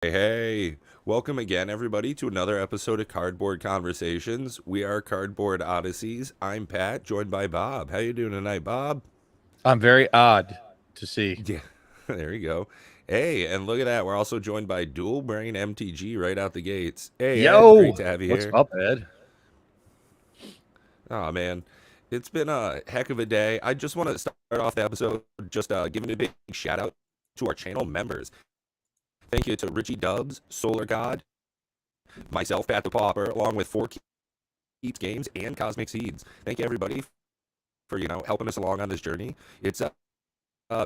Hey, welcome again, everybody, to another episode of Cardboard Conversations. We are Cardboard Odysseys. I'm Pat, joined by Bob. How you doing tonight, Bob? I'm very odd to see. Yeah, there you go. Hey, and look at that. We're also joined by Dual Brain MTG right out the gates. Hey, Ed, great Yo, to have you what's here. up, Ed? Oh, man, it's been a heck of a day. I just want to start off the episode just giving a big shout out to our channel members. Thank you to Richie Dubs, Solar God, myself, Pat the Pauper, along with 4 Keats Games and Cosmic Seeds. Thank you, everybody, for helping us along on this journey. It's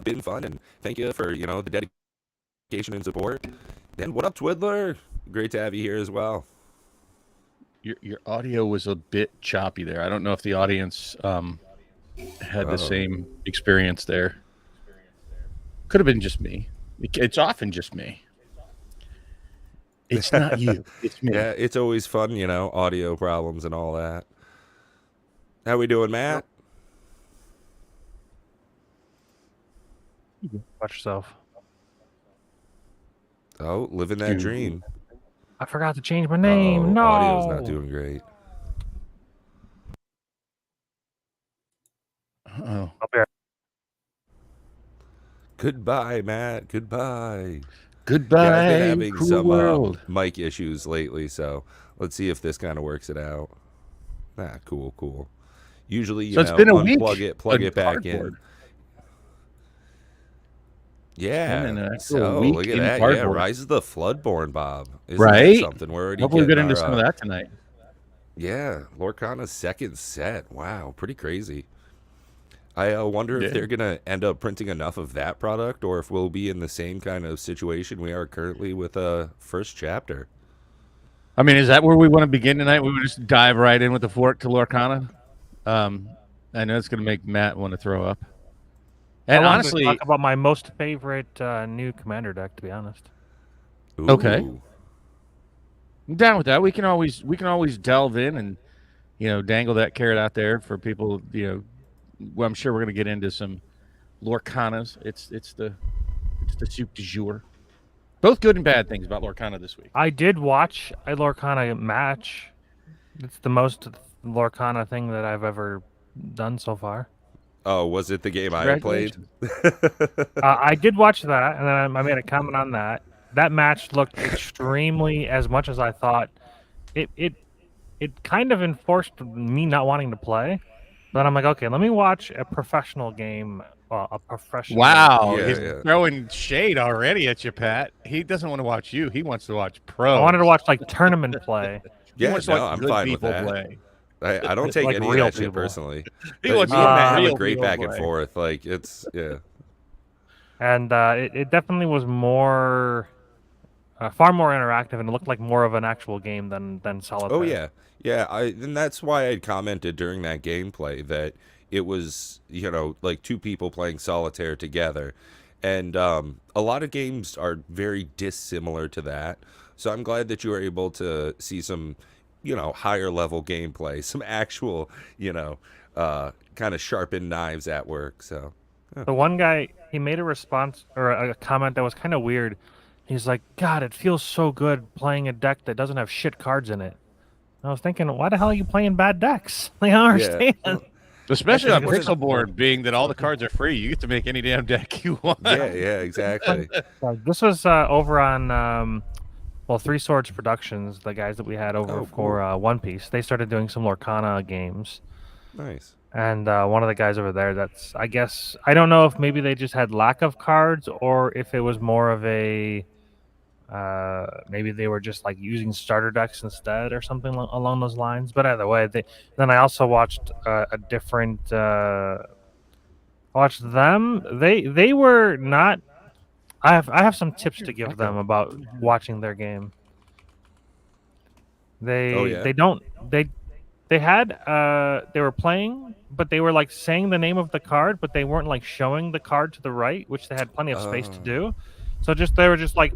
been fun, and thank you for the dedication and support. Then what up, Twiddler? Great to have you here as well. Your audio was a bit choppy there. I don't know if the audience had the same experience there. Could have been just me. It's often just me. It's not you. It's me. Yeah, it's always fun, audio problems and all that. How we doing, Matt? Watch yourself. Oh, living that dream. I forgot to change my name. No. Audio's not doing great. Oh, I'll be right. Goodbye, Matt. Goodbye. Goodbye, Yeah, I've been having cruel some world. mic issues lately, so let's see if this kind of works it out. Cool. Usually, So it's been a unplug week it, plug on it back cardboard. in. Yeah. Been an actual So week look at in that. Yeah, cardboard. Rise of the Floodborn, Bob. Isn't that Right? something? We're already Hopefully, we'll getting get into our some of that tonight. yeah, Lorcana's second set. Wow, pretty crazy. I wonder if Yeah. they're gonna end up printing enough of that product, or if we'll be in the same kind of situation we are currently with first chapter. I mean, is that where we want to begin tonight? We would just dive right in with the fork to Lorcana. I know it's going to make Matt want to throw up. I And wanted honestly, to talk about my most favorite new commander deck, to be honest. Ooh. Okay. I'm down with that. We can always delve in and dangle that carrot out there for people. Well, I'm sure we're going to get into some Lorcanas. It's the soup du jour. Both good and bad things about Lorcana this week. I did watch a Lorcana match. It's the most Lorcana thing that I've ever done so far. Oh, was it the game I played? I did watch that, and then I made a comment on that. That match looked extremely, as much as I thought. It kind of enforced me not wanting to play. But I'm like, okay, let me watch a professional game. A professional. Wow, Yeah, he's yeah. throwing shade already at you, Pat. He doesn't want to watch you. He wants to watch pros. I wanted to watch like tournament play. He Yeah, wants to no, watch I'm good fine with people that. play. I don't take Like any of real that shit people. personally. He But wants me to and watch Matt have a real great people back and play. forth. Like it's yeah. And it definitely was more, far more interactive, and it looked like more of an actual game than solitaire. Oh yeah, yeah. And that's why I commented during that gameplay that it was like two people playing solitaire together, and a lot of games are very dissimilar to that. So I'm glad that you were able to see some higher level gameplay, some actual kind of sharpened knives at work. So The one guy, he made a response or a comment that was kind of weird. He's like, God, it feels so good playing a deck that doesn't have shit cards in it. And I was thinking, why the hell are you playing bad decks? Like, I don't understand. Especially on Because Pixel Board, being that all the cards are free, you get to make any damn deck you want. yeah, exactly. This was over on, Three Swords Productions, the guys that we had over Oh, for One Piece. They started doing some Lorcana games. Nice. And one of the guys over there, that's, I guess, I don't know if maybe they just had lack of cards or if it was more of a, maybe they were just like using starter decks instead or something along those lines. But either way, then I also watched a different, watched them. They were not, I have some tips to give them about watching their game. Oh, yeah? They had they were playing, but they were like saying the name of the card, but they weren't like showing the card to the right, which they had plenty of space to do. So they were just like,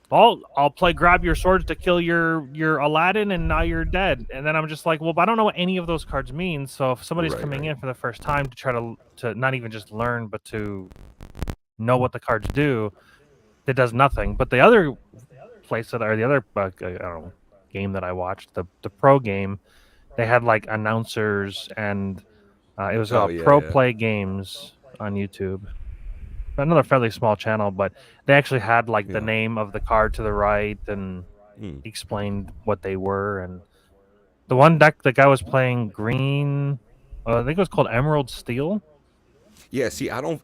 well, I'll play grab your swords to kill your Aladdin, and now you're dead. And then I'm just like, well, but I don't know what any of those cards mean. So if somebody's coming in for the first time to try to not even just learn, but to know what the cards do, that does nothing. But the other place that, or the other I don't know, game that I watched, the pro game, they had like announcers, and it was Pro Play Games on YouTube. Another fairly small channel, but they actually had like the name of the card to the right and explained what they were. And the one deck the guy was playing green, I think it was called Emerald Steel. Yeah, see, I'll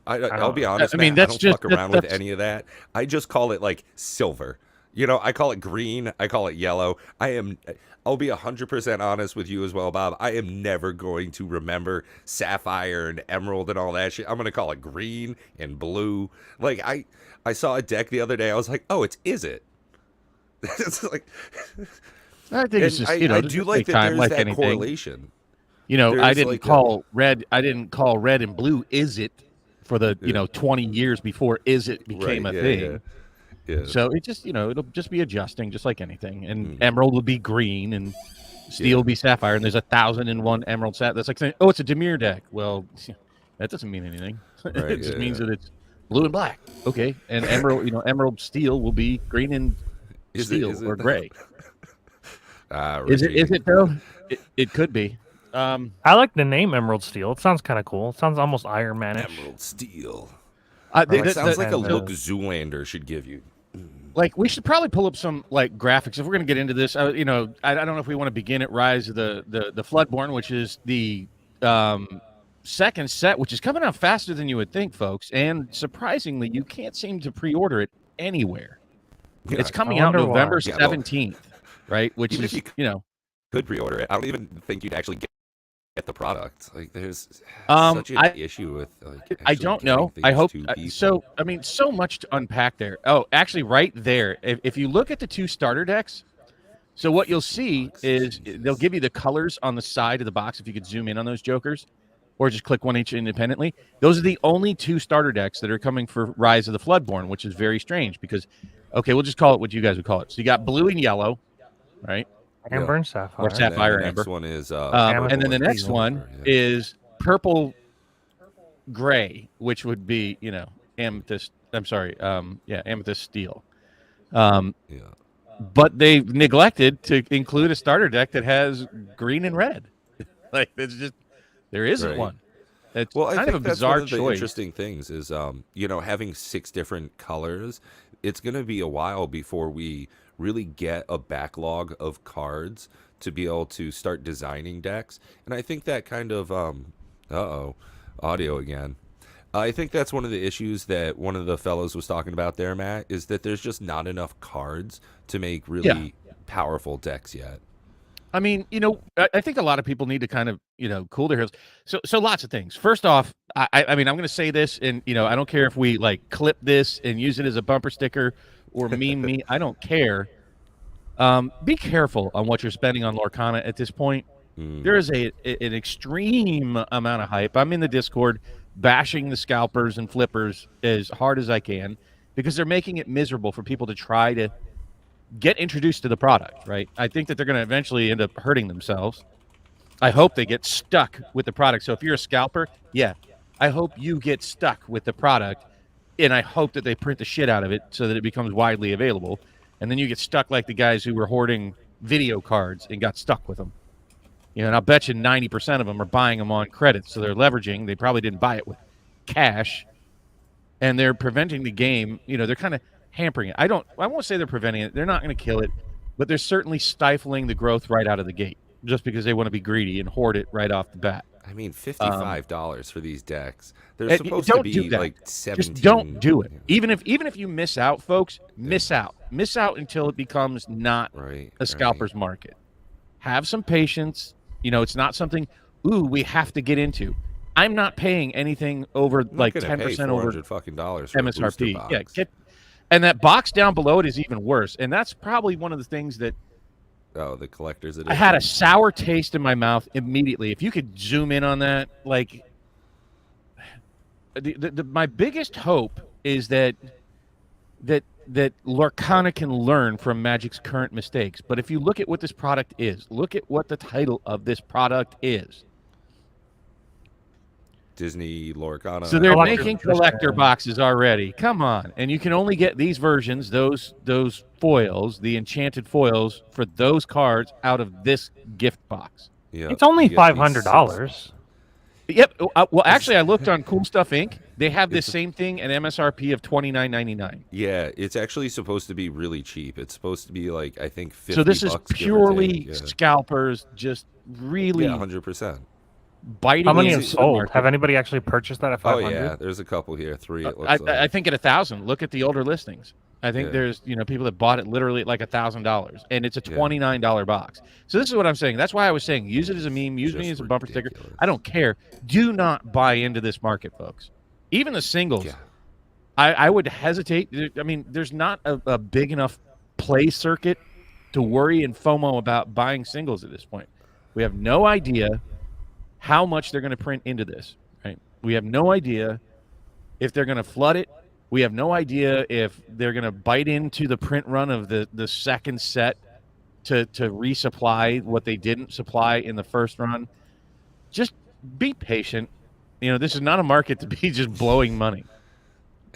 be honest, I mean, Matt, that's I don't fuck just around with any of that. I just call it like silver. You know, I call it green, I call it yellow. I'll be 100% honest with you as well, Bob. I am never going to remember sapphire and emerald and all that shit. I'm going to call it green and blue. Like, I saw a deck the other day. I was like, oh, Is It? It's like, I think it's just, I do like that there's like that anything. correlation. I didn't call red and blue Is It for the 20 years before Is It became a thing. Yeah. So it just it'll just be adjusting, just like anything. And emerald will be green, and steel will be sapphire. And there's 1,001 emerald sap. That's like saying, oh, it's a Demir deck. Well, that doesn't mean anything. Right, it just means that it's blue and black. Okay, and emerald, emerald steel will be green and steel or gray. Is it though? It could be. I like the name Emerald Steel. It sounds kind of cool. It sounds almost Iron Man-ish. Emerald Steel. It sounds like a look Zoolander should give you. Like, we should probably pull up some like graphics if we're going to get into this. I don't know if we want to begin at Rise of the Floodborn, which is the second set, which is coming out faster than you would think, folks. And surprisingly, you can't seem to pre-order it anywhere. Yeah, it's coming out November 17th, right? Which is, could pre-order it. I don't even think you'd actually get the product. Like, there's such an issue with like, I don't know. I hope so. I mean, so much to unpack there. Oh, actually, right there, if you look at the two starter decks, so what you'll see is they'll give you the colors on the side of the box. If you could zoom in on those jokers, or just click one each independently. Those are the only two starter decks that are coming for Rise of the Floodborn, which is very strange because, okay, we'll just call it what you guys would call it. So you got blue and yellow, right? Amber and sapphire. Or sapphire and amber. Next one is and then the next one is purple gray, which would be, amethyst. I'm sorry, amethyst steel. But they've neglected to include a starter deck that has green and red. Like, it's just there isn't one. It's kind of a bizarre choice. The interesting things is, having 6 different colors. It's going to be a while before we really get a backlog of cards to be able to start designing decks. And I think that kind of audio again. I think that's one of the issues that one of the fellows was talking about there, Matt, is that there's just not enough cards to make really powerful decks yet. I mean, I think a lot of people need to kind of, cool their heels. So lots of things. First off, I mean, I'm going to say this, and, I don't care if we like clip this and use it as a bumper sticker or meme me. I don't care. Be careful on what you're spending on Lorcana at this point. There is an extreme amount of hype. I'm in the Discord bashing the scalpers and flippers as hard as I can because they're making it miserable for people to try to get introduced to the product, right? I think that they're going to eventually end up hurting themselves. I hope they get stuck with the product. So if you're a scalper, I hope you get stuck with the product, and I hope that they print the shit out of it so that it becomes widely available, and then you get stuck like the guys who were hoarding video cards and got stuck with them. And I'll bet you 90% of them are buying them on credit, so they're leveraging. They probably didn't buy it with cash, and they're preventing the game. They're kind of hampering it. I won't say they're preventing it. They're not going to kill it, but they're certainly stifling the growth right out of the gate just because they want to be greedy and hoard it right off the bat. I mean, $55 for these decks. They're supposed to be like 17. Just don't do it. Even if you miss out, folks, miss out until it becomes not a scalper's market. Have some patience. It's not something we have to get into. I'm not paying anything over like 10% over fucking dollars for MSRP. Yeah, and that box down below it is even worse. And that's probably one of the things that the collector's edition. I had a sour taste in my mouth immediately. If you could zoom in on that, like my biggest hope is that Lorcana can learn from Magic's current mistakes. But if you look at what this product is, look at what the title of this product is. Disney Lorcana. So they're Collector's making edition. collector boxes already. Come on, and you can only get these versions, those foils, the enchanted foils for those cards out of this gift box. Yeah, It's only you get these $500. Yep. Well, actually, I looked on Cool Stuff Inc. They have this same thing at MSRP of $29.99. Yeah, it's actually supposed to be really cheap. It's supposed to be like I think 50 So this is bucks, give or purely take. Yeah. scalpers, just really Yeah, 100%. biting How many into have the sold? market. Have anybody actually purchased that at Oh 500? yeah, there's a couple here, 3 it looks like. I think at 1,000. Look at the older listings. I think Yeah. there's people that bought it literally at like $1,000, and it's a $29 box. So this is what I'm saying. That's why I was saying use it as a meme, use me Just as a bumper sticker. ridiculous. I don't care. Do not buy into this market, folks. Even the singles, Yeah. I would hesitate. I mean, there's not a big enough play circuit to worry and FOMO about buying singles at this point. We have no idea how much they're going to print into this. Right? We have no idea if they're going to flood it. We have no idea if they're going to bite into the print run of the second set to resupply what they didn't supply in the first run. Just be patient. This is not a market to be just blowing money.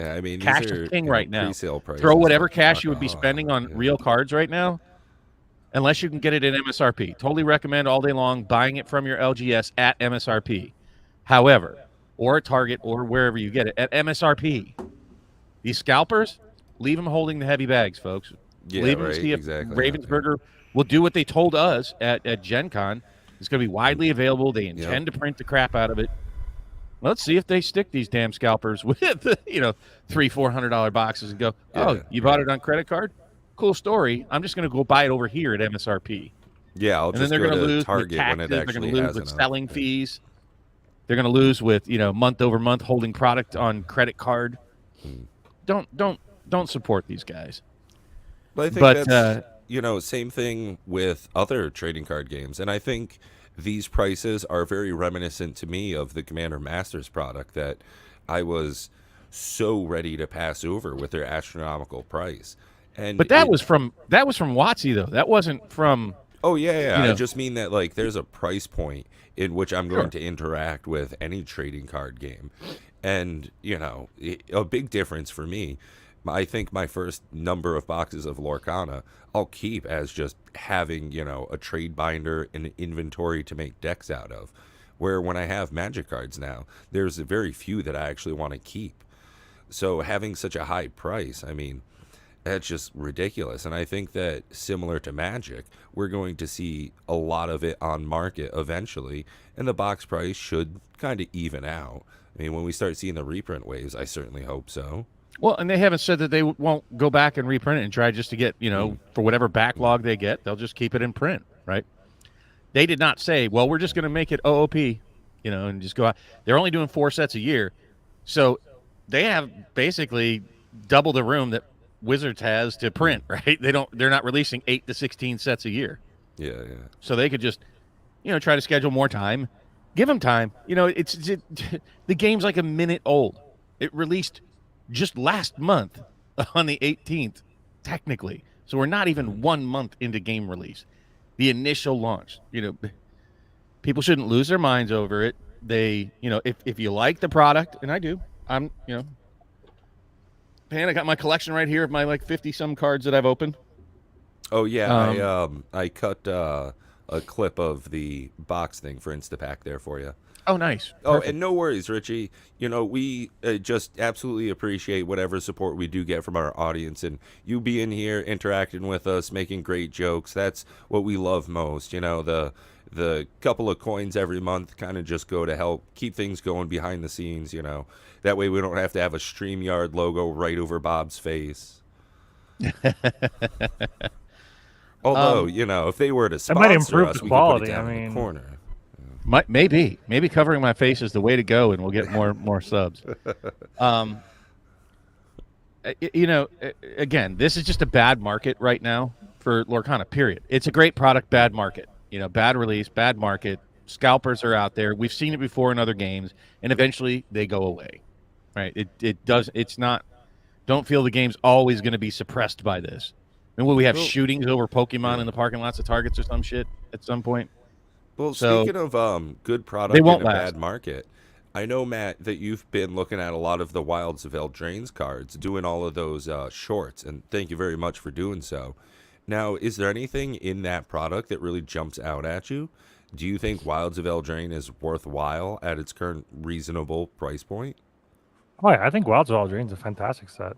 Yeah, I mean, Cash these is are king right now. pre-sale prices. Throw whatever but cash fuck you would be off. spending on Yeah. real cards right now, unless you can get it at MSRP. Totally recommend all day long buying it from your LGS at MSRP. However, or at Target or wherever you get it at MSRP. These scalpers, leave them holding the heavy bags, folks. Yeah, leave them right, to see if exactly. Ravensburger will do what they told us at Gen Con. It's going to be widely available. They intend to print the crap out of it. Let's see if they stick these damn scalpers with $300-$400 boxes and go, oh, Yeah, you bought it on credit card? Cool story. I'm just going to go buy it over here at MSRP. Yeah, I'll And then just they're go going to to lose Target with when taxes. it They're actually going to lose has with enough. selling fees. They're going to lose with month over month holding product on credit card. Don't support these guys. But I think But, that's same thing with other trading card games, and I think these prices are very reminiscent to me of the Commander Masters product that I was so ready to pass over with their astronomical price. And But that was from WotC though. That wasn't from. Oh yeah. you I just mean that like there's a price point in which I'm going Sure. to interact with any trading card game, and a big difference for me. I think my first number of boxes of Lorcana I'll keep as just having a trade binder and an inventory to make decks out of. Where when I have Magic cards now, there's very few that I actually want to keep. So having such a high price, I mean, that's just ridiculous. And I think that similar to Magic, we're going to see a lot of it on market eventually, and the box price should kind of even out. I mean, when we start seeing the reprint waves, I certainly hope so. Well, and they haven't said that they won't go back and reprint it and try just to get, for whatever backlog they get, they'll just keep it in print, right? They did not say, well, we're just going to make it OOP, and just go out. They're only doing 4 sets a year. So they have basically double the room that Wizards has to print, right? They're not releasing 8 to 16 sets a year. Yeah. So they could just, try to schedule more time. Give them time. The game's like a minute old. It released just last month on the 18th, technically. So we're not even 1 month into game release. The initial launch. People shouldn't lose their minds over it. They, if you like the product, and I do, I got my collection right here of my 50 some cards that I've opened. Oh yeah, I cut a clip of the box thing for Instapack there for you. Oh, nice. Oh, Perfect. and no worries, Richie. We just absolutely appreciate whatever support we do get from our audience, and you being here, interacting with us, making great jokes. That's what we love most. The couple of coins every month kind of just go to help keep things going behind the scenes. That way we don't have to have a StreamYard logo right over Bob's face. Although, if they were to That might sponsor improve us, the we quality, could put it down I in mean- the corner. Maybe covering my face is the way to go, and we'll get more subs. Again, this is just a bad market right now for Lorcana. Period. It's a great product, bad market. Bad release, bad market. Scalpers are out there. We've seen it before in other games, and eventually they go away. Right? It does. It's not. Don't feel the game's always going to be suppressed by this. And will we have shootings over Pokemon in the parking lots of Targets or some shit at some point? Well, So, speaking of good product they in won't a last. bad market, I know, Matt, that you've been looking at a lot of the Wilds of Eldraine's cards, doing all of those shorts, and thank you very much for doing so. Now, is there anything in that product that really jumps out at you? Do you think Wilds of Eldraine is worthwhile at its current reasonable price point? Oh yeah, I think Wilds of Eldraine's a fantastic set.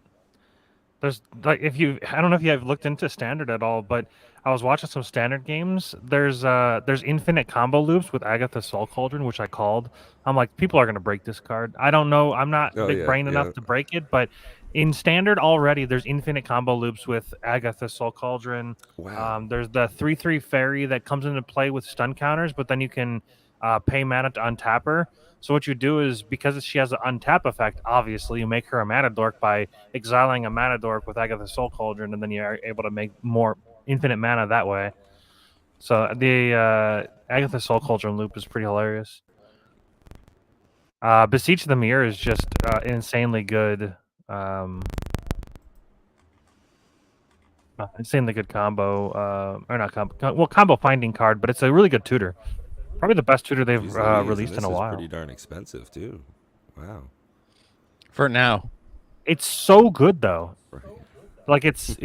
There's like I don't know if you have looked into standard at all, but I was watching some standard games. There's infinite combo loops with Agatha Soul Cauldron, which I called. I'm like, people are gonna break this card. I don't know. I'm not Oh big yeah, brain yeah. enough to break it, but in standard already, there's infinite combo loops with Agatha Soul Cauldron. Wow. There's the 3/3 fairy that comes into play with stun counters, but then you can pay mana to untap her. So what you do is, because she has an untap effect, obviously you make her a mana dork by exiling a mana dork with Agatha Soul Cauldron, and then you're able to make more infinite mana that way. So the Agatha Soul Cauldron loop is pretty hilarious. Beseech the Mirror is just insanely good. Insanely good combo, or not combo. Combo finding card, but it's a really good tutor. Probably the best tutor they've Jeez Louise, released and in this a is while. pretty darn expensive too. Wow. For now. It's so good though. Right. Like it's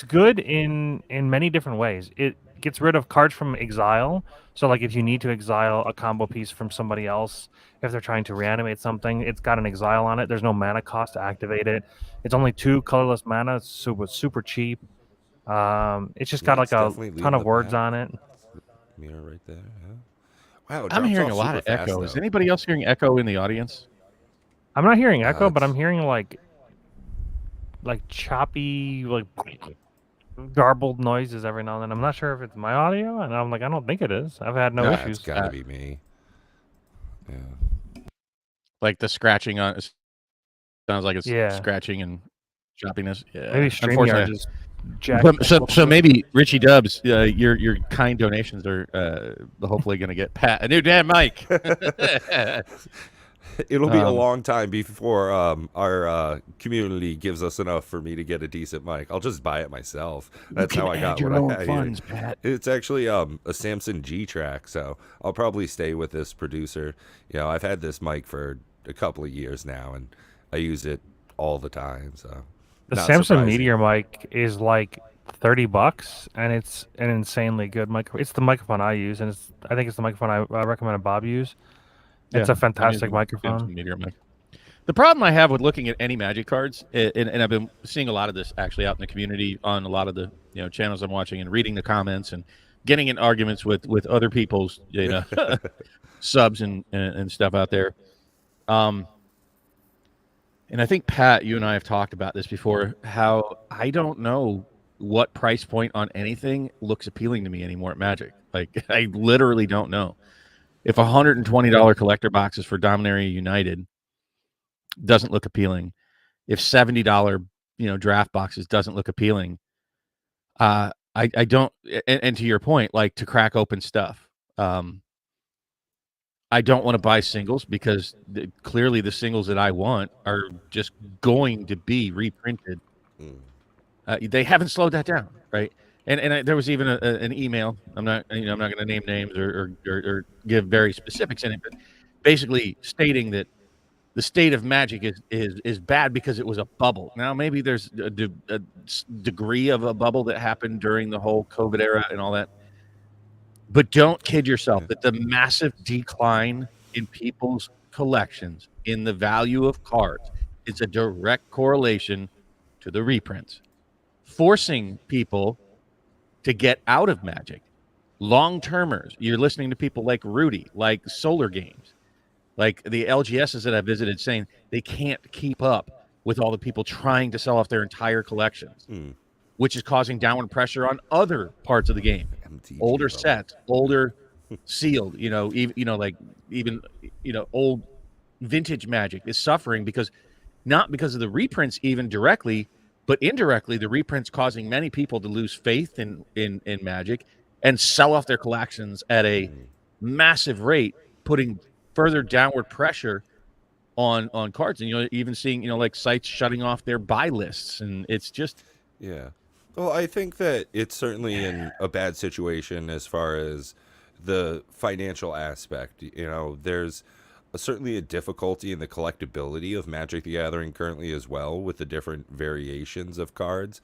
good in many different ways. It gets rid of cards from exile. So like if you need to exile a combo piece from somebody else, if they're trying to reanimate something, it's got an exile on it. There's no mana cost to activate it. It's only 2 colorless mana. It's super cheap. It's just got Yeah, like it's a definitely ton leading of the words pack. on it. Mirror right there. Yeah. Wow, it I'm drops hearing off a lot super of fast, echo. Is though. anybody else hearing echo in the audience? I'm not hearing echo, but I'm It's hearing like choppy, like garbled noises every now and then. I'm not sure if it's my audio, and I'm like, I don't think it is. I've had no Yeah, it's issues. gotta be me. Yeah. Like the scratching on sounds like it's Yeah. scratching and choppiness. Yeah. Maybe StreamYard Unfortunately. just jacked. So maybe Richie Dubs, your kind donations are hopefully going to get Pat a new damn mic. It'll be a long time before our community gives us enough for me to get a decent mic. I'll just buy it myself. That's how I got your what own I had funds, here. Pat. It's actually a Samson G track, so I'll probably stay with this producer. You know, I've had this mic for a couple of years now, and I use it all the time. So The not Samsung surprising. Meteor mic is like $30, and it's an insanely good microphone. It's the microphone I use, and I think it's the microphone I recommended Bob use. It's a fantastic microphone. Meteor mic. The problem I have with looking at any Magic cards, and I've been seeing a lot of this actually out in the community on a lot of the channels I'm watching and reading the comments and getting in arguments with other people's subs and stuff out there. And I think Pat, you and I have talked about this before. How I don't know what price point on anything looks appealing to me anymore at Magic. Like I literally don't know. If $120 collector boxes for Dominaria United doesn't look appealing, if $70 draft boxes doesn't look appealing, I don't. And to your point, like to crack open stuff, I don't want to buy singles because clearly the singles that I want are just going to be reprinted. They haven't slowed that down, right? And there was even an email. I'm not going to name names or give very specifics in it, but basically stating that the state of Magic is bad because it was a bubble. Now maybe there's a degree of a bubble that happened during the whole COVID era and all that, but don't kid yourself that the massive decline in people's collections in the value of cards is a direct correlation to the reprints, forcing people to get out of Magic. Long-termers, you're listening to people like Rudy, like Solar Games, like the LGSs that I visited saying they can't keep up with all the people trying to sell off their entire collections, which is causing downward pressure on other parts of the game. MTG Older bubble. sets, older sealed, even old vintage Magic is suffering because not because of the reprints even directly, but indirectly, the reprints causing many people to lose faith in Magic and sell off their collections at a massive rate, putting further downward pressure on cards. And even seeing like sites shutting off their buy lists, and it's just Well, I think that it's certainly in a bad situation as far as the financial aspect. There's certainly a difficulty in the collectability of Magic the Gathering currently as well, with the different variations of cards.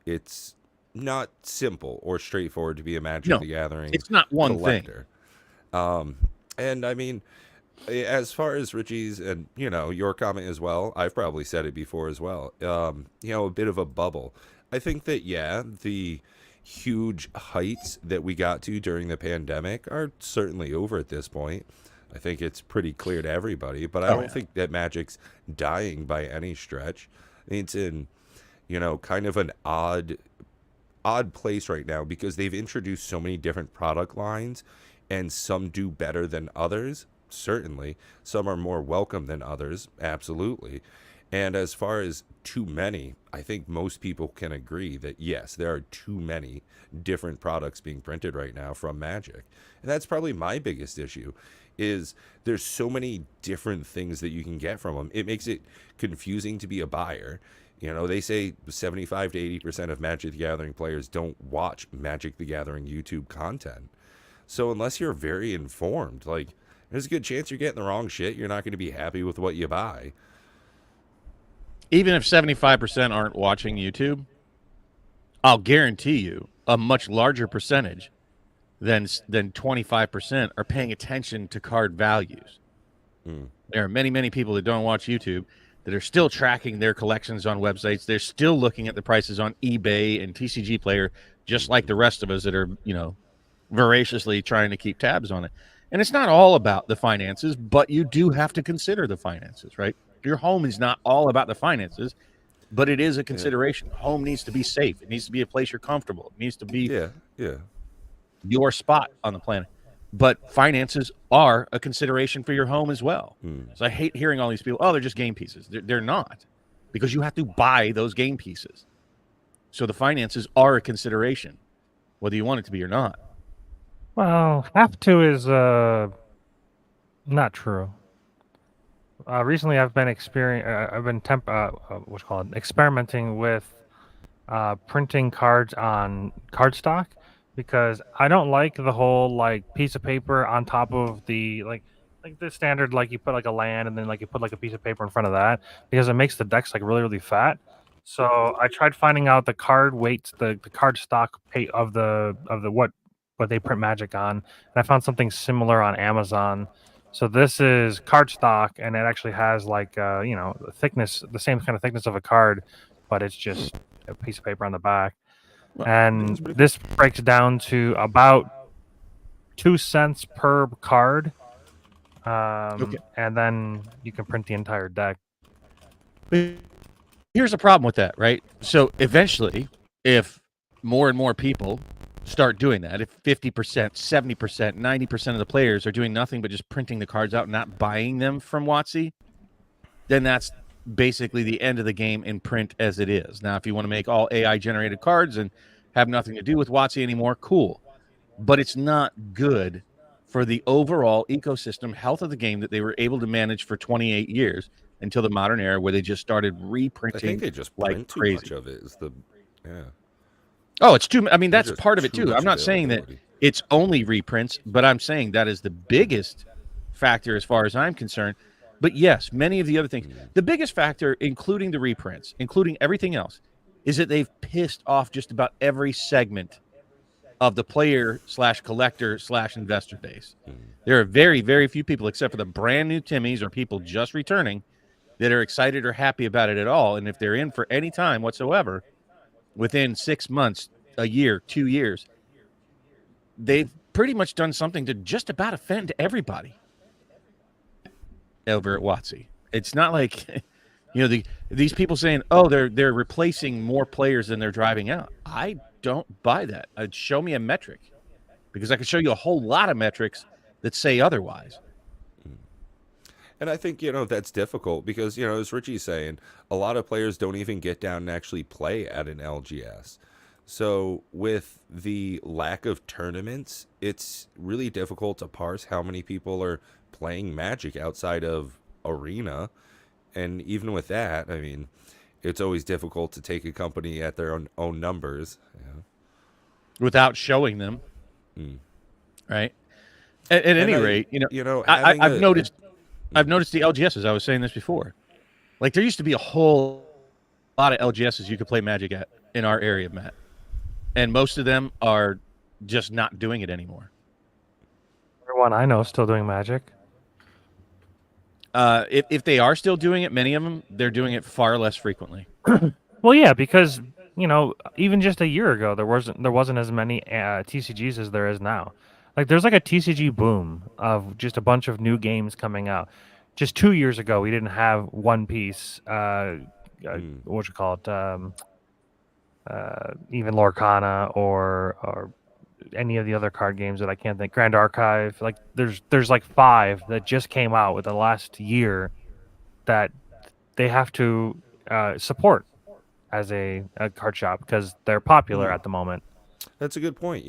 It's not simple or straightforward to be a Magic No, the Gathering it's not one thing. collector. Um, and I mean, as far as Richie's and your comment as well, I've probably said it before as well. A bit of a bubble. I think that the huge heights that we got to during the pandemic are certainly over at this point. I think it's pretty clear to everybody, but I don't think that Magic's dying by any stretch. It's in kind of an odd place right now because they've introduced so many different product lines, and some do better than others. Certainly, some are more welcome than others. Absolutely. And as far as too many, I think most people can agree that yes, there are too many different products being printed right now from Magic. And that's probably my biggest issue is there's so many different things that you can get from them. It makes it confusing to be a buyer. They say 75 to 80% of Magic the Gathering players don't watch Magic the Gathering YouTube content. So unless you're very informed, there's a good chance you're getting the wrong shit. You're not going to be happy with what you buy. Even if 75% aren't watching YouTube, I'll guarantee you a much larger percentage than 25% are paying attention to card values. There are many, many people that don't watch YouTube that are still tracking their collections on websites. They're still looking at the prices on eBay and TCG Player, just like the rest of us that are, voraciously trying to keep tabs on it. And it's not all about the finances, but you do have to consider the finances, right? Your home is not all about the finances, but it is a consideration. Home needs to be safe. It needs to be a place you're comfortable. It needs to be your spot on the planet. But finances are a consideration for your home as well. So I hate hearing all these people, they're just game pieces. They're not, because you have to buy those game pieces. So the finances are a consideration, whether you want it to be or not. Well, have to is not true. Recently, I've been experimenting with printing cards on cardstock, because I don't like the whole piece of paper on top of the like the standard, you put a land and then you put a piece of paper in front of that, because it makes the decks really, really fat. So I tried finding out the card weights, the card stock of the what they print Magic on, and I found something similar on Amazon. So this is cardstock, and it actually has the thickness, the same kind of thickness of a card, but it's just a piece of paper on the back. And this breaks down to about 2 cents per card, and then you can print the entire deck. Here's the problem with that, right? So eventually, if more and more people start doing that, if 50%, 70%, 90% of the players are doing nothing but just printing the cards out and not buying them from WotC, then that's basically the end of the game in print as it is. Now, if you want to make all AI generated cards and have nothing to do with WotC anymore, cool. But it's not good for the overall ecosystem health of the game that they were able to manage for 28 years until the modern era, where they just started reprinting. I think they just print too crazy. much of it. Oh, it's too. I mean, that's part of it too. I'm not saying that it's only reprints, but I'm saying that is the biggest factor as far as I'm concerned. But yes, many of the other things. The biggest factor, including the reprints, including everything else, is that they've pissed off just about every segment of the player/collector/investor base. There are very, very few people, except for the brand new Timmies or people just returning, that are excited or happy about it at all. And if they're in for any time whatsoever, within 6 months, a year, 2 years, they've pretty much done something to just about offend everybody over at WotC. It's not like, these people saying, they're replacing more players than they're driving out. I don't buy that. Show me a metric, because I can show you a whole lot of metrics that say otherwise. And I think, that's difficult because, as Richie's saying, a lot of players don't even get down and actually play at an LGS. So with the lack of tournaments, it's really difficult to parse how many people are playing Magic outside of Arena. And even with that, I mean, it's always difficult to take a company at their own numbers. Without showing them. Right? At any rate, I've noticed. I've noticed the LGSs. I was saying this before. Like there used to be a whole lot of LGSs you could play Magic at in our area, Matt, and most of them are just not doing it anymore. Everyone I know is still doing Magic. If they are still doing it, many of them they're doing it far less frequently. Well, yeah, because even just a year ago, there wasn't as many TCGs as there is now. Like, there's like a TCG boom of just a bunch of new games coming out. Just 2 years ago, we didn't have One Piece. What you call it? Even Lorcana or any of the other card games that I can't think. Grand Archive. Like, there's like 5 that just came out with the last year that they have to support as a card shop because they're popular at the moment. That's a good point.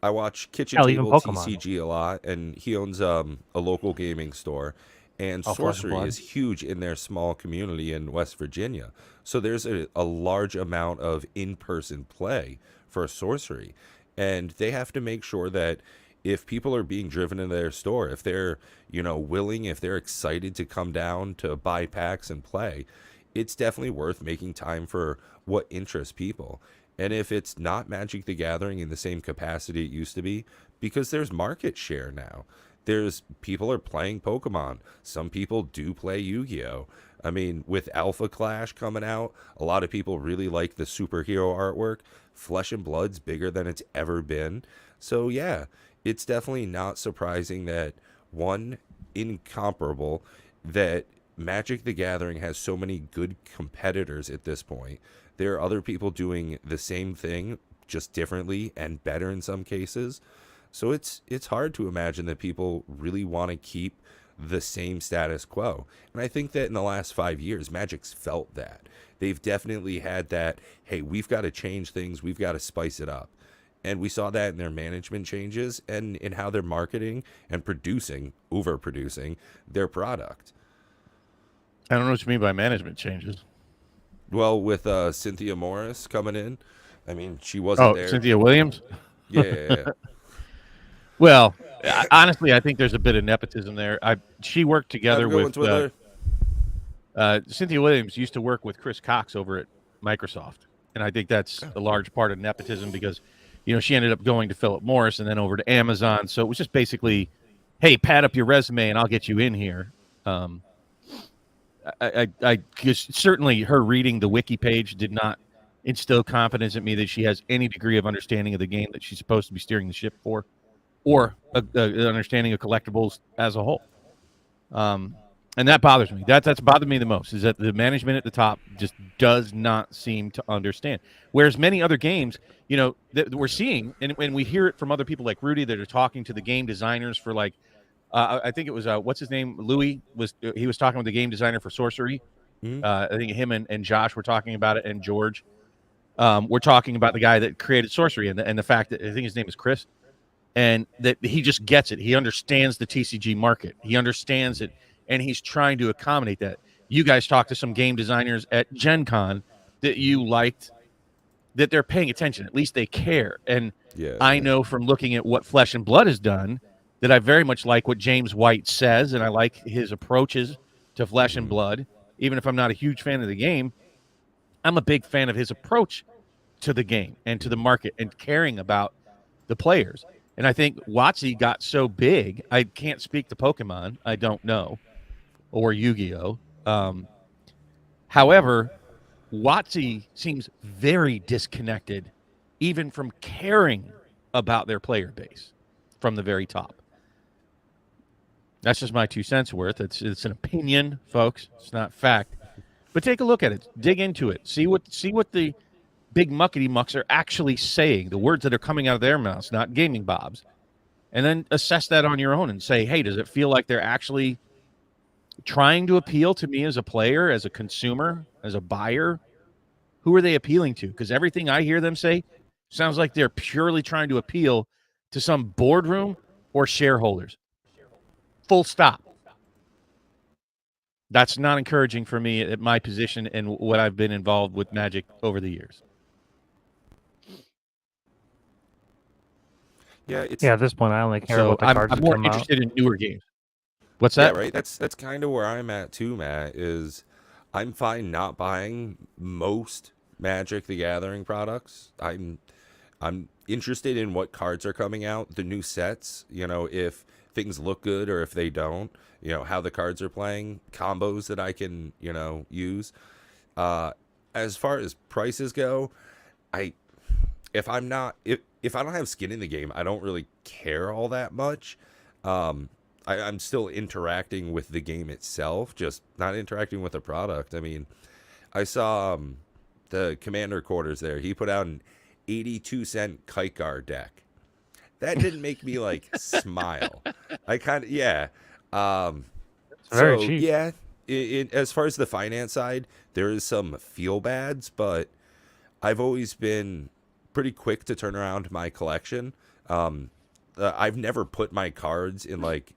I watch Kitchen Hell, even Table Pokemon. TCG a lot, and he owns a local gaming store. And Flesh and Sorcery Blood. is huge in their small community in West Virginia. So there's a large amount of in-person play for Sorcery. And they have to make sure that if people are being driven into their store, if they're, willing, if they're excited to come down to buy packs and play, it's definitely worth making time for what interests people. And if it's not Magic the Gathering in the same capacity it used to be, because there's market share now. There's people are playing Pokemon. Some people do play Yu-Gi-Oh! I mean, with Alpha Clash coming out, a lot of people really like the superhero artwork. Flesh and Blood's bigger than it's ever been. So yeah, it's definitely not surprising that incomparable, that Magic the Gathering has so many good competitors at this point. There are other people doing the same thing, just differently and better in some cases. So it's hard to imagine that people really want to keep the same status quo. And I think that in the last 5 years, Magic's felt that. They've definitely had that, hey, we've got to change things, we've got to spice it up. And we saw that in their management changes and in how they're marketing and overproducing their product. I don't know what you mean by management changes. Well, with Cynthia Morris coming in, I mean, she wasn't there. Cynthia Williams? Yeah. Well, honestly, I think there's a bit of nepotism there. She worked together with Cynthia Williams used to work with Chris Cox over at Microsoft, and I think that's a large part of nepotism because, she ended up going to Philip Morris and then over to Amazon. So it was just basically, hey, pad up your resume and I'll get you in here. Certainly her reading the wiki page did not instill confidence in me that she has any degree of understanding of the game that she's supposed to be steering the ship for, or an understanding of collectibles as a whole. And that bothers me. That's bothered me the most, is that the management at the top just does not seem to understand. Whereas many other games, that we're seeing, and we hear it from other people like Rudy that are talking to the game designers for like, I think it was what's his name? Louis was talking with the game designer for Sorcery. I think him and Josh were talking about it, and George. We're talking about the guy that created Sorcery and the fact that I think his name is Chris, and that he just gets it. He understands the TCG market. He understands it, and he's trying to accommodate that. You guys talked to some game designers at Gen Con that you liked, that they're paying attention. At least they care. And I know from looking at what Flesh and Blood has done that I very much like what James White says, and I like his approaches to Flesh and Blood. Even if I'm not a huge fan of the game, I'm a big fan of his approach to the game and to the market and caring about the players. And I think WotC got so big. I can't speak to Pokemon. I don't know. Or Yu-Gi-Oh. However, WotC seems very disconnected even from caring about their player base from the very top. That's just my 2 cents worth. It's an opinion, folks. It's not fact. But take a look at it. Dig into it. See what the big muckety mucks are actually saying, the words that are coming out of their mouths, not gaming bobs. And then assess that on your own and say, hey, does it feel like they're actually trying to appeal to me as a player, as a consumer, as a buyer? Who are they appealing to? Because everything I hear them say sounds like they're purely trying to appeal to some boardroom or shareholders. Full stop. That's not encouraging for me at my position and what I've been involved with Magic over the years. Yeah, at this point, I only care about the cards I'm that more come out. interested in newer games. What's Yeah, that? right. That's kind of where I'm at too, Matt. Is I'm fine not buying most Magic the Gathering products. I'm interested in what cards are coming out, the new sets, if things look good or if they don't, how the cards are playing, combos that I can, use. Uh, as far as prices go, I if I don't have skin in the game, I don't really care all that much. I'm still interacting with the game itself, just not interacting with the product. I mean, I saw the commander quarters there. He put out an 82-cent kite guard deck. That didn't make me like smile. I kind of yeah. Um, It's very so cheap. yeah, as far as the finance side, there is some feel bads, but I've always been pretty quick to turn around my collection. I've never put my cards in like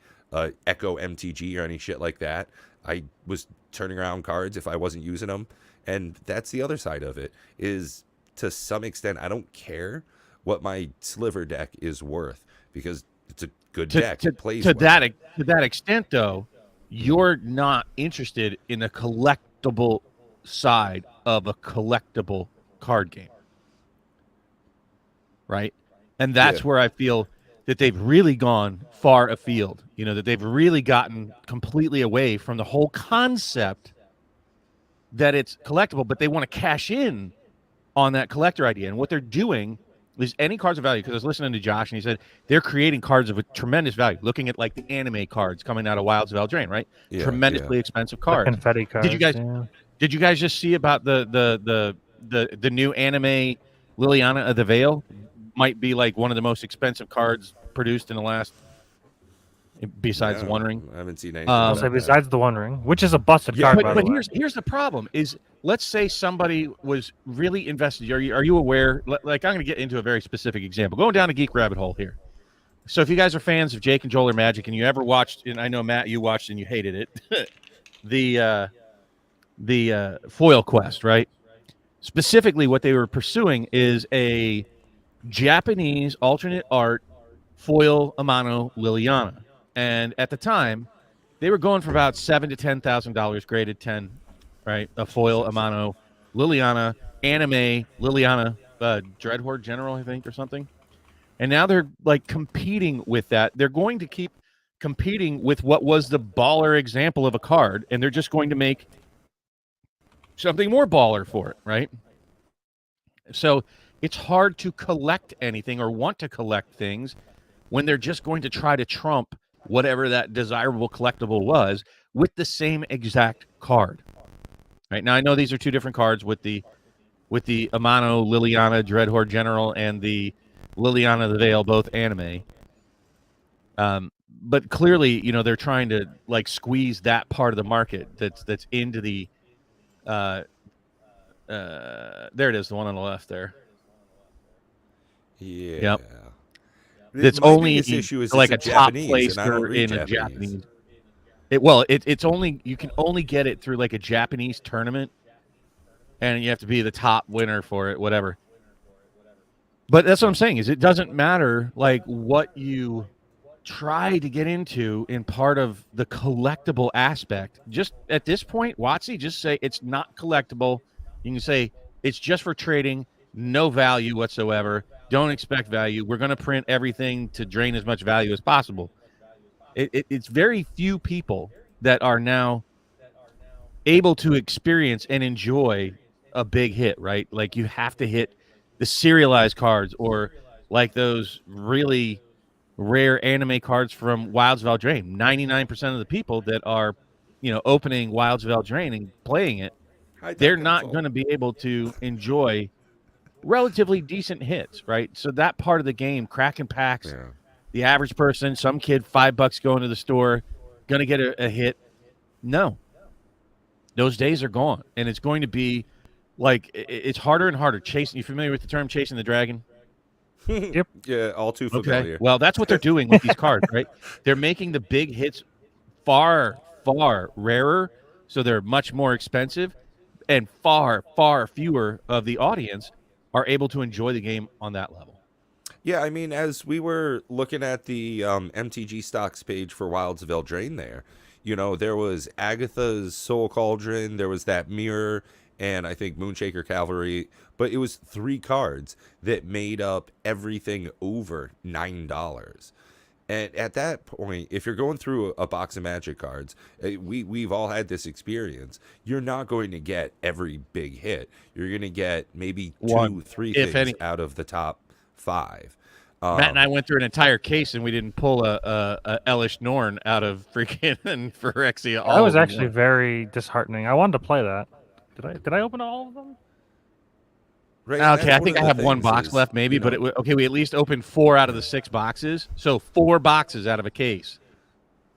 Echo MTG or any shit like that. I was turning around cards if I wasn't using them, and that's the other side of it. Is to some extent I don't care what my sliver deck is worth because it's a good To deck. to It plays to well. that extent, though, you're not interested in the collectible side of a collectible card game, right? And Yeah, that's where I feel that they've really gone far afield. That they've really gotten completely away from the whole concept that it's collectible, but they want to cash in on that collector idea. And what they're doing is any cards of value, because I was listening to Josh and he said they're creating cards of a tremendous value, looking at like the anime cards coming out of Wilds of Eldraine, right? yeah. Tremendously expensive The cards. confetti Did you cards. guys Yeah. did you guys just see about the new anime Liliana of the Veil? Might be like one of the most expensive cards produced in the last, besides the One No, Ring. I haven't seen anything I'll Um, say about that. besides the One Ring, which is a busted Yeah, card, but by the but right. way. here's the problem: is let's say somebody was really invested. Are you aware? Like I'm going to get into a very specific example, going down a geek rabbit hole here. So if you guys are fans of Jake and Joel or Magic, and you ever watched, and I know Matt, you watched and you hated it, the Foil Quest, right? Specifically, what they were pursuing is a Japanese alternate art foil Amano Liliana, and at the time, they were going for about $7,000 to $10,000, graded 10, right? A foil Jesus. Amano Liliana, anime Liliana, Dreadhorde General, I think, or something. And now they're like competing with that. They're going to keep competing with what was the baller example of a card, and they're just going to make something more baller for it, right? So it's hard to collect anything or want to collect things when they're just going to try to trump whatever that desirable collectible was with the same exact card. Right now, I know these are two different cards with the Amano Liliana Dreadhorde General and the Liliana the Veil, both anime. But clearly, they're trying to like squeeze that part of the market that's into the there it is, the one on the left there. Yeah. Yep. My That's only biggest issue is like it's a in top Japanese, and I don't placer read in a Japanese. Japanese. It's only, you can only get it through like a Japanese tournament, and you have to be the top winner for it, whatever. But that's what I'm saying, is it doesn't matter like what you try to get into in part of the collectible aspect. Just at this point, Watsy, just say it's not collectible. You can say it's just for trading, no value whatsoever. Don't expect value. We're going to print everything to drain as much value as possible. It's very few people that are now able to experience and enjoy a big hit, right? Like you have to hit the serialized cards or like those really rare anime cards from Wilds of Eldraine. 99% of the people that are, opening Wilds of Eldraine and playing it, Hide that they're not console. going to be able to enjoy relatively decent hits, right? So that part of the game, cracking packs, Yeah. the average person, some kid, $5 going to the store, going to get a hit. No, those days are gone. And it's going to be like, it's harder and harder. Chasing, you familiar with the term chasing the dragon? Yep. Yeah, all too Okay. familiar. Well, that's what they're doing with these cards, right? They're making the big hits far, far rarer. So they're much more expensive, and far, far fewer of the audience are able to enjoy the game on that level. Yeah, I mean, as we were looking at the MTG stocks page for Wilds of Eldraine there, there was Agatha's Soul Cauldron, there was that mirror, and I think Moonshaker Cavalry, but it was 3 cards that made up everything over $9. And at that point, if you're going through a box of Magic cards, we've all had this experience. You're not going to get every big hit. You're going to get maybe One, 2, 3 if things any. out of the top 5. Matt and I went through an entire case and we didn't pull a Elish Norn out of freaking Phyrexia. That was actually very disheartening. I wanted to play that. Did I open all of them? Right, and Okay, that's I one think of I the have one things box is, left, maybe, but okay, we at least opened 4 out of the 6 boxes, so 4 boxes out of a case.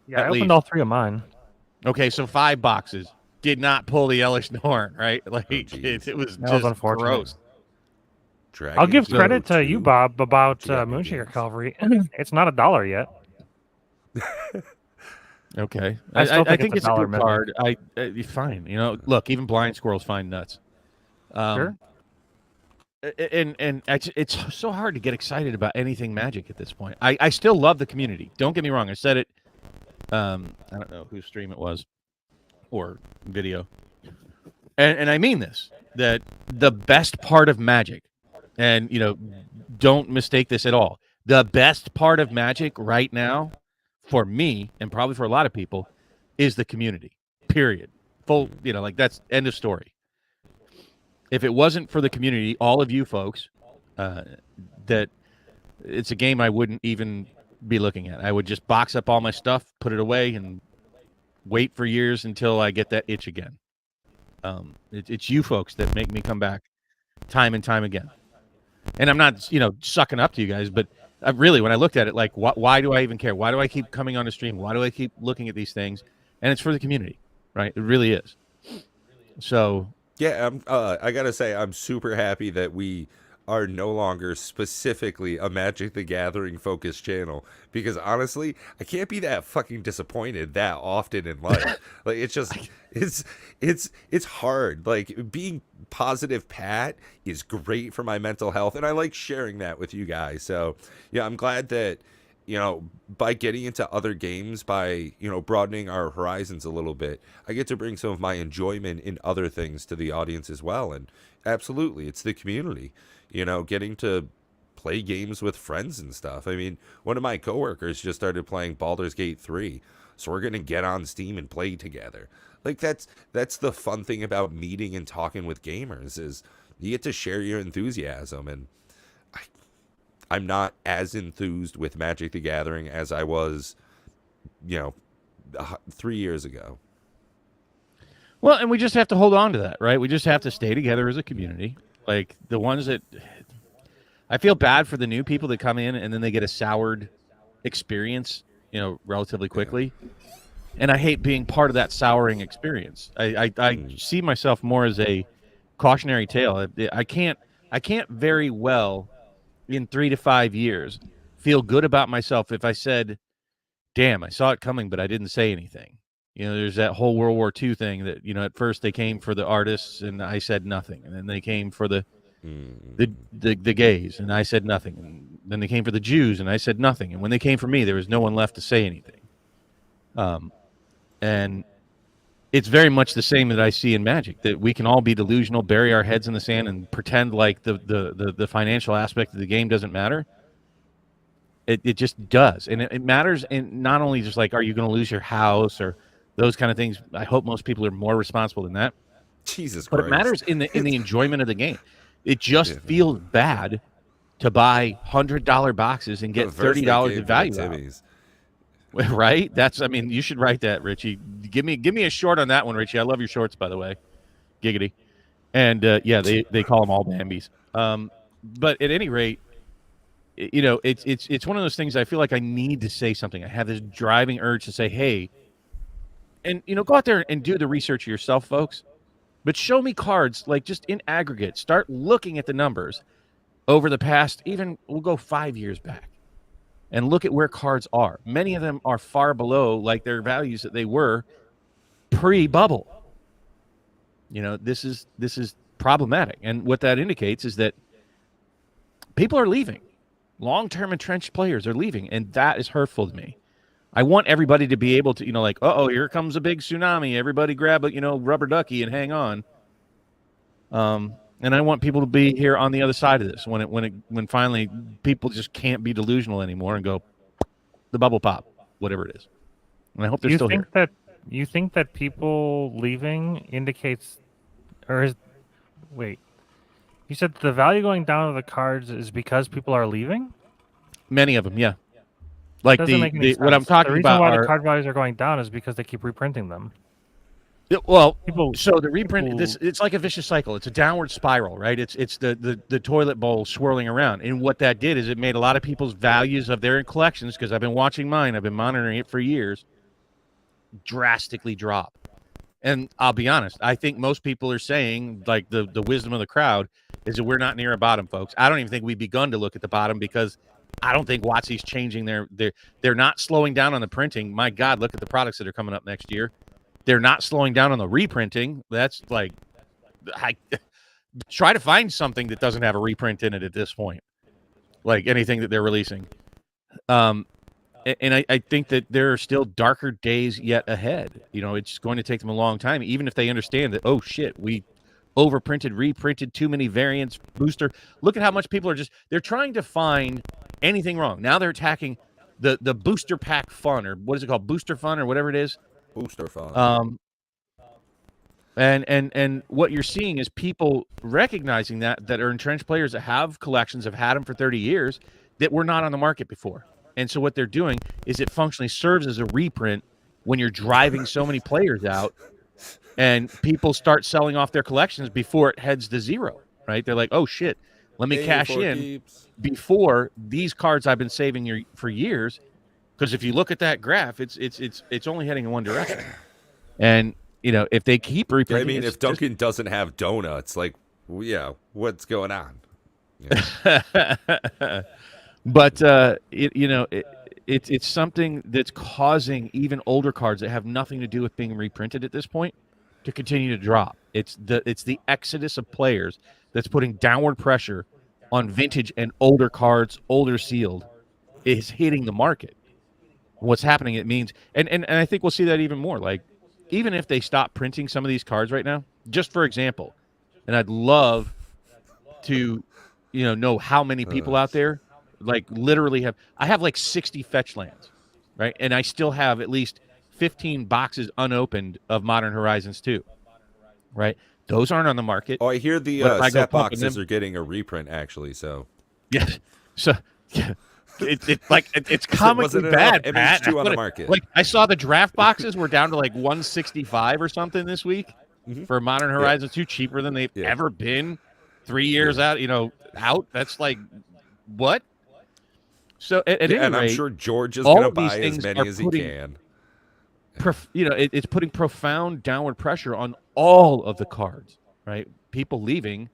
Yeah, I at opened least. all 3 of mine. Okay, so 5 boxes did not pull the Elish Norn, right? Like jeez. it was That was just unfortunate. gross. Dragon I'll give Hero credit to 2 you, Bob, about JRPGs. Moonshaker Cavalry. It's not $1 yet. Okay, I still think think it's it's a a dollar good card. Fine. Look, even blind squirrels find nuts. Sure. And it's so hard to get excited about anything Magic at this point. I still love the community. Don't get me wrong. I said it. I don't know whose stream it was or video. And I mean this, that the best part of Magic, and, don't mistake this at all. The best part of Magic right now, for me, and probably for a lot of people, is the community, period. Full, that's end of story. If it wasn't for the community, all of you folks, that it's a game I wouldn't even be looking at. I would just box up all my stuff, put it away, and wait for years until I get that itch again. It's you folks that make me come back time and time again. And I'm not, sucking up to you guys, but really, when I looked at it, like, why do I even care? Why do I keep coming on the stream? Why do I keep looking at these things? And it's for the community, right? It really is. So Yeah, I gotta say, I'm super happy that we are no longer specifically a Magic the Gathering focused channel, because honestly, I can't be that fucking disappointed that often in life. Like, it's just, it's hard. Like, being positive Pat is great for my mental health, and I like sharing that with you guys. So yeah, I'm glad that, by getting into other games, by, broadening our horizons a little bit, I get to bring some of my enjoyment in other things to the audience as well. And absolutely, it's the community, getting to play games with friends and stuff. I mean, one of my coworkers just started playing Baldur's Gate 3, so we're going to get on Steam and play together. Like, that's the fun thing about meeting and talking with gamers, is you get to share your enthusiasm. And I'm not as enthused with Magic the Gathering as I was, 3 years ago. Well, and we just have to hold on to that, right? We just have to stay together as a community. Like, the ones that I feel bad for the new people that come in and then they get a soured experience, relatively quickly. And I hate being part of that souring experience. I see myself more as a cautionary tale. I can't very well in 3 to 5 years feel good about myself if I said, damn, I saw it coming, but I didn't say anything. There's that whole World War II thing that, at first they came for the artists and I said nothing. And then they came for the gays and I said nothing. And then they came for the Jews and I said nothing. And when they came for me, there was no one left to say anything. And it's very much the same that I see in Magic, that we can all be delusional, bury our heads in the sand, and pretend like the financial aspect of the game doesn't matter. It just does. And it matters. And not only just like, are you going to lose your house or those kind of things? I hope most people are more responsible than that. Jesus But Christ. it matters in the enjoyment of the game. It just feels bad to buy $100 boxes and get $30 of value out. Right? You should write that, Richie. Give me a short on that one, Richie. I love your shorts, by the way. Giggity. And they call them all Bambis. But at any rate, it's one of those things I feel like I need to say something. I have this driving urge to say, hey, and go out there and do the research yourself, folks. But show me cards, like, just in aggregate. Start looking at the numbers over the past, even we'll go 5 years back. And look at where cards are. Many of them are far below, like, their values that they were pre-bubble. This is problematic. And what that indicates is that people are leaving. Long-term entrenched players are leaving, and that is hurtful to me. I want everybody to be able to, like, here comes a big tsunami. Everybody grab a, rubber ducky and hang on. And I want people to be here on the other side of this when finally people just can't be delusional anymore and go, the bubble pop, whatever it is. And I hope they're still here. You think that people leaving indicates, wait, you said the value going down of the cards is because people are leaving? Many of them, yeah. Like doesn't make any sense. What I'm talking about, the reason why the card values are going down is because they keep reprinting them. Well, so the reprint, it's like a vicious cycle. It's a downward spiral, right? It's the toilet bowl swirling around. And what that did is it made a lot of people's values of their collections, because I've been watching mine, I've been monitoring it for years, drastically drop. And I'll be honest, I think most people are saying, like, the wisdom of the crowd is that we're not near a bottom, folks. I don't even think we've begun to look at the bottom, because I don't think WotC's changing they're not slowing down on the printing. My God, look at the products that are coming up next year. They're not slowing down on the reprinting. That's like, I try to find something that doesn't have a reprint in it at this point, like anything that they're releasing. And I think that there are still darker days yet ahead. It's going to take them a long time, even if they understand that, oh shit, we overprinted, reprinted, too many variants, booster. Look at how much people they're trying to find anything wrong. Now they're attacking the booster pack fun, or what is it called? Booster fun, or whatever it is. Booster fun. And what you're seeing is people recognizing that are entrenched players that have collections, have had them for 30 years, that were not on the market before. And so what they're doing is it functionally serves as a reprint when you're driving so many players out, and people start selling off their collections before it heads to zero, right? They're like, oh shit, let me cash in before these cards I've been saving for years. Because if you look at that graph, it's only heading in one direction. And if they keep reprinting, I mean, if Duncan doesn't have donuts, like, yeah, what's going on? Yeah. But it's something that's causing even older cards that have nothing to do with being reprinted at this point to continue to drop. It's the exodus of players that's putting downward pressure on vintage and older cards, older sealed, is hitting the market. What's happening, it means, and I think we'll see that even more. Like, even if they stop printing some of these cards right now, just for example, and I'd love to, know how many people out there, like, literally I have like 60 fetch lands, right? And I still have at least 15 boxes unopened of Modern Horizons 2, right? Those aren't on the market. Oh, I hear the set boxes are getting a reprint, actually, so. Yeah. So, yeah. It's comically bad, Pat. On the market. Like, I saw the draft boxes were down to like 165 or something this week for Modern Horizons 2, cheaper than they've ever been 3 years out. That's like, what? So at any and rate, I'm sure George is going to buy as many as he can. It's putting profound downward pressure on all of the cards, right? People leaving.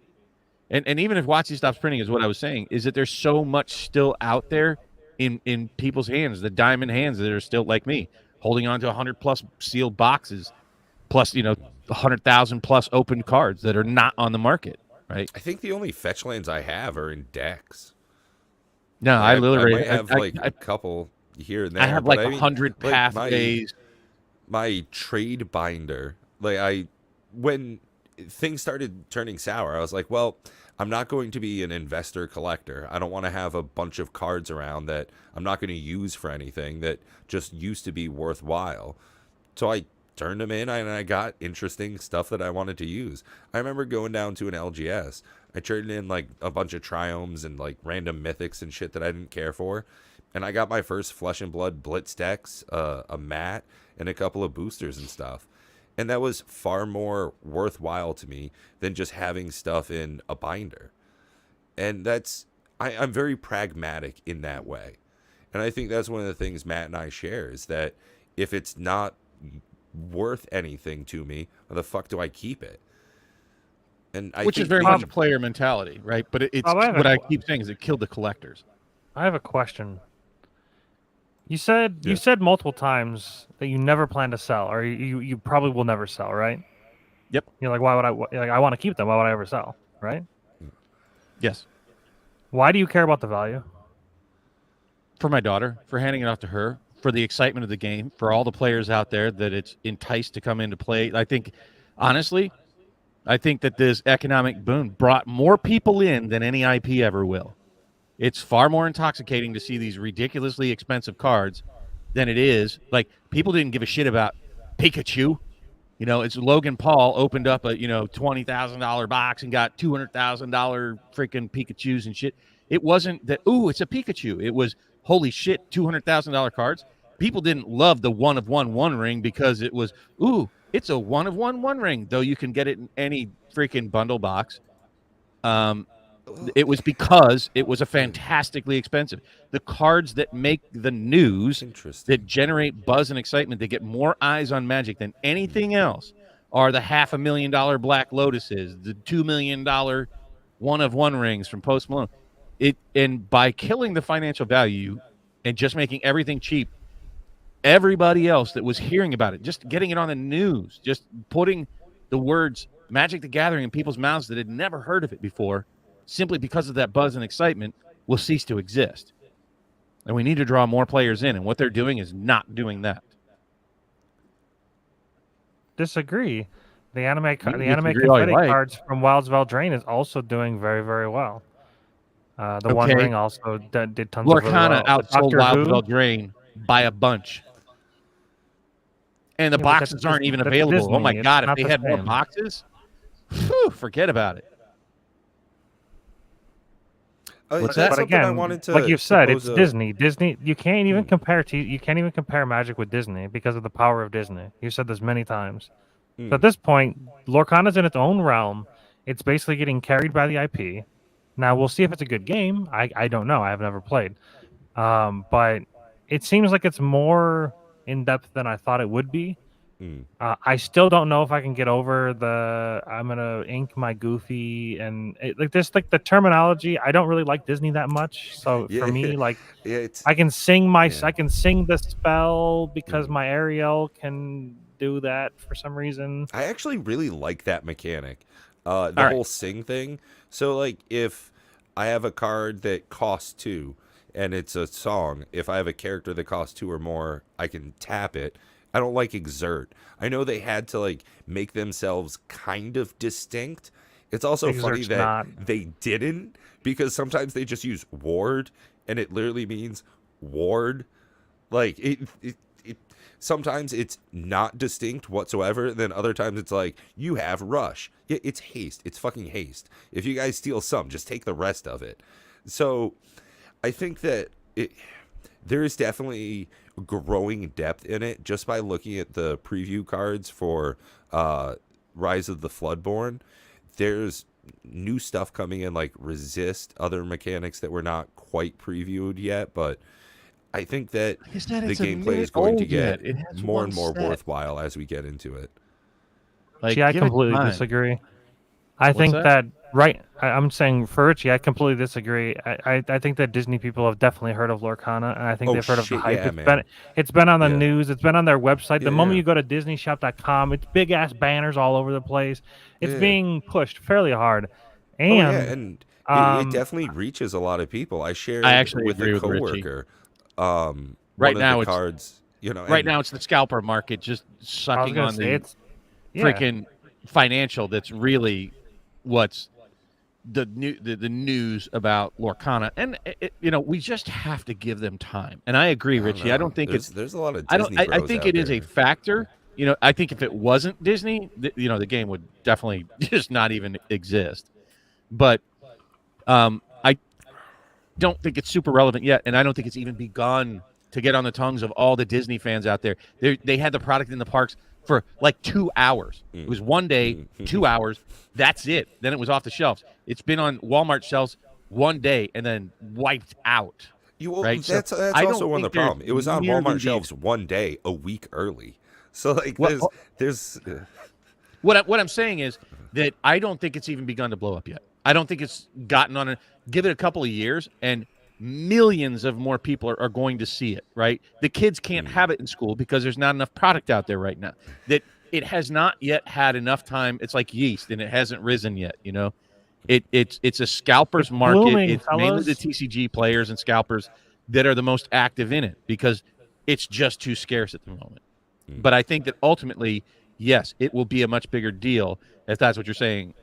And even if WotC stops printing, is what I was saying, is that there's so much still out there in people's hands, the diamond hands that are still, like me, holding on to 100+ sealed boxes, plus 100,000+ open cards that are not on the market, right? I think the only fetch lands I have are in decks. No, I might have a couple here and there. I have like 100 pathways. My trade binder, when things started turning sour, I was like, well, I'm not going to be an investor collector. I don't want to have a bunch of cards around that I'm not going to use for anything that just used to be worthwhile. So I turned them in, and I got interesting stuff that I wanted to use. I remember going down to an LGS. I turned in like a bunch of triomes and like random mythics and shit that I didn't care for. And I got my first Flesh and Blood Blitz decks, a mat, and a couple of boosters and stuff. And that was far more worthwhile to me than just having stuff in a binder. And I'm very pragmatic in that way. And I think that's one of the things Matt and I share, is that if it's not worth anything to me, why the fuck do I keep it? And Which is very much a player mentality, right? But it's what I keep saying is it killed the collectors. I have a question. You said multiple times that you never plan to sell, or you probably will never sell, right? Yep. You're like, why would I want to keep them? Why would I ever sell, right? Yes. Why do you care about the value? for my daughter, for handing it off to her, for the excitement of the game, for all the players out there that it's enticed to come into play. I think, honestly, that this economic boom brought more people in than any IP ever will. It's far more intoxicating to see these ridiculously expensive cards than it is. Like, people didn't give a shit about Pikachu. You know, it's Logan Paul opened up a, $20,000 box and got $200,000 freaking Pikachus and shit. It wasn't that, ooh, it's a Pikachu. It was, holy shit, $200,000 cards. People didn't love the one of one ring because it was, ooh, it's a one of one ring, though you can get it in any freaking bundle box. It was because it was a fantastically expensive. The cards that make the news, that generate buzz and excitement, that get more eyes on Magic than anything else, are the $500,000 Black Lotuses, the $2 million one of one rings from Post Malone. And by killing the financial value and just making everything cheap, everybody else that was hearing about it, just getting it on the news, just putting the words Magic the Gathering in people's mouths that had never heard of it before, simply because of that buzz and excitement, will cease to exist. And we need to draw more players in, and what they're doing is not doing that. Disagree. The anime confetti like. cards from Wild's Veldrain is also doing very, very well. The One Ring also did tons of Lorcana outsold Wild's Who. Veldrain by a bunch. And the boxes aren't even available. Disney. Oh my God, if they had more boxes, forget about it. What's that? But again, like you've said, it's Disney. Disney, you can't even compare Magic with Disney because of the power of Disney. You've said this many times. So at this point, Lorcana's in its own realm. It's basically getting carried by the IP. Now we'll see if it's a good game. I don't know. I have never played. But it seems like it's more in depth than I thought it would be. I still don't know if I can get over I'm gonna ink my Goofy and the terminology. I don't really like Disney that much, so for me, I can sing the spell because my Ariel can do that for some reason. I actually really like that mechanic, the whole sing thing. So like, if I have a card that costs 2 and it's a song, if I have a character that costs 2 or more, I can tap it. I don't like Exert. I know they had to like make themselves kind of distinct. It's also funny that they didn't, because sometimes they just use ward and it literally means ward. Like it sometimes it's not distinct whatsoever. Then other times it's like, you have rush. Yeah, it's haste. It's fucking haste. If you guys steal some, just take the rest of it. So I think that there is definitely growing depth in it just by looking at the preview cards for Rise of the Floodborn. There's new stuff coming in, like Resist, other mechanics that were not quite previewed yet, but I think that the gameplay is going to get more and more worthwhile as we get into it. Like, I completely disagree. I think that I'm saying for Richie, I completely disagree. I think that Disney people have definitely heard of Lorcana, and I think they've heard of the hype. It's been on the news. It's been on their website. The moment you go to DisneyShop.com, it's big ass banners all over the place. It's being pushed fairly hard, and it definitely reaches a lot of people. I shared with a coworker. Right now, cards. Right now it's the scalper market just sucking on the freaking financial. That's really what's the news about Lorcana, and we just have to give them time. And I agree, Richie. I don't think there's a lot of Disney I think it is a factor. I think if it wasn't Disney, the game would definitely just not even exist. But I don't think it's super relevant yet, and I don't think it's even begun to get on the tongues of all the Disney fans out there. They had the product in the parks for like 2 hours. It was one day, 2 hours. That's it. Then it was off the shelves. It's been on Walmart shelves one day and then wiped out. Right? That's also one of the problem. It was on Walmart shelves one day, a week early. So like, there's. What I'm saying is that I don't think it's even begun to blow up yet. I don't think it's gotten on it. Give it a couple of years, and millions of more people are going to see it, right? The kids can't have it in school because there's not enough product out there right now. That it has not yet had enough time. It's like yeast, and it hasn't risen yet. It's a scalper's market. It's mainly the TCG players and scalpers that are the most active in it because it's just too scarce at the moment. Mm. But I think that ultimately, yes, it will be a much bigger deal if that's what you're saying,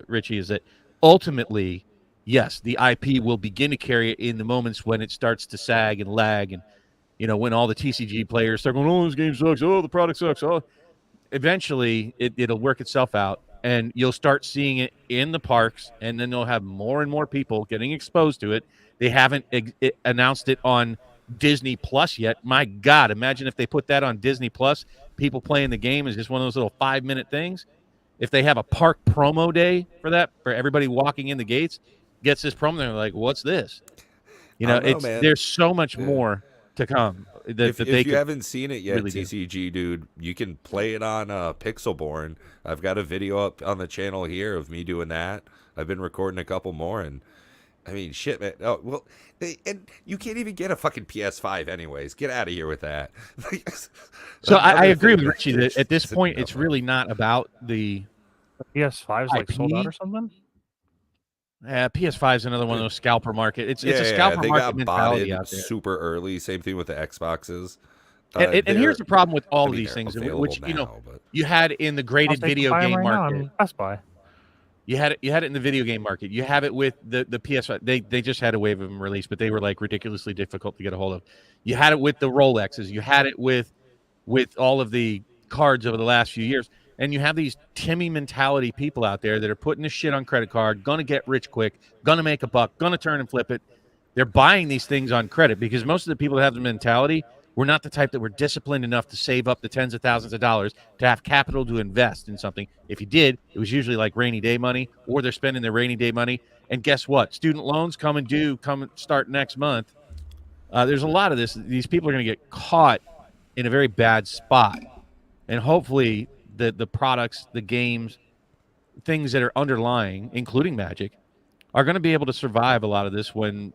Richie, is that ultimately, yes, the IP will begin to carry it in the moments when it starts to sag and lag and, when all the TCG players start going, oh, this game sucks, oh, the product sucks, oh. Eventually, it'll work itself out, and you'll start seeing it in the parks, and then they'll have more and more people getting exposed to it. They haven't announced it on Disney Plus yet. My God, imagine if they put that on Disney Plus. People playing the game is just one of those little 5-minute things. If they have a park promo day for that, for everybody walking in the gates gets this promo, they're like, "What's this?" I don't know, man. There's so much Yeah. more to come. If they you could haven't seen it yet, really do. TCG dude, you can play it on Pixelborn. I've got a video up on the channel here of me doing that. I've been recording a couple more, and I mean, shit, man. Oh well, and you can't even get a fucking PS5, anyways. Get out of here with that. So I Another agree with thing Richie that at this point it's really not about the PS5's like sold out IP? or something. PS5 is another one of those scalper market. It's a Yeah, scalper they market got mentality botted out there. super early. Same thing with the Xboxes. And here's the problem with all I of mean, these they're things, available which now, but you had in the I'll graded say video buy 'em game right now market. on Best Buy. You had it in the video game market. You have it with the PS5. They just had a wave of them released, but they were like ridiculously difficult to get a hold of. You had it with the Rolexes. You had it with all of the cards over the last few years. And you have these Timmy mentality people out there that are putting this shit on credit card, gonna get rich quick, gonna make a buck, gonna turn and flip it. They're buying these things on credit because most of the people that have the mentality were not the type that were disciplined enough to save up the tens of thousands of dollars to have capital to invest in something. If you did, it was usually like rainy day money, or they're spending their rainy day money. And guess what? Student loans come and start next month. There's a lot of this. These people are going to get caught in a very bad spot. And hopefully the products, the games, things that are underlying, including Magic, are going to be able to survive a lot of this when,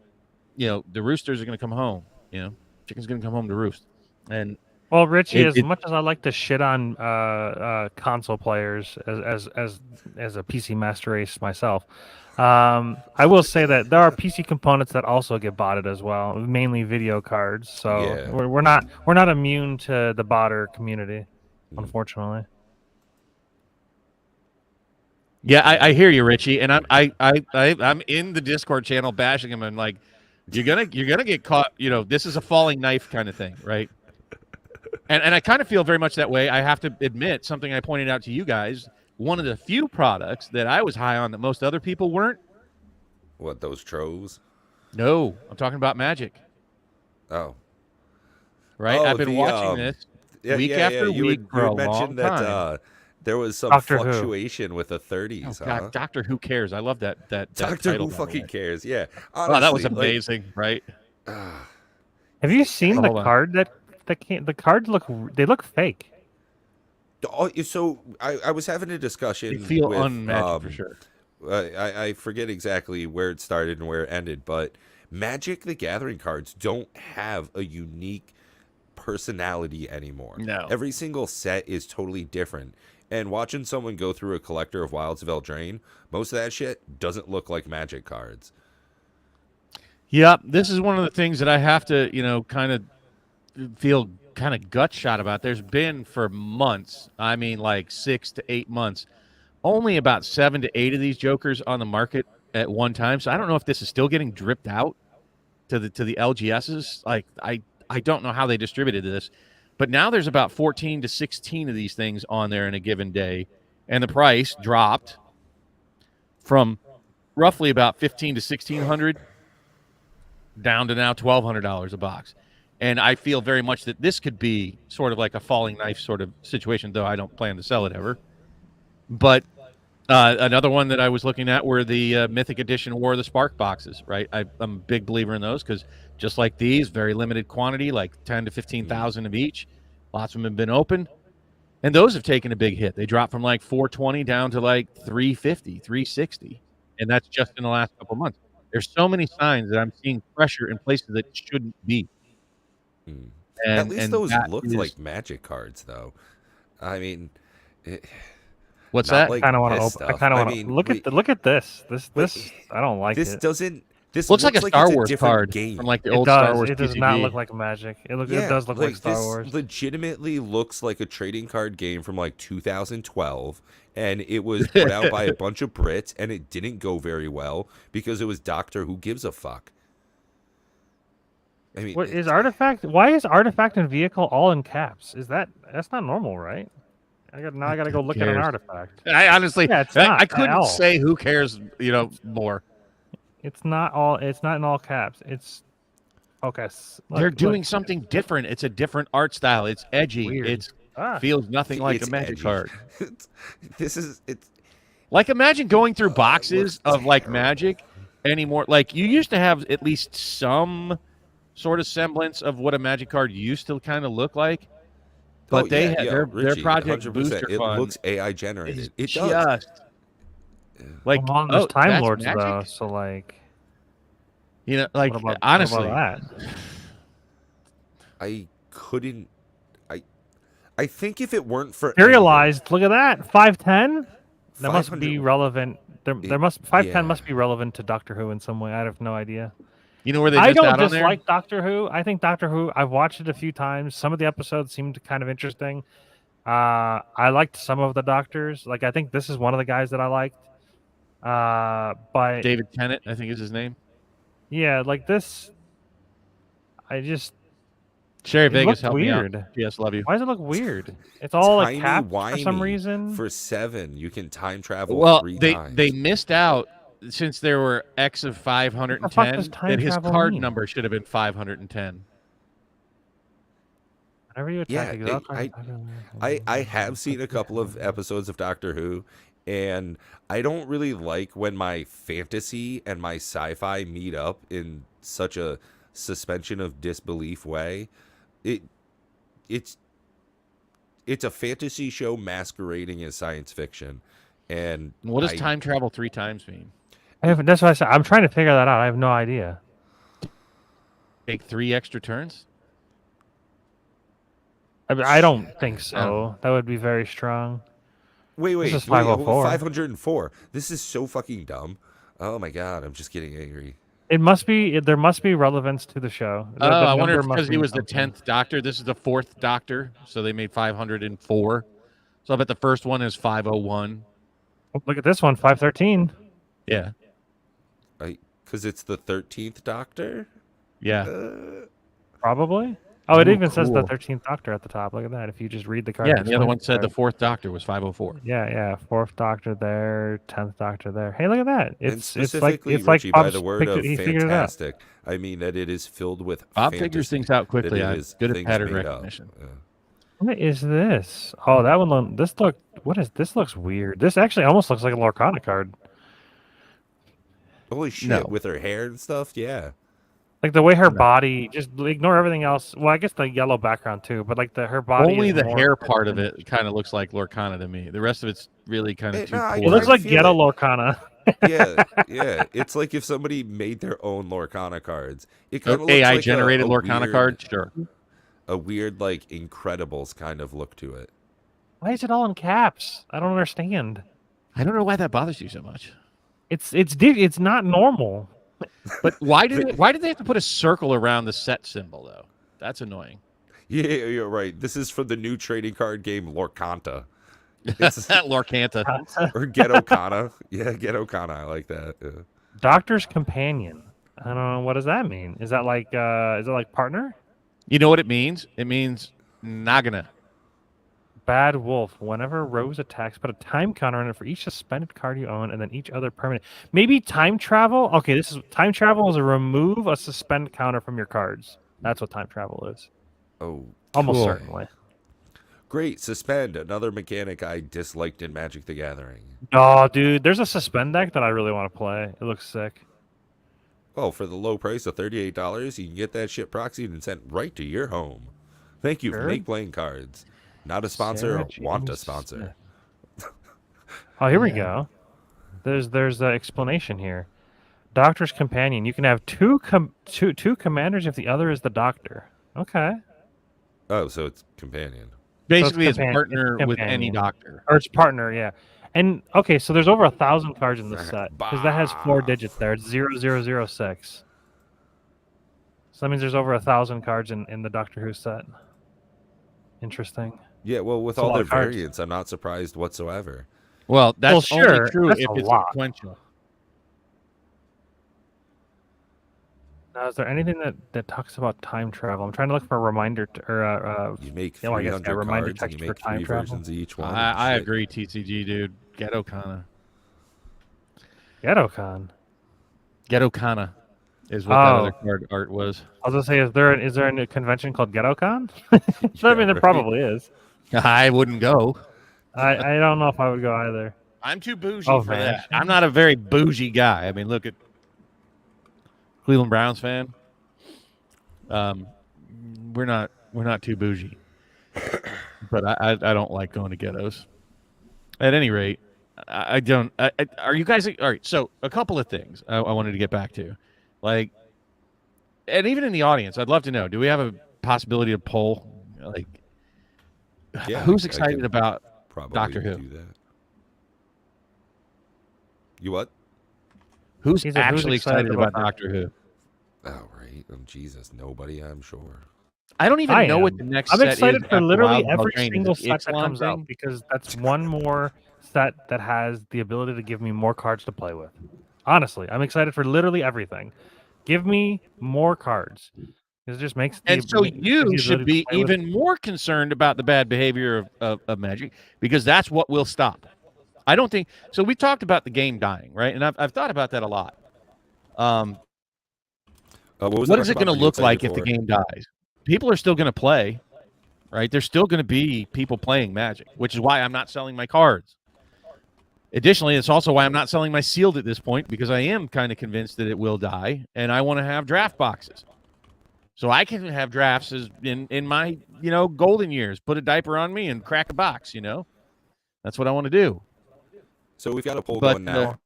the roosters are going to come home. Chicken's going to come home to roost. And well, Richie, as much as I like to shit on console players as a PC master race myself, I will say that there are PC components that also get botted as well, mainly video cards. So Yeah. we're not immune to the botter community, unfortunately. Yeah, I hear you, Richie, and I'm in the Discord channel bashing him and like, you're gonna get caught. This is a falling knife kind of thing, right? And I kind of feel very much that way. I have to admit something I pointed out to you guys. One of the few products that I was high on that most other people weren't. What, those troves? No, I'm talking about Magic. Oh, right. I've been watching this week after week for a long time. There was some Doctor fluctuation with the 30s. Oh, God, Doctor Who cares? I love that. Doctor title, Who fucking cares. Yeah. Honestly, wow, that was like, amazing, right? Have you seen the card the cards look fake? Oh, so I was having a discussion. They feel with, unmagic for sure. I forget exactly where it started and where it ended, but Magic the Gathering cards don't have a unique personality anymore. No. Every single set is totally different. And watching someone go through a collector of Wilds of Eldraine, most of that shit doesn't look like Magic cards. Yep, this is one of the things that I have to, kind of feel kind of gut shot about. There's been for months, I mean like 6 to 8 months, only about 7 to 8 of these jokers on the market at one time. So I don't know if this is still getting dripped out to the LGSs. Like I don't know how they distributed this, but now there's about 14 to 16 of these things on there in a given day, and the price dropped from roughly about $1,500 to $1,600 down to now $1,200 a box. And I feel very much that this could be sort of like a falling knife sort of situation, though I don't plan to sell it ever. But another one that I was looking at were the Mythic Edition War of the Spark boxes, right? I'm a big believer in those because just like these, very limited quantity, like 10 to 15,000 of each. Lots of them have been opened. And those have taken a big hit. They dropped from like 420 down to like 350, 360. And that's just in the last couple of months. There's so many signs that I'm seeing pressure in places that shouldn't be. And, At least those looked like Magic cards, though. I mean, what's that? I kind of want to open. I kind of want to look at this. This I don't like this it. doesn't This Looks like a Star it's Wars different card game. from like the It old does. Star Wars It does not TCG. look like Magic. It Yeah, does look like Star this Wars. legitimately looks like a trading card game from like 2012, and it was put out by a bunch of Brits, and it didn't go very well because it was Doctor Who gives a fuck. I mean, What is Artifact? Why is Artifact and Vehicle all in caps? That's not normal, right? I gotta go look at an cares? Artifact. I honestly, Yeah, it's not I at couldn't all. say who cares, more. It's not all. It's not in all caps. It's okay. They're doing something different. It's a different art style. It's edgy. Weird. It's Ah. feels nothing like it's a Magic edgy. card. it's Like imagine going through boxes looks of like terrible. Magic anymore. Like you used to have at least some sort of semblance of what a Magic card used to kind of look like. But their Richie, Project 100%. Booster It Fund looks AI generated. is It just does. like Well, there's Time that's Lords Magic? though, so like, Like what honestly, about that? I couldn't. I think if it weren't for Serialized. Look at that. 510. That must 500 be relevant. There must 510 yeah. must be relevant to Doctor Who in some way. I have no idea. you know where they I missed don't out on there? dislike Doctor Who. I think Doctor Who. I've watched it a few times. Some of the episodes seemed kind of interesting. I liked some of the Doctors. Like I think this is one of the guys that I liked. But David Tennant, I think is his name. yeah, like this. I just Sherry it Vegas, looked help weird. me out. Yes, love you. Why does it look weird? It's all like Tiny capped for some Wimey reason. For 7, you can time travel Well, 3 they times. missed out since there were X of What the 510 fuck does time that his travel card mean? number should have been 510. Whenever you Yeah, attack, it goes I have seen a couple of episodes of Doctor Who, and I don't really like when my fantasy and my sci-fi meet up in such a suspension of disbelief way. It's a fantasy show masquerading as science fiction, and What does I- time travel 3 times mean? That's what I said. I'm trying to figure that out. I have no idea. Take 3 extra turns? I mean, I don't think so. That would be very strong. Wait, This is wait, 504. 504. This is so fucking dumb. Oh my god, I'm just getting angry. It must be. There must be relevance to the show. Oh, I wonder number if must because he mean was the something. 10th Doctor. This is the 4th Doctor, so they made 504. So I bet the first one is 501. Look at this one, 513. Yeah. Because it's the 13th Doctor? Yeah. Probably. Oh, it Ooh, even says the cool. 13th Doctor at the top. Look at that. If you just read the card. Yeah, it and the other one explains said the card. 4th Doctor was 504. Yeah. 4th Doctor there, 10th Doctor there. Hey, look at that. And It's specifically, it's like Richie, by Bob's the word of he figured it out. fantastic, I mean that it is filled with Bob fantasy, figures things out quickly. that it I'm is good at things pattern made up. recognition. What is this? Oh, that one. This look. What is this? Looks weird. This actually almost looks like a Lorcana card. Holy shit, No. with her hair and stuff? Yeah. Like the way her body. Just ignore everything else. Well, I guess the yellow background too. But like her body. Only is the more hair part of it kind of looks like Lorcana to me. The rest of it's really kind of Hey, too no, I- It poor. looks I like feel ghetto it. Lorcana. Yeah. It's like if somebody made their own Lorcana cards. It kind of looks AI like generated a Lorcana weird, card? Sure. A weird, like, Incredibles kind of look to it. Why is it all in caps? I don't understand. I don't know why that bothers you so much. It's not normal. But why did they have to put a circle around the set symbol though? That's annoying. Yeah, you're right. This is from the new trading card game Lorcanta. It's, Lorcanta. or Ghetto Kana. Yeah, Ghetto Kana. I like that. Yeah. Doctor's companion. I don't know. What does that mean? Is that like partner? You know what it means? It means Nagana. Bad Wolf. Whenever Rose attacks, put a time counter on it for each suspended card you own, and then each other permanent. Maybe time travel. Okay, this is time travel is a remove a suspend counter from your cards. That's what time travel is. Oh, Almost Cool. certainly. great. Suspend. Another mechanic I disliked in Magic the Gathering. Oh, dude, there's a suspend deck that I really want to play. It looks sick. Well, for the low price of $38, you can get that shit proxied and sent right to your home. Thank you for Sure. Make Playing Cards. Not a sponsor, Sarah want a James sponsor. Smith. Oh, here we go. There's the explanation here. Doctor's companion. You can have two commanders if the other is the doctor. Okay. Oh, so it's companion. Basically, it's companion- partner it's with any companion. doctor. Or it's partner, yeah. And okay, so there's over 1,000 cards in this set because that has 4 Bah. digits there. It's 0006. So that means there's over 1,000 cards in the Doctor Who set. Interesting. Yeah, well, with It's a all lot their of cards. variants, I'm not surprised whatsoever. Well, that's Well, only sure, true that's if a it's lot. sequential. Now, is there anything that talks about time travel? I'm trying to look for a reminder You make I guess, 300 reminder cards and you text for make time 3 travel. versions of each one. I Shit. agree, TCG, dude. Ghetto Kana. GhettoCon. Ghetto Kana is what that other card art was. I was gonna say, is there a new convention called GhettoCon? I mean, there right. probably is. I wouldn't go. I don't know if I would go either. I'm too bougie Oh, for that. Vanishing? I'm not a very bougie guy. I mean, look at Cleveland Browns fan. We're not too bougie, but I don't like going to ghettos. At any rate, I don't. Are you guys all right? So a couple of things I wanted to get back to, like, and even in the audience, I'd love to know: do we have a possibility to poll, like, Yeah, who's I excited can about probably Doctor Who? do that. You what? Who's He said, who's actually excited excited about about Doctor Who? Oh, right. Oh, Jesus. Nobody, I'm sure. I don't even I know am. what the next I'm set excited is for after literally Wild Ball every Train. Is single it set that Ixalan comes thing? out because that's one more set that has the ability to give me more cards to play with. Honestly, I'm excited for literally everything. Give me more cards. It just makes the And so gives the you ability should to be play with- even more concerned about the bad behavior of Magic, because that's what will stop. I don't think so. We talked about the game dying, right? And I've thought about that a lot. What is it going to look like if the game dies? People are still going to play, right? There's still going to be people playing Magic, which is why I'm not selling my cards. Additionally, it's also why I'm not selling my sealed at this point, because I am kind of convinced that it will die, and I want to have draft boxes. So I can have drafts as in my, golden years, put a diaper on me and crack a box, That's what I want to do. So we've got a poll But, going now.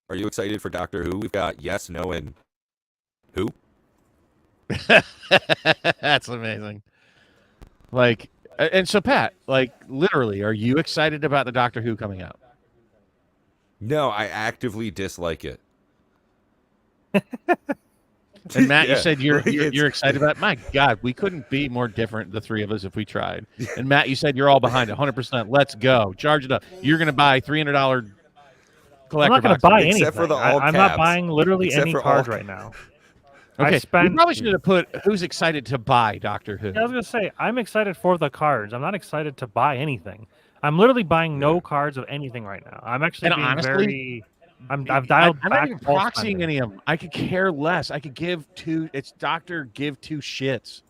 Are you excited for Doctor Who? We've got yes, no, and who? That's amazing. Like, and so Pat, like, literally, are you excited about the Doctor Who coming out? No, I actively dislike it. And Matt, you Yeah, said you're like you're excited about it. My God, we couldn't be more different, the three of us, if we tried. And Matt, you said you're all behind it, 100%. Let's go. Charge it up. You're going to buy $300 collector I'm not going to box. buy Except anything. for the all I'm not caps. buying literally Except any for card all right now. Okay, I spent. we probably should have put who's excited to buy Doctor Who. Yeah, I was going to say I'm excited for the cards. I'm not excited to buy anything. I'm literally buying no cards of anything right now. I'm actually And being honestly, very. I've dialed I'm back. not even all proxying spending. any of them. I could care less. I could give two. It's Doctor give two shits.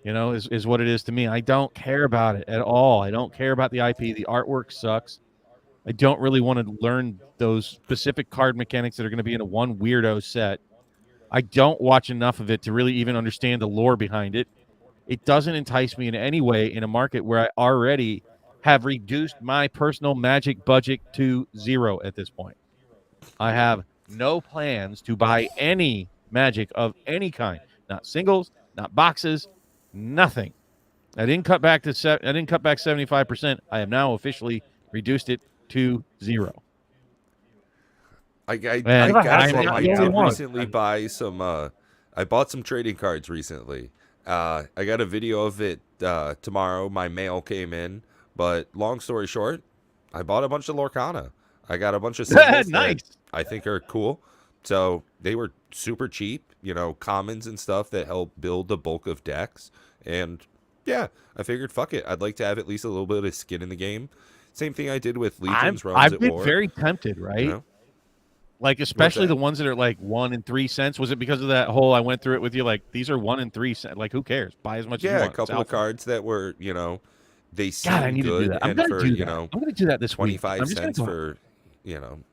Is what it is to me. I don't care about it at all. I don't care about the IP. The artwork sucks. I don't really want to learn those specific card mechanics that are going to be in a one weirdo set. I don't watch enough of it to really even understand the lore behind it. It doesn't entice me in any way in a market where I already have reduced my personal Magic budget to 0 at this point. I have no plans to buy any Magic of any kind. Not singles, not boxes, nothing. I didn't cut back 75%. I have now officially reduced it to 0. I I'm did the only one. recently buy some. I bought some trading cards recently. I got a video of it tomorrow. My mail came in, but long story short, I bought a bunch of Lorcana. I got a bunch of symbols Nice. that I think are cool. So they were super cheap, commons and stuff that help build the bulk of decks. And yeah, I figured, fuck it. I'd like to have at least a little bit of skin in the game. Same thing I did with Legion's Realms I've at been War. very tempted, right? you know? Like, especially that? the ones that are like 1 and 3 cents. Was it because of that whole? I went through it with you. Like, these are 1 and 3 cents. Like, who cares? Buy as much as you Yeah, want. a couple of cards that were, they seem God, I need to do good, that. I'm and gonna for do that. I'm gonna do that this week. 25 I'm just cents gonna for,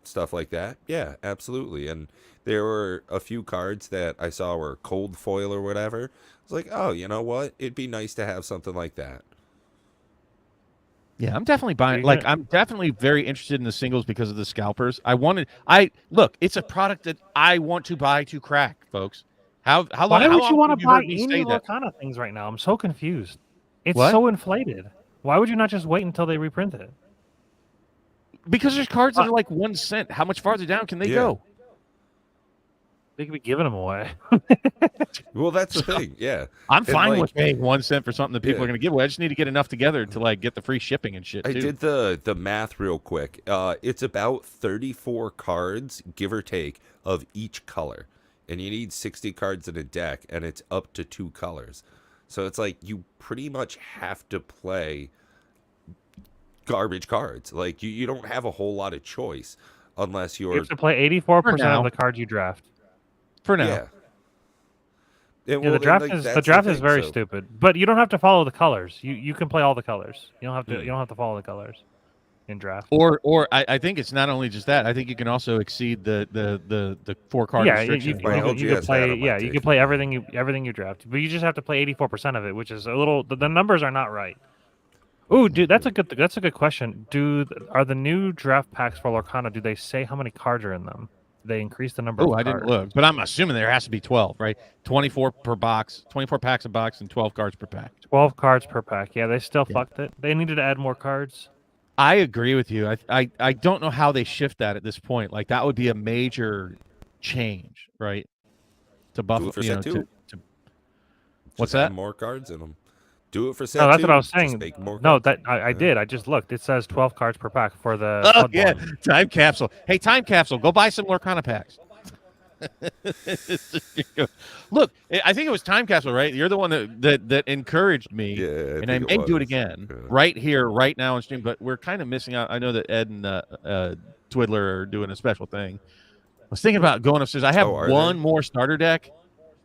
stuff like that. Yeah, absolutely. And there were a few cards that I saw were cold foil or whatever. I was like, oh, you know what? It'd be nice to have something like that. Yeah, I'm definitely buying. You're Like, gonna- I'm definitely very interested in the singles because of the scalpers. Look. It's a product that I want to buy to crack, folks. How long? Why how would you often want have to you buy heard me any say that? Lorcana things right now? I'm so confused. It's What? so inflated. Why would you not just wait until they reprint it? Because there's cards that are like 1 cent. How much farther down can they go? They could be giving them away. Well, that's the thing. Yeah, I'm fine with paying 1 cent for something that people are going to give away. I just need to get enough together to like get the free shipping and shit. I did the math real quick. It's about 34 cards, give or take, of each color, and you need 60 cards in a deck, and it's up to 2 colors. So it's like you pretty much have to play garbage cards. Like you don't have a whole lot of choice unless you're. You have to play 84% of the cards you draft. For now. Yeah, the draft is very stupid, but you don't have to follow the colors. You can play all the colors. You don't have to. You don't have to follow the colors in draft. Or I think it's not only just that. I think you can also exceed the 4 card restriction. You can play. Yeah, you can play everything you draft, but you just have to play 84% of it, which is a little. The numbers are not right. Ooh, dude, that's a good question. Are the new draft packs for Lorcana? Do they say how many cards are in them? They increase the number of cards. I didn't look, but I'm assuming there has to be 12, right? 24 per box, 24 packs a box, and 12 cards per pack. 12 cards per pack. Yeah, they still fucked it. They needed to add more cards. I agree with you. I don't know how they shift that at this point. Like that would be a major change, right? To buff, Do it for set 2. What's that? More cards in them. Do it for set 2. No, that's what I was saying. No, that I did. I just looked. It says 12 cards per pack for the. Oh yeah, time capsule. Hey, time capsule. Go buy some Lorcana packs. Look, I think it was time capsule, right? You're the one that encouraged me, and I may do it again right here, right now on stream. But we're kind of missing out. I know that Ed and Twiddler are doing a special thing. I was thinking about going upstairs. I have one more starter deck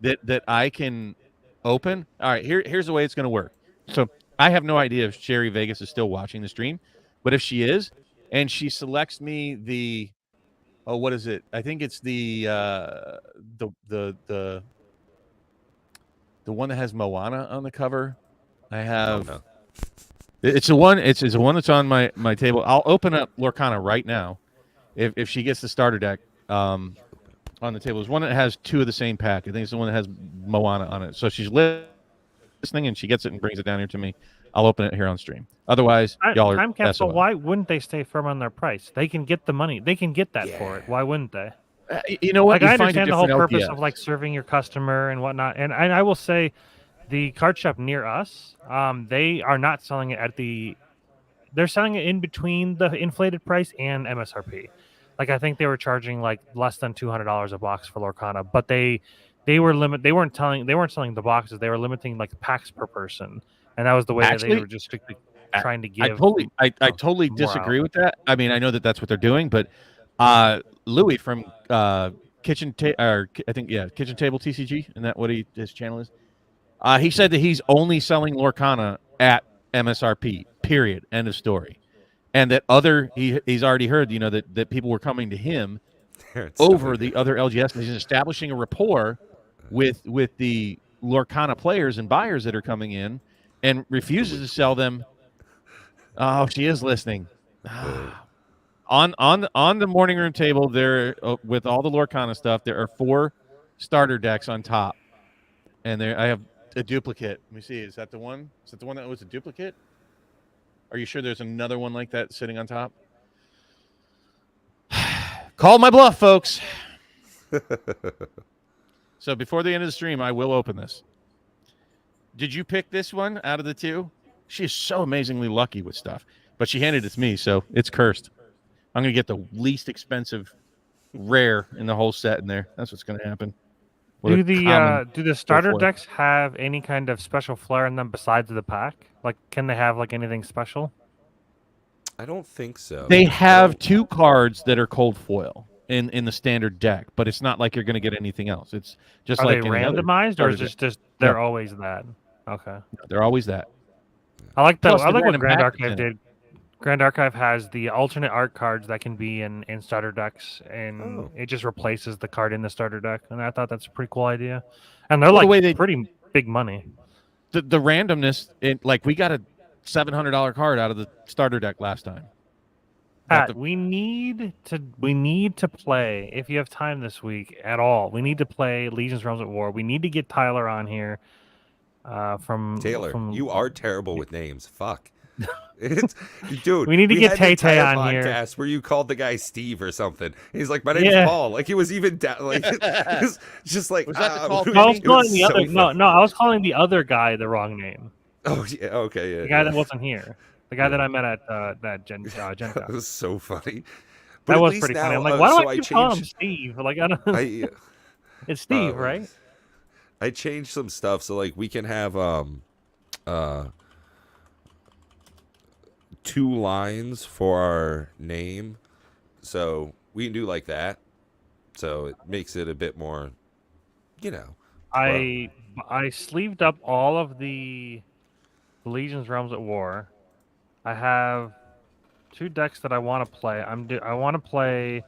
that I can open. All right, here's the way it's going to work. So I have no idea if Sherry Vegas is still watching the stream, but if she is, and she selects me the, what is it? I think it's the one that has Moana on the cover. I have. It's the one. It's the one that's on my table. I'll open up Lorcana right now, if she gets the starter deck. On the table. There's one that has 2 of the same pack. I think it's the one that has Moana on it. So she's listening and she gets it and brings it down here to me. I'll open it here on stream. Otherwise, y'all are time capsule. Why wouldn't they stay firm on their price? They can get the money. They can get that for it. Why wouldn't they? You know what? Like, I understand the whole purpose of like serving your customer and whatnot. And I will say, the card shop near us, they are not selling it at the. They're selling it in between the inflated price and MSRP. Like I think they were charging like less than $200 a box for Lorcana, but they weren't selling the boxes. They were limiting like packs per person, and that was the way that they were just strictly trying to give. I totally disagree with that. I mean, I know that that's what they're doing, but Louis from Kitchen Table TCG, isn't that what his channel is? He said that he's only selling Lorcana at MSRP. Period. End of story. And that he's already heard, that people were coming to him over the other LGS. He's establishing a rapport with the Lorcana players and buyers that are coming in, and refuses to sell them. Oh, she is listening. On the morning room table there, with all the Lorcana stuff, there are 4 starter decks on top, and there I have a duplicate. Let me see. Is that the one? Is that the one that was a duplicate? Are you sure there's another one like that sitting on top? Call my bluff, folks. So before the end of the stream, I will open this. Did you pick this one out of the 2? She is so amazingly lucky with stuff, but she handed it to me, so it's cursed. I'm going to get the least expensive rare in the whole set in there. That's what's going to happen. Do the starter decks have any kind of special flair in them besides the pack? Like, can they have like anything special? I don't think so. They have 2 cards that are cold foil in the standard deck, but it's not like you're going to get anything else. It's just are like they randomized, or is it just they're always that? Okay, they're always that. I like that. I like what Grand Archive did. Grand Archive has the alternate art cards that can be in starter decks, and it just replaces the card in the starter deck. And I thought that's a pretty cool idea. And they're pretty big money. The randomness, like we got a $700 card out of the starter deck last time. Pat, we need to play, if you have time this week at all. We need to play Legion's Realms at War. We need to get Tyler on here. Taylor, you are terrible with names. Fuck. It's, dude, We need to get had the Tay-Tay entire on here. podcast where you called the guy Steve or something. He's like, my name's Yeah. Paul. Like he was even like it was just like Was that the call, No, I was It calling was the so other. No, funny. no, I was calling the other guy the wrong name. Oh yeah, okay, yeah. The guy yeah. that wasn't here. The guy that I met at that Gen That Con. was so funny. But That at was least pretty funny. now, I'm like, why do so I I keep calling him changed. Steve? Like, I don't. It's Steve, right? I changed some stuff so like we can have uh 2 lines for our name, so we can do like that. So it makes it a bit more, you know. I sleeved up all of the Legion's Realms at War. I have 2 decks that I want to play. I want to play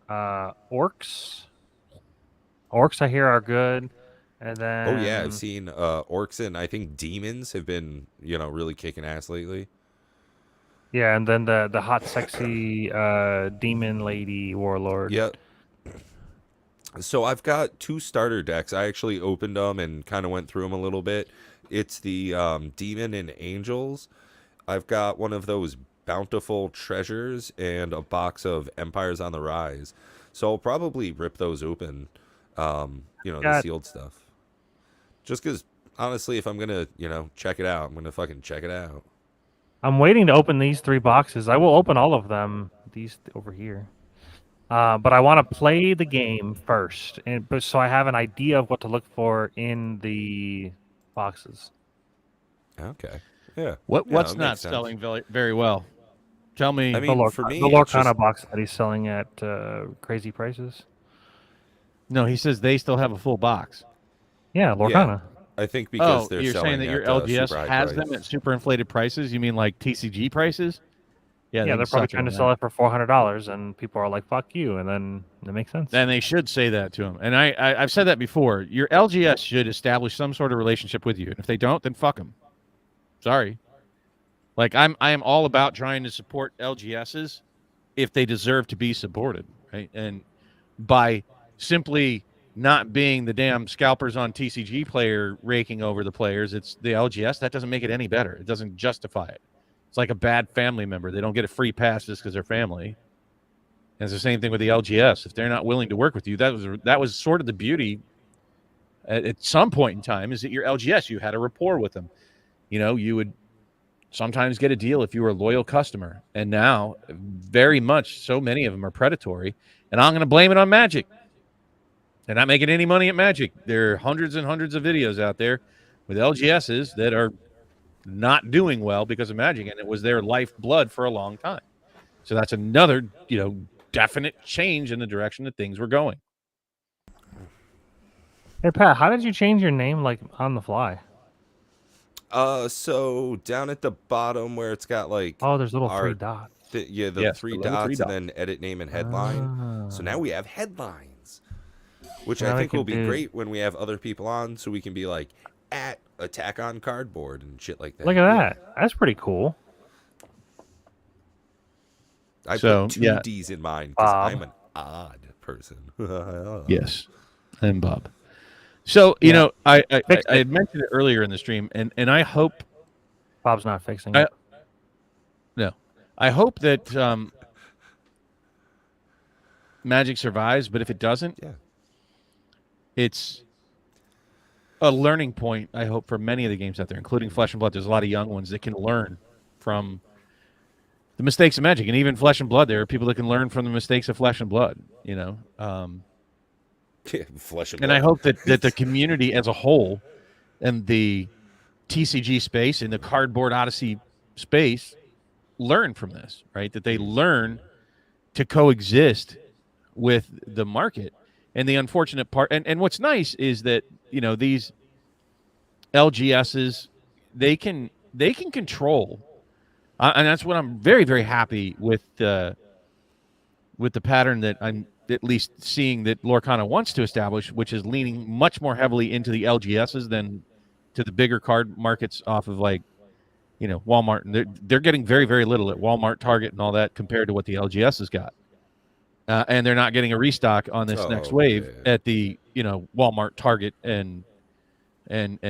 Orcs. Orcs I hear are good. And then Oh yeah, I've seen orcs and I think demons have been, really kicking ass lately. yeah, and then the hot sexy demon lady warlord. Yep. So I've got 2 starter decks. I actually opened them and kind of went through them a little bit. It's the demon and angels. I've got one of those bountiful treasures and a box of empires on the rise. So I'll probably rip those open. The sealed stuff. Just because, honestly, if I'm going to, check it out, I'm going to fucking check it out. I'm waiting to open these 3 boxes. I will open all of them. These over here. But I want to play the game first, so I have an idea of what to look for in the boxes. Okay. Yeah. What's that not makes sense. selling very, very well? Tell me. I mean, for me, the it's Lorcana just- box that he's selling at crazy prices. No, he says they still have a full box. Yeah, Lorcana. I think because Oh, they're you're selling saying that your at, LGS super high has price. them at super inflated prices? You mean like TCG prices? Yeah, they they're can probably suck trying to on sell that. it for $400, and people are like, "Fuck you," and then it makes sense. Then they should say that to him. And I've said that before. Your LGS should establish some sort of relationship with you. And if they don't, then fuck them. Sorry. Like I am all about trying to support LGSs if they deserve to be supported, right? And by simply not being the damn scalpers on TCG player raking over the players, it's the LGS. That doesn't make it any better. It doesn't justify it. It's like a bad family member. They don't get a free pass just because they're family. And it's the same thing with the LGS. If they're not willing to work with you, that was sort of the beauty at some point in time, is that your LGS, you had a rapport with them. You would sometimes get a deal if you were a loyal customer. And now, very much, so many of them are predatory. And I'm going to blame it on Magic. They're not making any money at Magic. There are hundreds and hundreds of videos out there with LGSs that are not doing well because of Magic, and it was their lifeblood for a long time. So that's another, definite change in the direction that things were going. Hey Pat, how did you change your name like on the fly? So down at the bottom where it's got like Oh, there's little our 3 dots. the Yes, three the little dots 3 and then edit name and headline. So now we have headlines, which Now I we think will can be do- great when we have other people on, so we can be like at Attack on Cardboard and shit like that. Look at that. That's pretty cool. I So, put 2 yeah. D's in mine because Bob. I'm an odd person. Yes, and Bob. So, Yeah. I Fix it. had mentioned it earlier in the stream, and I hope Bob's not fixing it. I hope that Magic survives, but if it doesn't, Yeah. it's a learning point, I hope, for many of the games out there, including Flesh and Blood. There's a lot of young ones that can learn from the mistakes of Magic, and even Flesh and Blood. There are people that can learn from the mistakes of Flesh and Blood, Flesh and And I blood. hope that the community as a whole and the TCG space and the Cardboard Odyssey space learn from this, right? That they learn to coexist with the market. And the unfortunate part, and what's nice is that, these LGSs, they can control, and that's what I'm very, very happy with the pattern that I'm at least seeing that Lorcana wants to establish, which is leaning much more heavily into the LGSs than to the bigger card markets off of Walmart. And they're getting very, very little at Walmart, Target, and all that compared to what the LGS has got. And they're not getting a restock on this next wave at the Walmart, Target, and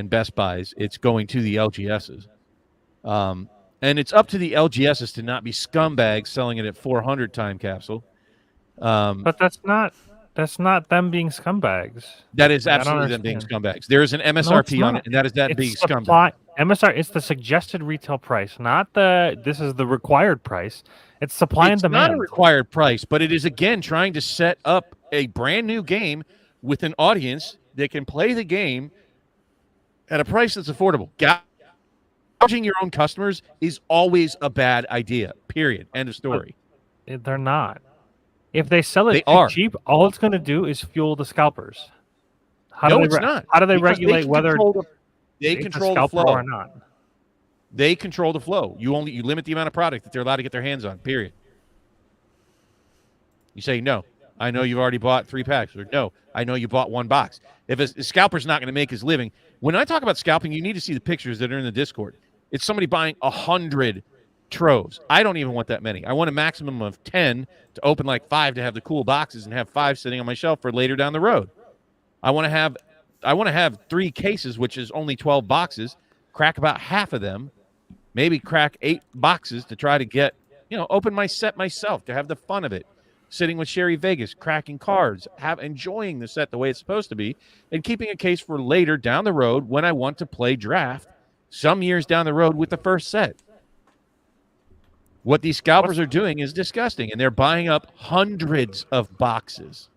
Best Buys. It's going to the LGSs. And And it's up to the LGSs to not be scumbags selling it at 400 time capsule. But that's not them being scumbags. That is Like, I don't absolutely them being understand. scumbags. There is an No, it's MSRP on not. it, and that is that It's being supply scumbag. MSR. It's the suggested retail price, not this is the required price. It's supply and It's demand. not a required price, but it is, again, trying to set up a brand new game with an audience that can play the game at a price that's affordable. Gouging your own customers is always a bad idea, period. End of story. They're not. If they sell They it too are. cheap, all it's going to do is fuel the scalpers. No, it's not. How do they Because regulate whether they it's a control the scalper flow or not? They control the flow. You limit the amount of product that they're allowed to get their hands on, period. You say, no, I know you've already bought 3 packs, or no, I know you bought 1 box. If a scalper's not going to make his living, when I talk about scalping, you need to see the pictures that are in the Discord. It's somebody buying 100 troves. I don't even want that many. I want a maximum of 10 to open like 5 to have the cool boxes and have 5 sitting on my shelf for later down the road. I want to have 3 cases, which is only 12 boxes, crack about half of them, maybe crack 8 boxes to try to get, open my set myself, to have the fun of it. Sitting with Sherry Vegas, cracking cards, enjoying the set the way it's supposed to be, and keeping a case for later down the road when I want to play draft some years down the road with the first set. What these scalpers are doing is disgusting, and they're buying up hundreds of boxes.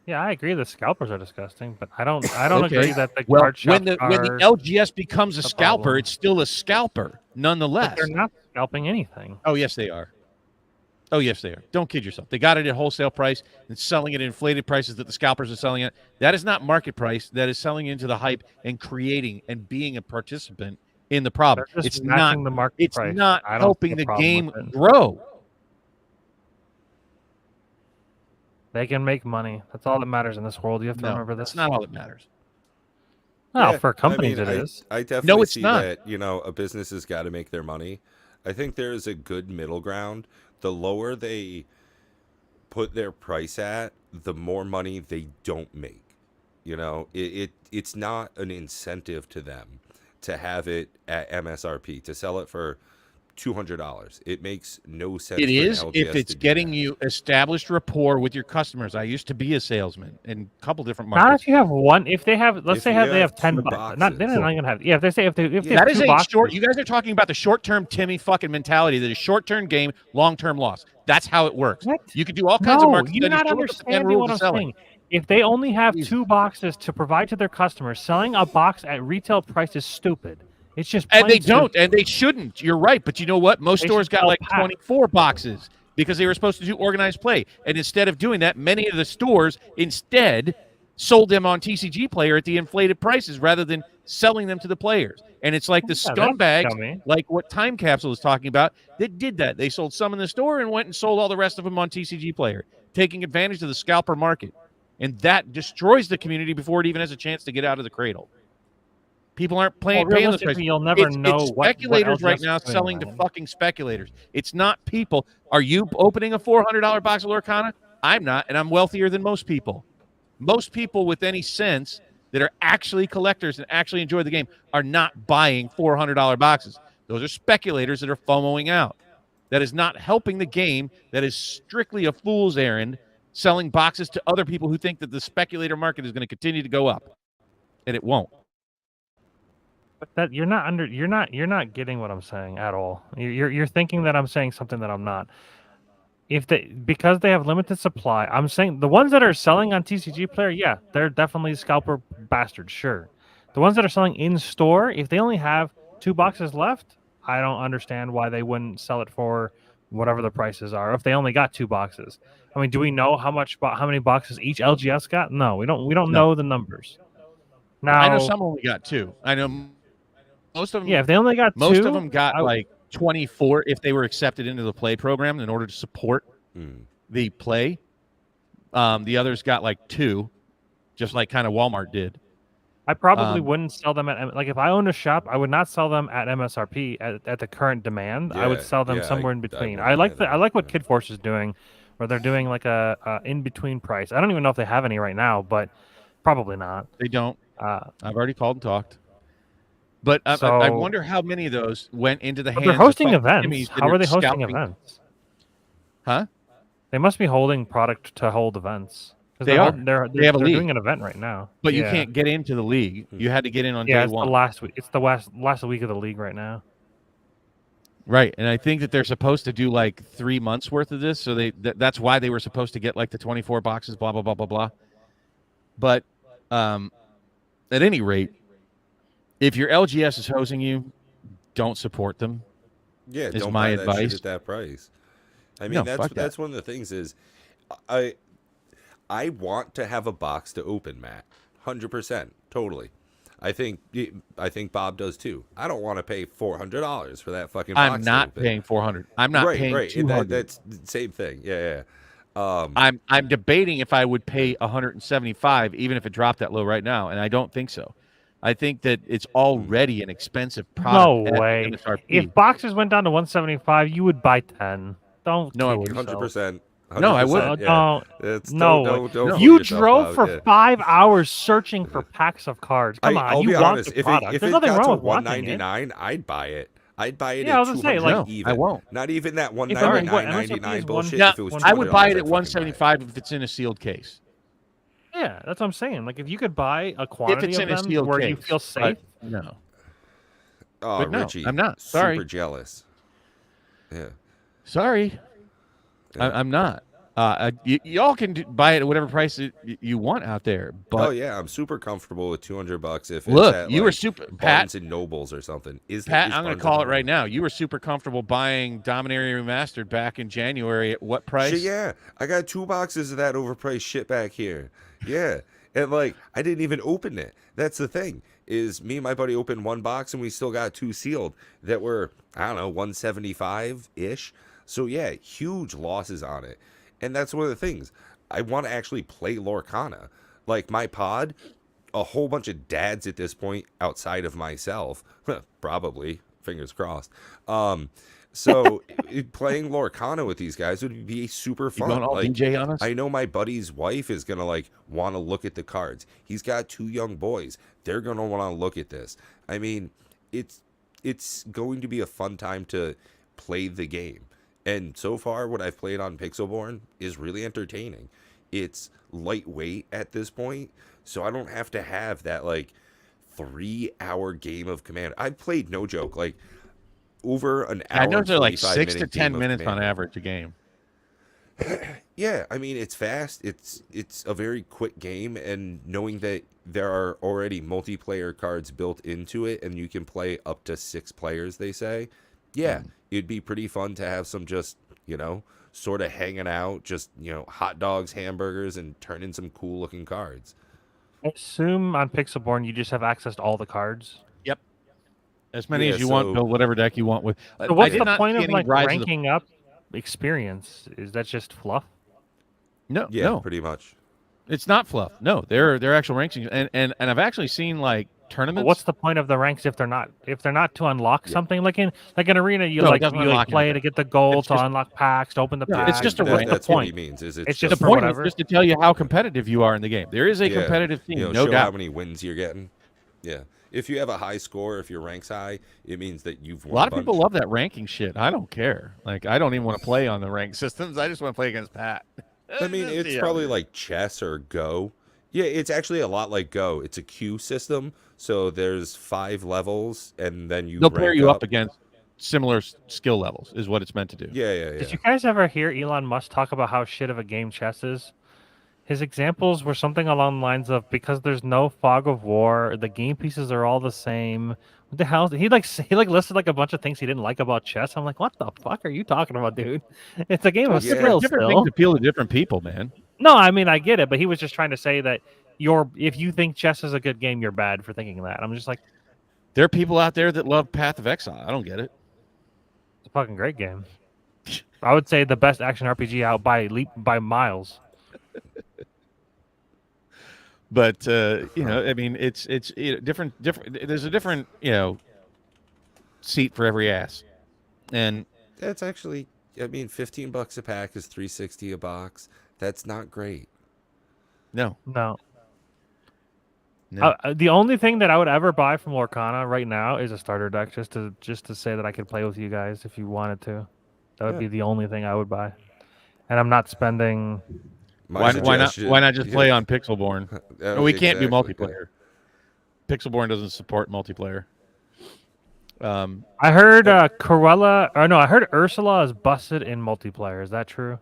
Yeah, I agree the scalpers are disgusting, but I don't Okay. agree that the Well, card shops when the LGS becomes a the scalper, problem. it's still a scalper, nonetheless. But they're not scalping anything. Oh, yes, they are. Oh, yes, they are. Don't kid yourself. They got it at wholesale price and selling it at inflated prices that the scalpers are selling it. That is not market price. That is selling into the hype and creating and being a participant in the problem. They're just It's not. matching the market It's price. not I don't helping see a the problem game with it. grow. They can make money. That's all that matters in this world. You have to No, remember this. that's not all that matters. Well, Yeah, for companies, I mean, it is. I definitely it's see not. that, a business has got to make their money. I think there is a good middle ground. The lower they put their price at, the more money they don't make. It's not an incentive to them to have it at MSRP, to sell it for $200. It makes no sense. It for an is LGS if it's to do getting that. you established rapport with your customers. I used to be a salesman in a couple different Not markets. if you have one. If they have, let's If say you they have have 10 2 boxes. Not they're boxes. not gonna have. Yeah, if they say if they Yeah. have That is 2 a boxes. short. You guys are talking about the short-term Timmy fucking mentality. That is short-term game, long-term loss. That's how it works. What? You can do all kinds of No, market you're studies. not Go look at the 10 understanding rules what of I'm selling. saying. If they only have Jesus. 2 boxes to provide to their customers, selling a box at retail price is stupid. It's just And they plain don't, stupid. and they shouldn't. You're right, but you know what? Most They stores should got sell like packs. 24 boxes because they were supposed to do organized play. And instead of doing that, many of the stores instead sold them on TCG Player at the inflated prices rather than selling them to the players. And it's like the Yeah, that's scumbags, dummy. like what Time Capsule is talking about, that did that. They sold some in the store and went and sold all the rest of them on TCG Player, taking advantage of the scalper market. And that destroys the community before it even has a chance to get out of the cradle. People aren't paying those realistically, prices. you'll never know It's what speculators right LGS now is doing, selling to Ryan. fucking speculators. It's not people. Are you opening a $400 box of Lorcana? I'm not, and I'm wealthier than most people. Most people with any sense that are actually collectors and actually enjoy the game are not buying $400 boxes. Those are speculators that are FOMOing out. That is not helping the game. That is strictly a fool's errand, selling boxes to other people who think that the speculator market is going to continue to go up, and it won't. But that you're not getting what I'm saying at all. You're thinking that I'm saying something that I'm not. Because they have limited supply, I'm saying the ones that are selling on TCG Player, yeah, they're definitely scalper bastards, sure. The ones that are selling in store, if they only have 2 boxes left, I don't understand why they wouldn't sell it for whatever the prices are. If they only got 2 boxes, I mean, do we know how many boxes each LGS got? No, we don't. We don't No. know the numbers. Now I know some only got 2. I know most of them. Yeah, if they only got most 2, of them got like 24 if they were accepted into the play program in order to support the play. The others got like 2, just like kind of Walmart did. I probably wouldn't sell them at, like, if I owned a shop, I would not sell them at MSRP at the current demand. I would Yeah, sell them yeah, somewhere in I between. wouldn't I like either, I like what yeah. Kid Force is doing, where they're doing like a in between price. I don't even know if they have any right now, but probably not. They don't. I've already called and talked. But I So- wonder how many of those went into the But hands they're hosting of fucking events. Jimmys that How are they hosting scalping- events? Huh? They must be holding product to hold events. 'Cause They they're are. hol- They're They have a they're league. doing an event right now. But you Yeah. can't get into the league. You had to get in on Yeah, day it's one. the last week. It's the last week of the league right now. Right, and I think that they're supposed to do like 3 months worth of this, so that's why they were supposed to get like the 24 boxes, blah blah blah blah blah. But at any rate, if your LGS is hosing you, don't support them. Yeah, is don't my buy that shit advice. at that price. I mean, No, that's fuck that. that's one of the things is, I want to have a box to open, Matt. 100%, totally. I think Bob does too. I don't want to pay $400 for that fucking box. I'm not to open. paying 400. I'm not paying right. And 200. that's the same thing. Yeah. I'm debating if I would pay 175 even if it dropped that low right now, and I don't think so. I think that it's already an expensive product. No at way. MSRP. If boxes went down to 175, you would buy 10. Don't. No, I kid wouldn't. yourself. 100%. No, I wouldn't. Yeah. No, Don't fool you yourself, drove Bob, for yeah. 5 hours searching for packs of cards. Come on, I'll you be want honest. the If product. it There's nothing got wrong to with wanting it. $199, I'd buy it. I'd buy it Yeah, I at was gonna say, like, 200 No, even. I won't. Not even that If $199.99 MSRP is bullshit. Now, If it was I would buy it $200, at I'd fucking buy 175 if it's in a sealed case. Yeah, that's what I'm saying. Like, if you could buy a quantity If it's of in a them sealed where case, you feel safe, No. Oh, But no, Richie, I'm not. Sorry. Super jealous. Yeah. Sorry, Yeah. I'm not. Y'all can buy it at whatever price you want out there. But Oh yeah, I'm super comfortable with $200 if look, it's at, you like, were super Barnes Pat. and Nobles or something. Pat, I'm going Barnes to call and it right Nobles? now. You were super comfortable buying Dominaria Remastered back in January at what price? Shit, yeah. I got 2 boxes of that overpriced shit back here. Yeah. And like, I didn't even open it. That's the thing. Is me and my buddy opened 1 box and we still got 2 sealed that were, I don't know, 175 ish. So yeah, huge losses on it. And that's one of the things. I want to actually play Lorcana. Like my pod, a whole bunch of dads at this point outside of myself, probably, fingers crossed. So playing Lorcana with these guys would be super You fun. going all Like, DJ on us? I know my buddy's wife is gonna like want to look at the cards. He's got 2 young boys. They're gonna want to look at this. I mean, it's going to be a fun time to play the game. And so far, what I've played on Pixelborn is really entertaining. It's lightweight at this point, so I don't have to have that like 3-hour game of Commander. I've played, no joke, like over an hour. I know they're like 45 6 to minute 10 game of minutes on Commander. average a game. Yeah, I mean it's fast. It's a very quick game, and knowing that there are already multiplayer cards built into it, and you can play up to 6 players, they say. Yeah, it'd be pretty fun to have some just sort of hanging out, just hot dogs, hamburgers, and turn in some cool looking cards. I assume on Pixelborn you just have access to all the cards. Yep. As many Yeah, as you want, so- build whatever deck you want with. So what's I did the not point see of any like Rise of the- ranking up experience? Is that just fluff? No, Yeah, no, pretty much. it's not fluff. No, they're actual rankings, and I've actually seen like tournaments. But what's the point of the ranks if they're not to unlock something like in an arena you No, it like doesn't you unlock play anything. to get the gold It's to just- unlock packs to open the No, packs. it's just a What's rank. the That's what point? he means. Is It's the just for point whatever. is just to tell you how competitive you are in the game. There is a Yeah, competitive team, no show how doubt. many wins you're getting. Yeah, if you have a high score, if your rank's high, it means that you've A won. lot of bunch. people love that ranking shit. I don't care. Like, I don't even want to play on the rank systems. I just want to play against Pat. I mean, Just it's see how probably it is. like chess or Go. Yeah, it's actually a lot like Go. It's a queue system, so there's 5 levels, and then They'll pair rank you up against similar skill levels, is what it's meant to do. Yeah. Did you guys ever hear Elon Musk talk about how shit of a game chess is? His examples were something along the lines of because there's no fog of war, the game pieces are all the same. What the hell? He listed like a bunch of things he didn't like about chess. I'm like, what the fuck are you talking about, dude? It's a game of Yeah. skill Different still. things appeal to different people, man. No, I mean I get it, but he was just trying to say that if you think chess is a good game, you're bad for thinking that. I'm just like, There are people out there that love Path of Exile. I don't get it. it's a fucking great game. I would say the best action RPG out by miles. But I mean, it's different. There's a different seat for every ass, and That's actually, I mean, $15 a pack is $360 a box. That's not great. no, No. No. The only thing that I would ever buy from Lorcana right now is a starter deck, just to say that I could play with you guys if you wanted to. That would Yeah. be the only thing I would buy, and I'm not spending. My Why suggestion, not just play on Pixelborn? No, we can't do exactly. multiplayer. Pixelborn doesn't support multiplayer. I heard Cruella, or no, I heard Ursula is busted in multiplayer. Is that true?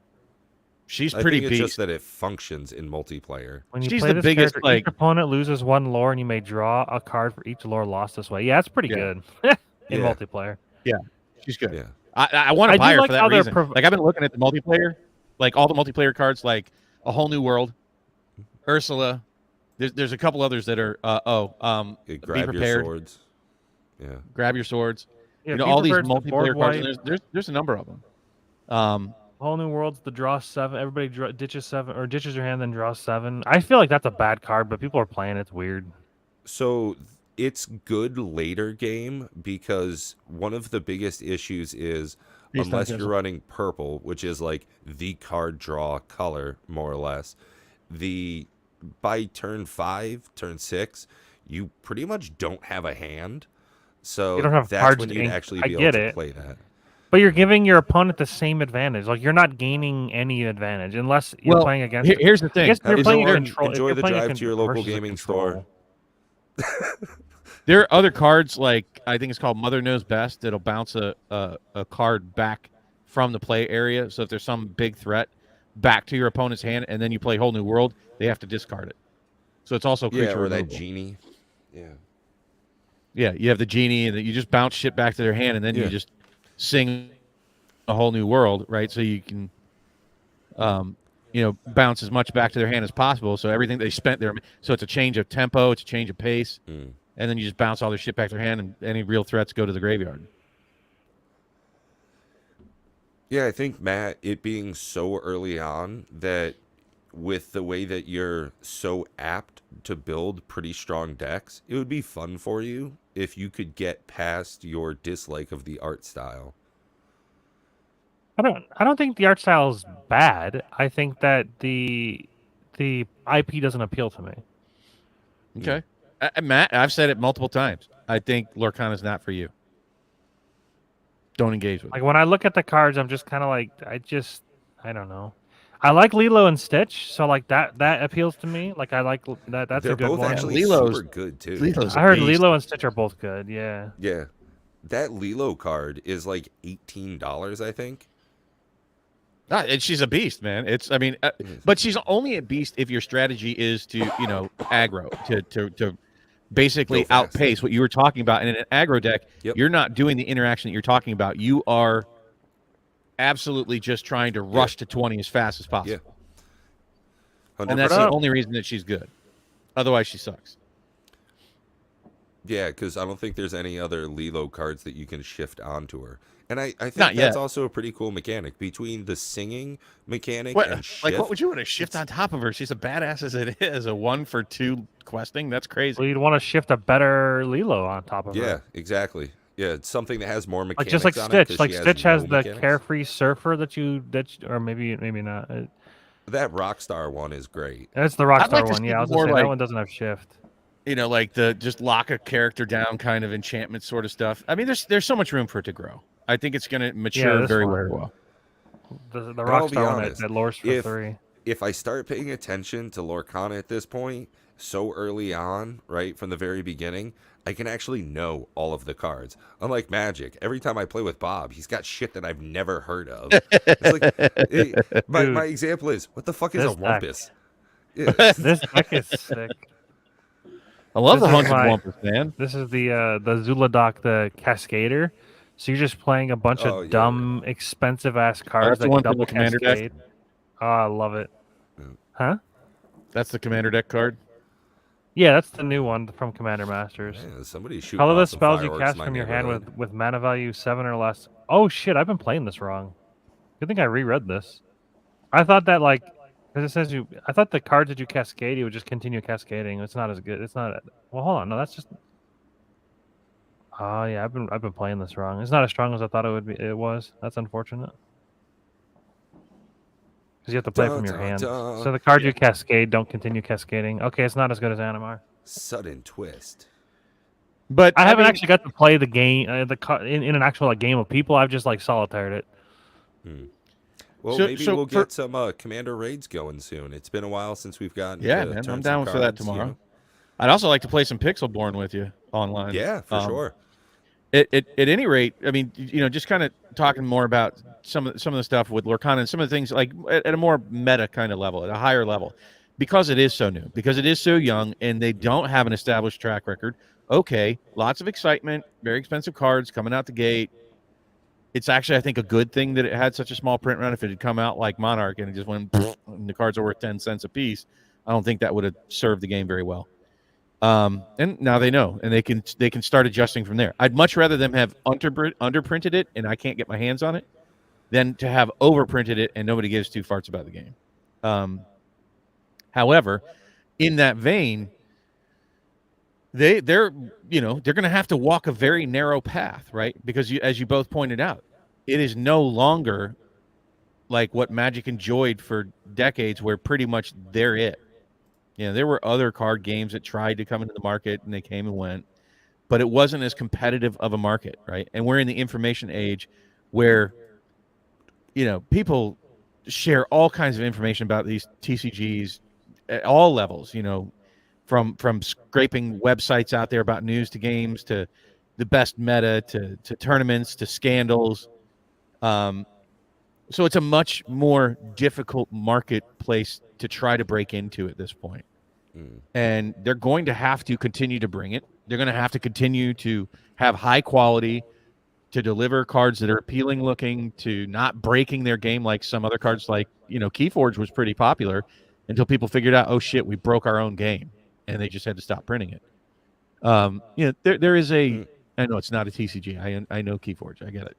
She's I pretty think it's beast. just that it functions in multiplayer. When you She's play the this biggest, character, like- each opponent loses one lore, and you may draw a card for each lore lost this way. Yeah, that's pretty Yeah. good in Yeah. multiplayer. She's good. Yeah. I want I to do buy her like for how that they're reason. Like I've been looking at the multiplayer, like all the multiplayer cards, like A Whole New World, Ursula. There's a couple others that are be Grab your prepared. swords. Yeah. Grab your swords. Yeah, You know, all these Beaver Bird's the board multiplayer cards. wipe. And there's a number of them. Whole New World's the draw 7. Everybody ditches 7 or ditches your hand, then draws 7. I feel like that's a bad card, but people are playing. It's weird. So it's good later game because one of the biggest issues is Based on unless you're Joseph. running purple, which is like the card draw color more or less, by turn 5, turn 6, you pretty much don't have a hand. So You don't have that's cards when to you'd ink. actually I be get able to it. play that. But you're giving your opponent the same advantage. Like you're not gaining any advantage unless you're Well, playing against. here's the I thing. guess Have you're playing fun. a control. if Enjoy you're the playing a drive to your local versus a gaming store. control. There are other cards like I think it's called Mother Knows Best that'll bounce a card back from the play area. So if there's some big threat, back to your opponent's hand, and then you play Whole New World, they have to discard it. So it's also creature Yeah, or that removal. genie. Yeah. Yeah, you have the genie, and you just bounce shit back to their hand, and then Yeah. you just sing A Whole New World, right? So you can, bounce as much back to their hand as possible. So everything they spent there, so it's a change of tempo, it's a change of pace, and then you just bounce all their shit back to their hand, and any real threats go to the graveyard. Yeah, I think, Matt, it being so early on that with the way that you're so apt to build pretty strong decks, it would be fun for you if you could get past your dislike of the art style. I don't think the art style is bad. I think that the IP doesn't appeal to me. Okay, Matt, I've said it multiple times. I think Lorcana is not for you. Don't engage with it. Like when I look at the cards, I'm just kind of like I don't know. I like Lilo and Stitch, so like that appeals to me. Like I like that. That's They're a good both one. actually Lilo's- super good, too. Lilo's a I heard beast. Lilo and Stitch are both good. Yeah. Yeah. That Lilo card is like $18, I think. And she's a beast, man. But she's only a beast if your strategy is to, aggro, to basically Go fast. outpace what you were talking about. And in an aggro deck, Yep. you're not doing the interaction that you're talking about. You are absolutely just trying to rush to 20 as fast as possible. Yeah. And that's 100%. the only reason that she's good. Otherwise, she sucks. Yeah, because I don't think there's any other Lilo cards that you can shift onto her. And I think Not that's yet. also a pretty cool mechanic between the singing mechanic What, and shift. like, what would you want to shift on top of her? She's a badass as it is. A 1-for-2 questing? That's crazy. Well, you'd want to shift a better Lilo on top of Yeah, her. exactly. Yeah, it's something that has more Like mechanics just like on it, Stitch. 'cause Like she Stitch has no the mechanics. carefree surfer or maybe not. That Rockstar one is great. That's the I'd Rockstar like to one. see Yeah, I was more gonna say like- that one doesn't have shift. Like the just lock a character down kind of enchantment sort of stuff. I mean, there's so much room for it to grow. I think it's going to mature this very, one. very well. The But I'll be Rockstar one honest, that lures for if- 3. If I start paying attention to Lorcana at this point, so early on, right, from the very beginning, I can actually know all of the cards. Unlike Magic, every time I play with Bob, he's got shit that I've never heard of. It's like, my example is, what the fuck is a This deck. Wumpus? Yeah. This deck is sick. I love This the is Hunk of my- Wampus, man. This is the Zuladoc, the Cascader. So you're just playing a bunch Oh, of yeah. dumb, expensive ass that's cards the that one can from the double Commander deck? cascade. Oh, I love it. Huh? That's the Commander deck card. Yeah, that's the new one from Commander Masters. Man, somebody's shooting Colorless off some spells you fireworks cast in my from your hand neighborhood. with mana value 7 or less. Oh shit, I've been playing this wrong. Good thing I reread this. I thought that because it says I thought the cards that you cascade, you would just continue cascading. It's not as good. It's not. Well, hold on. No, that's just. Oh yeah, I've been playing this wrong. It's not as strong as I thought it would be. It was. That's unfortunate. Because you have to play from your Dun, hand. dun. So the cards you cascade don't continue cascading. Okay, it's not as good as Animar. Sudden twist. But I haven't mean, actually got to play the game, in an actual game of people. I've just solitaired it. Well, maybe we'll get some Commander raids going soon. It's been a while since we've gotten yeah, to man, turn I'm some down cards, for that tomorrow. I'd also like to play some Pixelborn with you online. Yeah, for sure. At any rate, I mean, just kind of talking more about some of the stuff with Lorcana and some of the things at a more meta kind of level, at a higher level, because it is so new, because it is so young, and they don't have an established track record. Okay, lots of excitement, very expensive cards coming out the gate. It's actually, I think, a good thing that it had such a small print run. If it had come out like Monarch and it just went, and the cards are worth 10 cents a piece, I don't think that would have served the game very well. And now they know, and they can start adjusting from there. I'd much rather them have underprinted it and I can't get my hands on it than to have overprinted it and nobody gives two farts about the game. However, in that vein, they're going to have to walk a very narrow path, right? Because as you both pointed out, it is no longer like what Magic enjoyed for decades, where pretty much they're it. There were other card games that tried to come into the market and they came and went, but it wasn't as competitive of a market, right? And we're in the information age where, people share all kinds of information about these TCGs at all levels, from scraping websites out there about news to games to the best meta to tournaments to scandals. So it's a much more difficult marketplace to try to break into at this point. And they're going to have to continue to bring it. They're going to have to continue to have high quality, to deliver cards that are appealing looking, to not breaking their game like some other cards, like, Keyforge was pretty popular until people figured out, oh shit, we broke our own game, and they just had to stop printing it. There is a, I know it's not a TCG. I know Keyforge. I get it.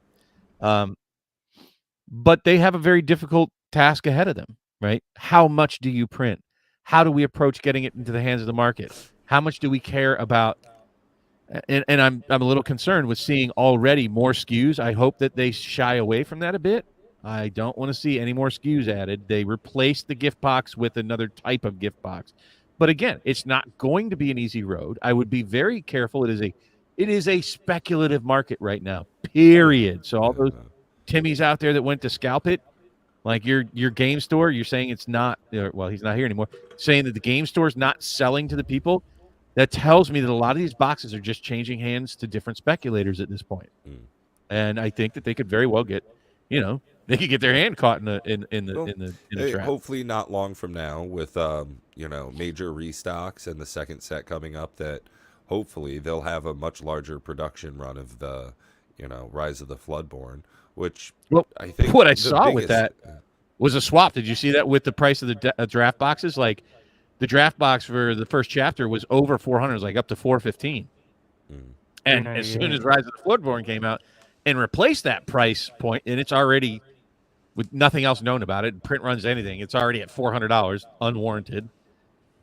But they have a very difficult task ahead of them, right? How much do you print? How do we approach getting it into the hands of the market? How much do we care about? And I'm a little concerned with seeing already more SKUs. I hope that they shy away from that a bit. I don't want to see any more SKUs added. They replaced the gift box with another type of gift box. But again, it's not going to be an easy road. I would be very careful. It is a speculative market right now, period. So all those Timmys out there that went to scalp it, like your game store, you're saying it's not, well, he's not here anymore, saying that the game store is not selling to the people. That tells me that a lot of these boxes are just changing hands to different speculators at this point. And I think that they could very well get, they could get their hand caught in the trap. Hopefully not long from now with major restocks and the second set coming up, that hopefully they'll have a much larger production run of the Rise of the Floodborn, which I think what I saw with that was a swap. Did you see that with the price of the draft boxes? Like the draft box for the first chapter was over 400, it was like up to 415. And as soon as Rise of the Floodborn came out and replaced that price point, and it's already, with nothing else known about it, print runs anything, it's already at $400 unwarranted.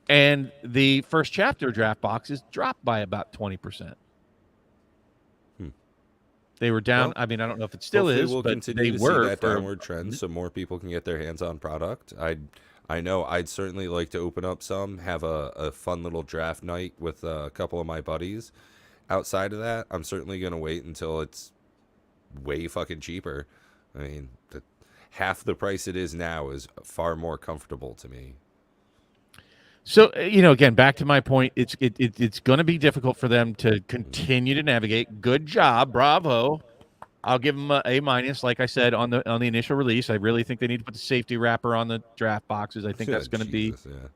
And the first chapter draft boxes dropped by about 20%. They were down. I mean, I don't know if it still is, we'll but continue they to were see that downward trend, so more people can get their hands on product. I know I'd certainly like to open up some, have a fun little draft night with a couple of my buddies. Outside of that, I'm certainly going to wait until it's way fucking cheaper. I mean, half the price it is now is far more comfortable to me. So, again, back to my point, it's going to be difficult for them to continue to navigate. Good job, bravo. I'll give them a minus, like I said on the initial release. I really think they need to put the safety wrapper on the draft boxes. I think that's going to be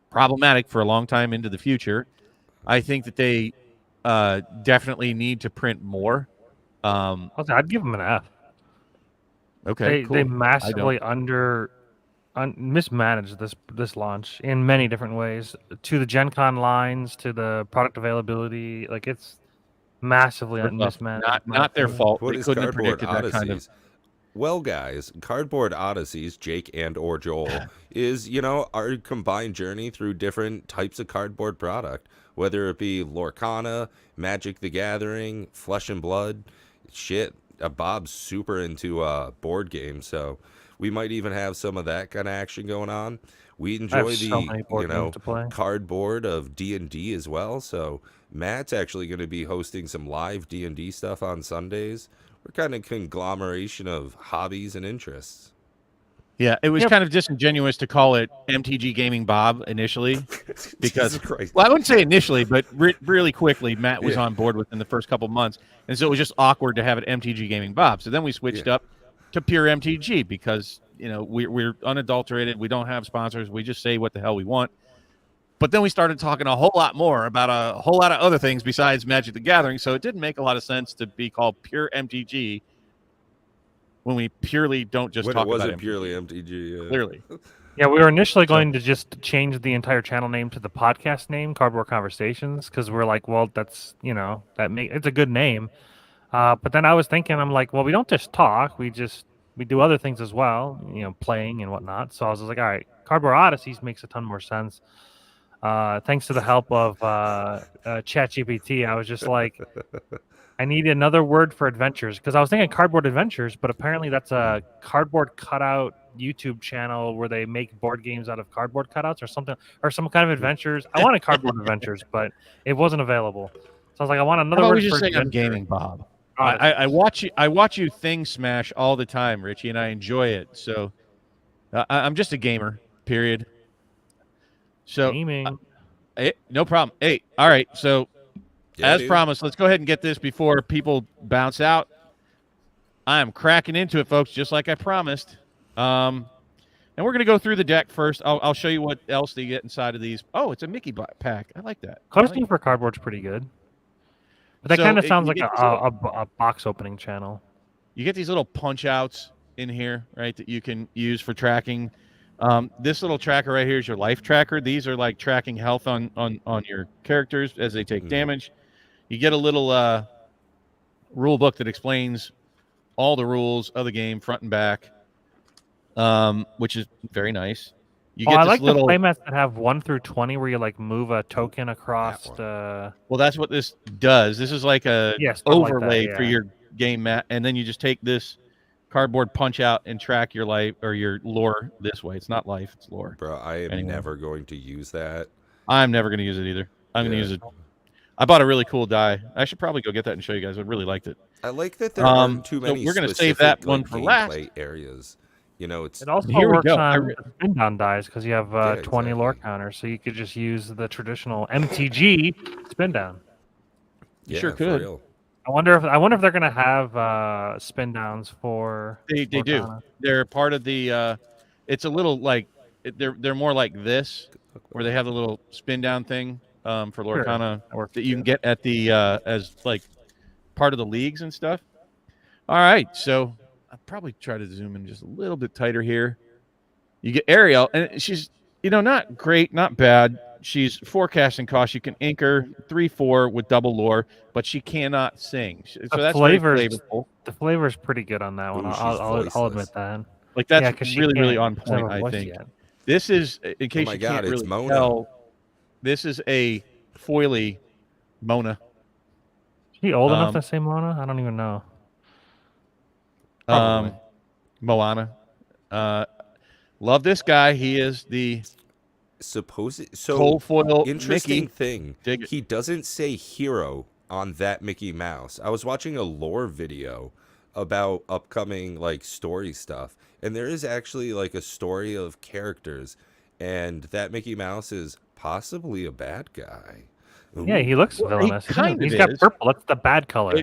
problematic for a long time into the future. I think that they definitely need to print more. I'd give them an F. Okay, cool. They massively mismanaged this launch in many different ways, to the Gen Con lines, to the product availability. Like, it's massively mismanaged. Not their fault. What they is couldn't have Cardboard predicted Odysseys? that kind of. Well, guys, Cardboard Odysseys, Jake and or Joel, is, our combined journey through different types of cardboard product, whether it be Lorcana, Magic the Gathering, Flesh and Blood. Shit, Bob's super into board games, so we might even have some of that kind of action going on. We I have enjoy so the, many board games to play. cardboard of D&D as well. So Matt's actually going to be hosting some live D&D stuff on Sundays. We're kind of conglomeration of hobbies and interests. Yeah, it was Yep. kind of disingenuous to call it MTG Gaming Bob initially because, Jesus Christ. well, I wouldn't say initially, but really quickly, Matt was Yeah. on board within the first couple months, and so it was just awkward to have it MTG Gaming Bob. So then we switched up to pure MTG because we're unadulterated, we don't have sponsors, we just say what the hell we want. But then we started talking a whole lot more about a whole lot of other things besides Magic the Gathering, so it didn't make a lot of sense to be called pure MTG when we purely don't just When talk it wasn't about MTG. purely MTG. Yeah. Clearly. Yeah, we were initially going to just change the entire channel name to the podcast name, Cardboard Conversations, because we're like, well, that's it's a good name. But then I was thinking, I'm like, well, we don't just talk, we do other things as well, playing and whatnot. So I was just like, all right, Cardboard Odysseys makes a ton more sense. Thanks to the help of ChatGPT, I was just like, I need another word for adventures because I was thinking Cardboard Adventures, but apparently that's a cardboard cutout YouTube channel where they make board games out of cardboard cutouts or something, or some kind of adventures. I wanted Cardboard Adventures, but it wasn't available. So I was like, I want another How about word we just for say I'm adventure. gaming, Bob? Honest. I watch you thing smash all the time, Richie, and I enjoy it. So I'm just a gamer. Period. So Gaming. no problem. Hey, all right. So Yeah, as dude. promised, let's go ahead and get this before people bounce out. I am cracking into it, folks, just like I promised. And we're going to go through the deck first. I'll show you what else they get inside of these. Oh, it's a Mickey pack. I like that. Collecting for cardboard's pretty good. But that So kind of sounds you like get a box opening channel. You get these little punch outs in here, right, that you can use for tracking. This little tracker right here is your life tracker. These are like tracking health on your characters as they take damage. You get a little rule book that explains all the rules of the game front and back, which is very nice. You get I this like little, the playmats that have 1 through 20 where you like move a token across the. well, that's what this does. This is like a Yes, overlay like that, for your game mat, and then you just take this cardboard punch out and track your life or your lore this way. It's not life, it's lore. Bro, I am never going to use that. I'm never going to use it either. I'm going to use it. I bought a really cool die. I should probably go get that and show you guys. I really liked it. I like that there aren't too so many we're gonna save that one for last. gameplay areas. It's It also Here we works go. on spin down dies because you have 20 lore counters, so you could just use the traditional MTG spin down. You sure could. I wonder if they're gonna have spin downs for. They do. They're part of the. It's a little like they're more like this, where they have the little spin down thing for Lorcana that you can get at the as like part of the leagues and stuff. All right, so I'll probably try to zoom in just a little bit tighter here. You get Ariel, and she's not great, not bad. She's forecasting cost. You can anchor 3/4 with double lore, but she cannot sing. So that's very flavorful. The flavor is pretty good on that one. I'll admit that. Like that's really on point. I think yet. this is in case you can't really tell. This is a foily Mona. Is she old enough to say Mona? I don't even know. Moana. Love this guy. He is the cold foil interesting Mickey. Thing. He doesn't say hero on that Mickey Mouse. I was watching a lore video about upcoming story stuff, and there is actually a story of characters, and that Mickey Mouse is possibly a bad guy. Ooh. Yeah, he looks villainous. He's got purple. That's the bad color.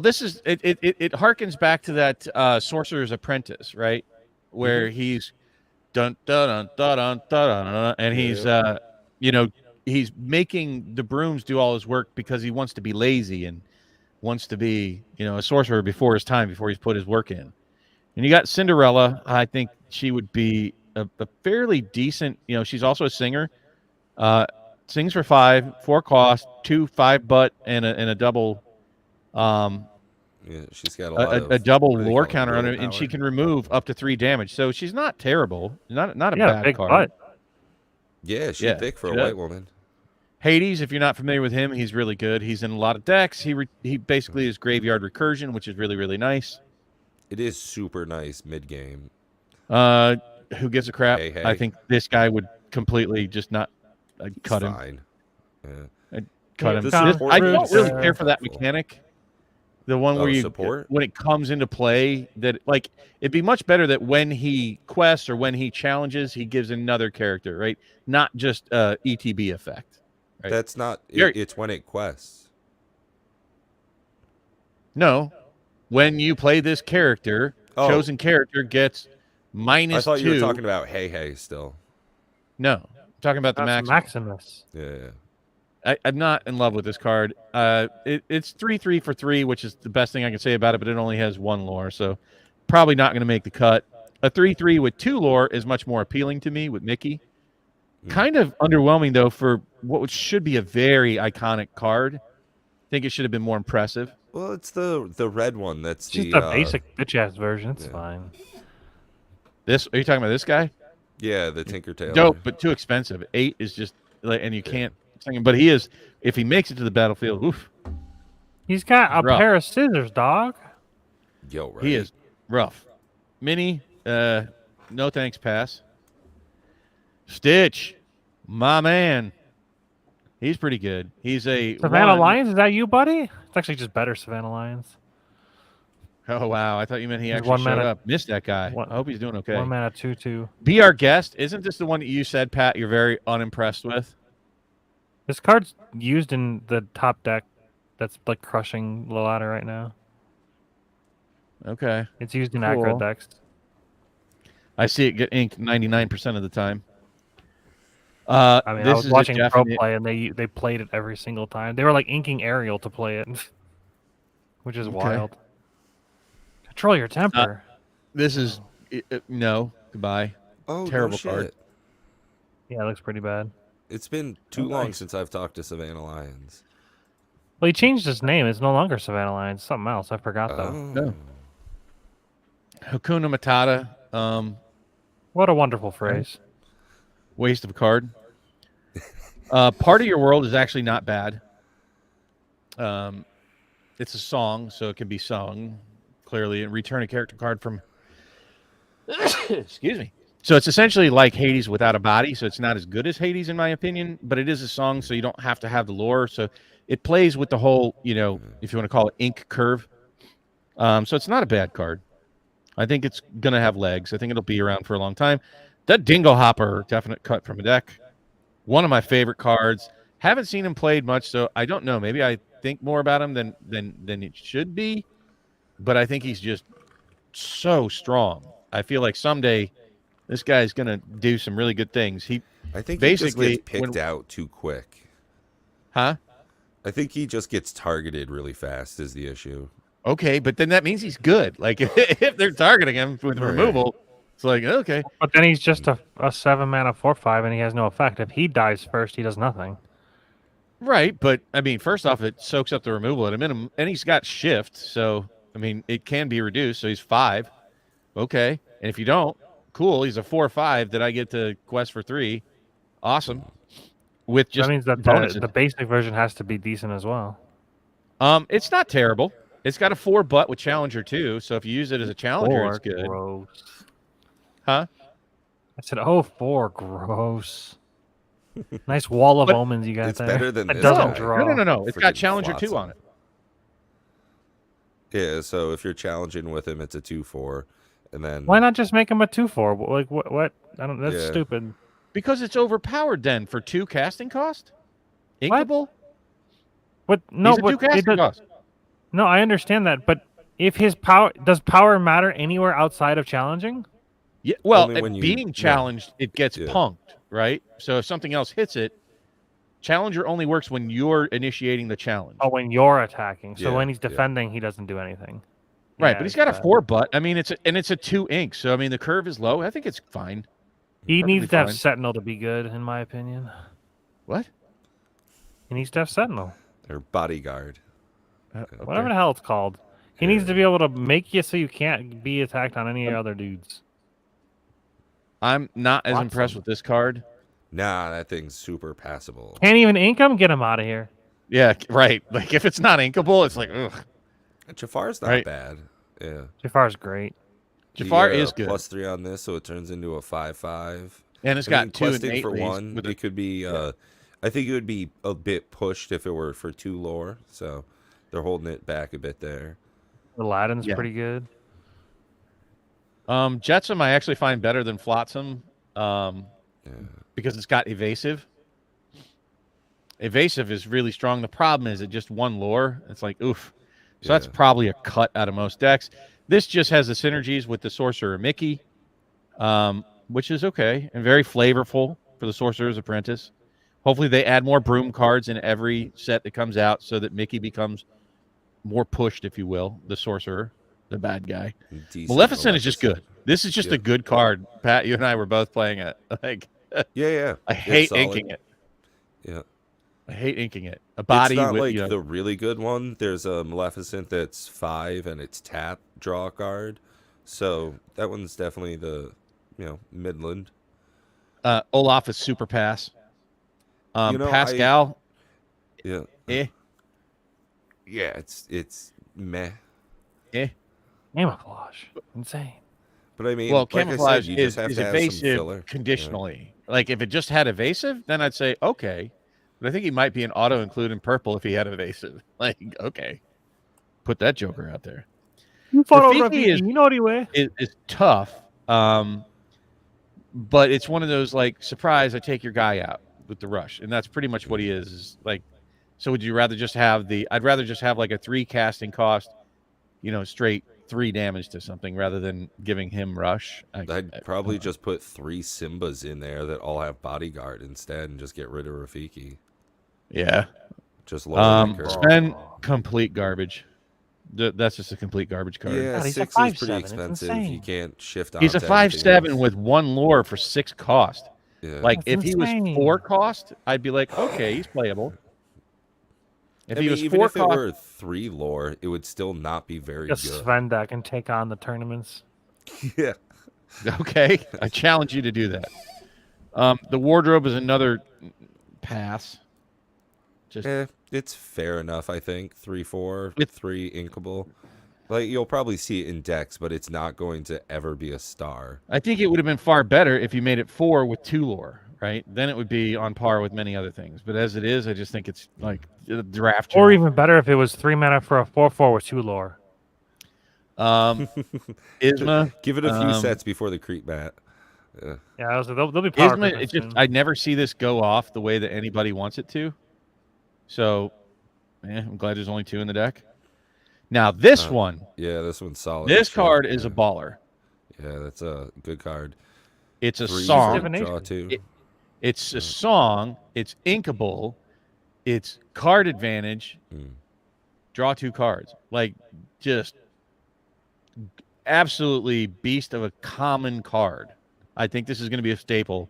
This is it harkens back to that Sorcerer's Apprentice, right? Where he's dun dun dun dun dun dun, and he's he's making the brooms do all his work because he wants to be lazy and wants to be a sorcerer before his time, before he's put his work in. And you got Cinderella. I think she would be a fairly decent. She's also a singer. Sings for 4 cost, 2 5 butt, and a double. She's got a double lore counter on her, and she can remove up to 3 damage. So she's not terrible. Not a bad big card. Butt. Yeah, she's thick for a white woman. Hades, if you're not familiar with him, he's really good. He's in a lot of decks. He basically is graveyard recursion, which is really, really nice. It is super nice mid game. who gives a crap? Hey, hey. I think this guy would completely just not He's cut him. fine. Yeah. I'd cut him. The Comes support I through don't really to- care for that mechanic. The one where you support? when it comes into play, that like it'd be much better that when he quests or when he challenges, he gives another character, right? Not just ETB effect. Right? That's not. You're- It's when it quests. No, when you play this character, Oh. chosen character gets -2. I thought you were talking about Hey Hey still. No, I'm talking about the That's Maximus. Maximus. Yeah. I'm not in love with this card. It's 3/3 for 3, which is the best thing I can say about it, but it only has 1 lore, so probably not going to make the cut. A 3/3 with 2 lore is much more appealing to me with Mickey. Kind of underwhelming, though, for what should be a very iconic card. I think it should have been more impressive. Well, it's the red one. That's It's just the a basic bitch ass version. It's yeah. fine. This are you talking about this guy? Yeah, the Tinkertailor. Dope, but too expensive. 8 is just like, and you can't. But he is. If he makes it to the battlefield, oof, He's got a Rough. pair of scissors, dog. Yo, right. he is rough. Mini, no thanks, pass. Stitch, my man. He's pretty good. He's a Savannah 1. Lions, is that you, buddy? It's actually just better Savannah Lions. Oh wow! I thought you meant he He's actually 1 showed mana- up. Missed that guy. one- I hope he's doing okay. 1 mana 2/2. Be our guest. Isn't this the one that you said, Pat? You're very unimpressed with. This card's used in the top deck that's like crushing the ladder right now. Okay, It's used in Cool. aggro decks. I see it get inked 99% of the time. I mean, I this was is watching a pro definite- play and they played it every single time. They were like inking Ariel to play it, which is Okay. wild. Control your temper. This is no goodbye. Oh, terrible no shit. card. Yeah, it looks pretty bad. It's been too Oh, long nice. since I've talked to Savannah Lions. Well, he changed his name. It's no longer Savannah Lions. It's something else. I forgot though. Oh. No. Hakuna Matata. What a wonderful phrase. Waste of a card. Part of your world is actually not bad. It's a song, so it can be sung clearly, and return a character card from. Excuse me. So it's essentially like Hades without a body. So it's not as good as Hades, in my opinion, but it is a song, so you don't have to have the lore. So it plays with the whole, if you want to call it ink curve. So it's not a bad card. I think it's gonna have legs. I think it'll be around for a long time. That Dingo Hopper, definite cut from a deck. One of my favorite cards. Haven't seen him played much, so I don't know. Maybe I think more about him than it should be, but I think he's just so strong. I feel like someday this guy's gonna do some really good things. I think basically, he just gets picked out too quick. Huh? I think he just gets targeted really fast is the issue. Okay, but then that means he's good. Like if they're targeting him with Right. removal, it's like okay. But then he's just a 7 mana 4/5 and he has no effect. If he dies first, he does nothing. Right, but I mean, first off, it soaks up the removal at a minimum, and he's got shift, so I mean, it can be reduced. So he's 5, okay. And if you don't, cool. He's a 4/5 that I get to quest for 3, awesome. With just That means that bonuses. the basic version has to be decent as well. It's not terrible. It's got a 4 butt with Challenger too, so if you use it as a Challenger, it's good. Gross. Huh? I said, 4, gross. Nice wall of But omens you got it's there. better than It this doesn't guy. draw. No. It's got Freaking Challenger 2 flotsam. on it. Yeah, so if you're challenging with him, it's a 2/4, and then Why not just make him a 2/4? Like what? I don't. That's Yeah. stupid. Because it's overpowered then for 2 casting cost? What? Inkable? What? No, He's a 2 but it casting does, cost. no, I understand that, but if his power matter anywhere outside of challenging? Yeah, well, Only when you- being no. challenged, it gets Yeah. punked, right? So if something else hits it, Challenger only works when you're initiating the challenge. Oh, when you're attacking. So Yeah, when he's yeah. defending, he doesn't do anything. right, Yeah, but he's it's got a bad. 4 butt. I mean, it's a 2 ink, so I mean the curve is low. I think it's fine. He needs to have fine. Sentinel to be good, in my opinion. What? He needs to have Sentinel. or bodyguard. Whatever the hell it's called. He needs to be able to make you so you can't be attacked on any other dudes. I'm not as Watson. impressed with this card. Nah, that thing's super passable. Can't even ink him? Get him out of here. Yeah, right. Like if it's not inkable, it's like ugh. Jafar's not Right. bad. Yeah. Jafar's great. Jafar The, is good, +3 on this, so it turns into a 5/5. and it's I got mean, 2 questing innate for raise 1, with it could be. I think it would be a bit pushed if it were for 2 lore. So they're holding it back a bit there. Aladdin's Yeah. pretty good. Jetsam I actually find better than Flotsam because it's got evasive. Evasive is really strong. The problem is it just 1 lore. It's like, oof. So that's Yeah. probably a cut out of most decks. This just has the synergies with the Sorcerer Mickey, which is okay and very flavorful for the Sorcerer's Apprentice. Hopefully they add more broom cards in every set that comes out so that Mickey becomes more pushed, if you will, the Sorcerer, the bad guy. Decent Maleficent is just good. This is just Yeah. a good card. Pat, you and I were both playing it. Like, Yeah. I It's hate solid. inking it. Yeah. I hate inking it. A body It's not with, like you know, the really good one. There's a Maleficent that's 5 and it's tap, draw a card. So that one's definitely the, Midland. Olaf is super pass. You know, Pascal, Yeah. eh, Yeah, it's meh. eh. Camouflage, insane. But I mean, Well, like I camouflage said, you is, just have is to have some evasive filler. conditionally. Like if it just had evasive, then I'd say okay. But I think he might be an auto include in purple if he had evasive. Like, okay. Put that Joker out there. You fought Rafiki over Rafiki, you naughty way. is tough. But it's one of those like surprise, I take your guy out with the rush. And that's pretty much what he is like. So would you rather just have I'd rather just have like a 3 casting cost, straight 3 damage to something rather than giving him rush. I'd probably just put 3 Simbas in there that all have bodyguard instead and just get rid of Rafiki. Yeah. Just lower my curve. Spend complete garbage. That's just a complete garbage card. Yeah, God, he's a 6 is 5/7. pretty It's expensive. insane. You can't shift on He's a to everything 5/7 else. with 1 lore for 6 cost. Yeah. Like That's if he was insane. 4 cost, I'd be like, okay, he's playable. If I he mean, was even 4 if it cost, were 3 lore, it would still not be very Just good. Sven that can take on the tournaments. Yeah. okay, I challenge you to do that. The wardrobe is another pass. Just It's fair enough, I think. 3/4, It's- 3 inkable. Like you'll probably see it in decks, but it's not going to ever be a star. I think it would have been far better if you made it 4 with 2 lore, right? Then it would be on par with many other things. But as it is, I just think it's like a draft. Or jump. even better if it was 3 mana for a 4/4 with 2 lore. Isma, Give it a few sets before the creep mat. Yeah, they'll be power Isma, creeping it just soon. I never see this go off the way that anybody wants it to. So, I'm glad there's only 2 in the deck. Now this one, Yeah, this one's solid. this Sure. card is Yeah. a baller. Yeah, that's a good card. It's a 3 song. Divination. draw 2. It's a song. It's inkable. It's card advantage. Draw 2 cards. Like just absolutely beast of a common card. I think this is going to be a staple.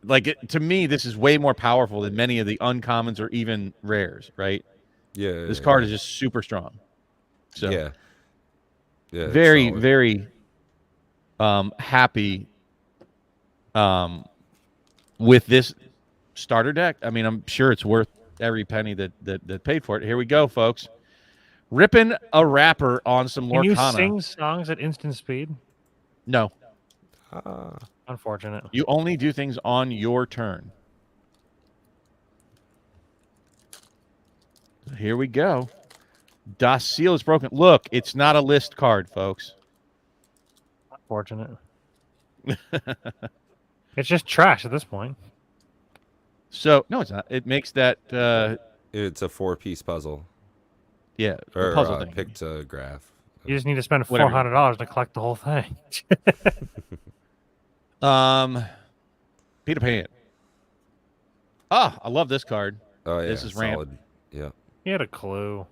Like to me, this is way more powerful than many of the uncommons or even rares. Right? Yeah. This card is just super strong. So Yeah. Yeah. it's very, solid. very happy with this starter deck. I mean, I'm sure it's worth every penny that paid for it. Here we go, folks. Ripping a rapper on some Can you Lorcana. sing songs at instant speed? No, Unfortunate. you only do things on your turn. Here we go. Das Seal is broken. Look, it's not a list card, folks. Unfortunate. It's just trash at this point. So, no, it's not. It makes that, It's a 4-piece puzzle. yeah, Or the puzzle thing. pictograph. You just need to spend Whatever. $400 to collect the whole thing. Peter Pan. Ah, I love this card. Oh, yeah. This is ramp. solid. Yeah. He had a clue.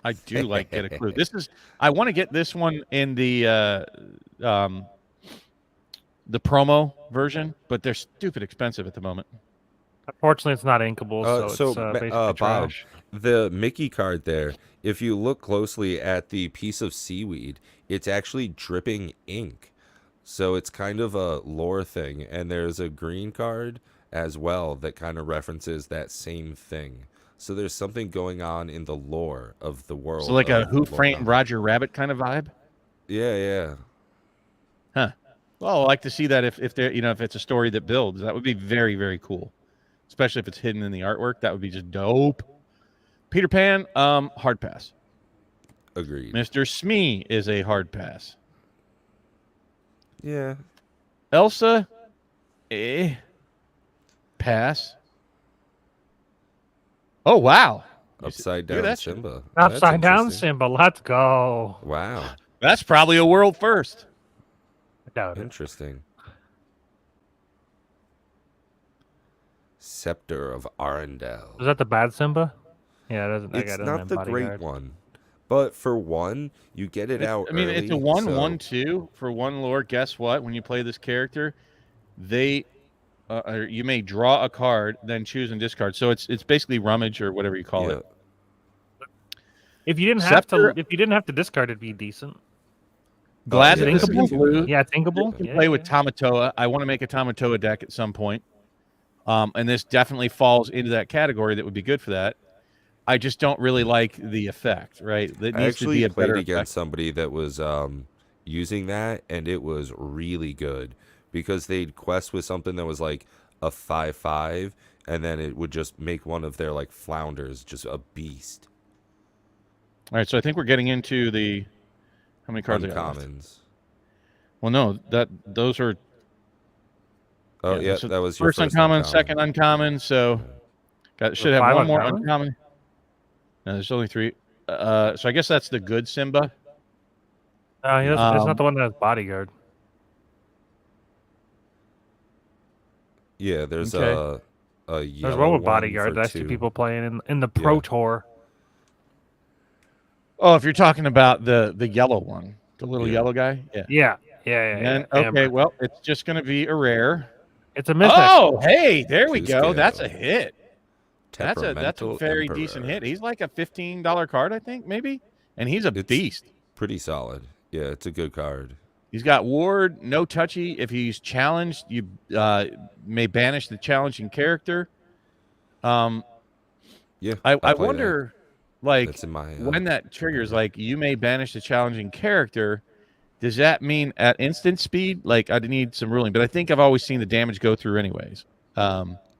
I do like Get a Clue. I want to get this one in the promo version, but they're stupid expensive at the moment. Unfortunately, it's not inkable, so it's basically Bob, trash. the Mickey card there, if you look closely at the piece of seaweed, it's actually dripping ink. So it's kind of a lore thing. And there's a green card as well that kind of references that same thing. So there's something going on in the lore of the world. So like a of Who Framed Lorcana. Roger Rabbit kind of vibe. Yeah, yeah. Well, I like to see that if there, if it's a story that builds, that would be very, very cool. Especially if it's hidden in the artwork, that would be just dope. Peter Pan, hard pass. Agreed. Mr. Smee is a hard pass. Yeah. Elsa, pass. Oh wow! Upside Look at down that shit. Simba. That's Upside down interesting. Simba. Let's go. Wow. That's probably a world first. I doubt it. Interesting. Scepter of Arendelle. Is that the bad Simba? Yeah, it doesn't. That guy It's doesn't not have the bodyguard. great one, but for one, you get it out I mean, early. it's a 1/1/2 for one lore. Guess what? When you play this character, you may draw a card, then choose and discard. So it's basically rummage or whatever you call it. If you didn't Scepter- have to discard, it'd be decent. Glad yeah, that this is Thinkable? blue. Yeah, thinkable. You can Yeah, play with yeah. Tamatoa. I want to make a Tamatoa deck at some point. And this definitely falls into that category that would be good for that. I just don't really like the effect, right? That I needs to actually be a played better against effect. somebody that was using that, and it was really good because they'd quest with something that was like a 5/5, and then it would just make one of their like flounders just a beast. All right, so I think we're getting into the how many cards I got left? Uncommons. Well, no, those are Oh yeah, so that was your first uncommon, second uncommon. So should have 5 one more uncommon? uncommon. No, there's only 3. So I guess that's the good Simba. That's not the one that has bodyguard. Yeah, there's Okay. a There's yellow one with one bodyguard. for That's 2 2. people playing in the Pro Tour. Oh, if you're talking about the yellow one, the little Yeah. yellow guy, yeah. Yeah. And Amber. okay, well, it's just going to be a rare. It's a mythic. Oh, hey, there we go. Cusco. That's a hit. That's a Temperamental very Emperor. decent hit. He's like a $15 card, I think, maybe. And he's a beast. Pretty solid. Yeah, it's a good card. He's got ward, no touchy. If he's challenged, you may banish the challenging character. Yeah, I play wonder, like, That's in my when that triggers, like, you may banish the challenging character. Does that mean at instant speed? Like, I need some ruling, but I think I've always seen the damage go through anyways.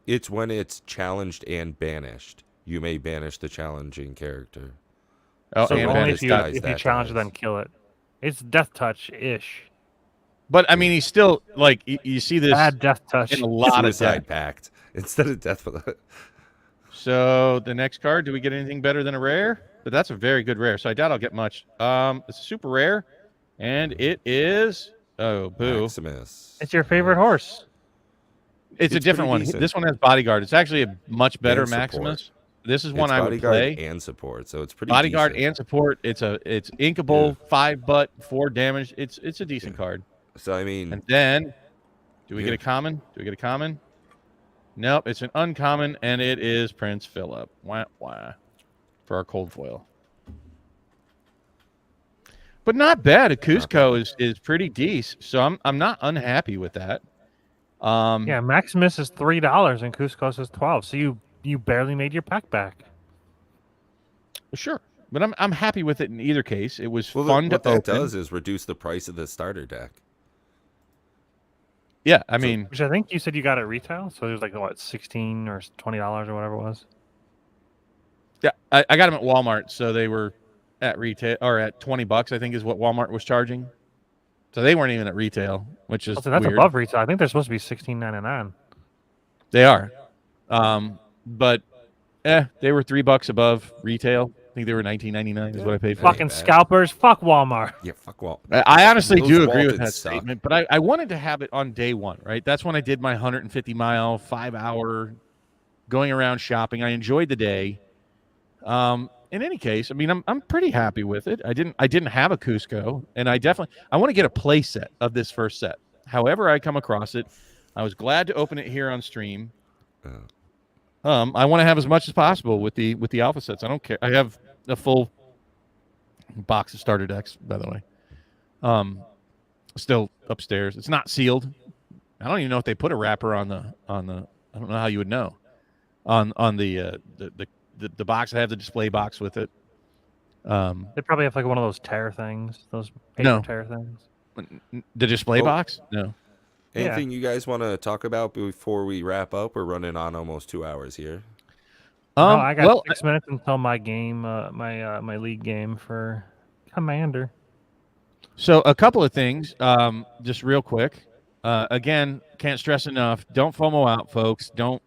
It's when it's challenged and banished. You may banish the challenging character. Oh, So and only banish if you dies. challenge, dies. then kill it. It's death touch ish. But I mean, he's still like you see this Bad death touch. in a lot of Suicide decks. pact instead of death. So the next card, do we get anything better than a rare? But that's a very good rare, so I doubt I'll get much. It's a super rare, and it is boo. Maximus. It's your favorite horse. It's a It's different pretty one. decent. This one has bodyguard. It's actually a much better And support. Maximus. This is one It's I would bodyguard play. and support, so it's pretty Bodyguard decent. and support. It's inkable, 5 butt, 4 damage. It's a decent card. So I mean, And then, do we Yeah. get a common? Do we get a common? Nope, it's an uncommon, and it is Prince Philip. Wah, wah, for our cold foil. But not bad. A Cusco is pretty decent, so I'm not unhappy with that. Yeah, Maximus is $3 and Cusco's is 12. So you barely made your pack back. Sure, but I'm happy with it in either case. It was well, fun what to that open. does is reduce the price of the starter deck. Yeah, I mean, Which I think you said you got at retail. So it was like what, $16 or $20 or whatever it was. yeah, I got them at Walmart, so they were at retail or at $20. I think is what Walmart was charging. So they weren't even at retail, which is So that's weird. above retail. I think they're supposed to be $16.99. They are, but they were $3 above retail. I think they were $19.99 is what I paid for. Fucking bad. scalpers. Fuck Walmart. Yeah, fuck Walt. I honestly Those do agree with Waltons that suck. statement, but I wanted to have it on day one, right? That's when I did my 150-mile, 5-hour going around shopping. I enjoyed the day. In any case, I mean, I'm pretty happy with it. I didn't have a Cusco, and I want to get a play set of this first set. However I come across it, I was glad to open it here on stream. I want to have as much as possible with the alpha sets. I don't care. I have a full box of starter decks, by the way. Still upstairs. It's not sealed. I don't even know if they put a wrapper on the. I don't know how you would know on the box. I have the display box with it. They probably have like one of those tear things. Those paper No. tear things. The display Oh. box? No. Anything you guys want to talk about before we wrap up? We're running on almost 2 hours here. No, I got Well, 6 minutes until my game, my league game for Commander. so a couple of things, just real quick. Again, can't stress enough. Don't FOMO out, folks. Don't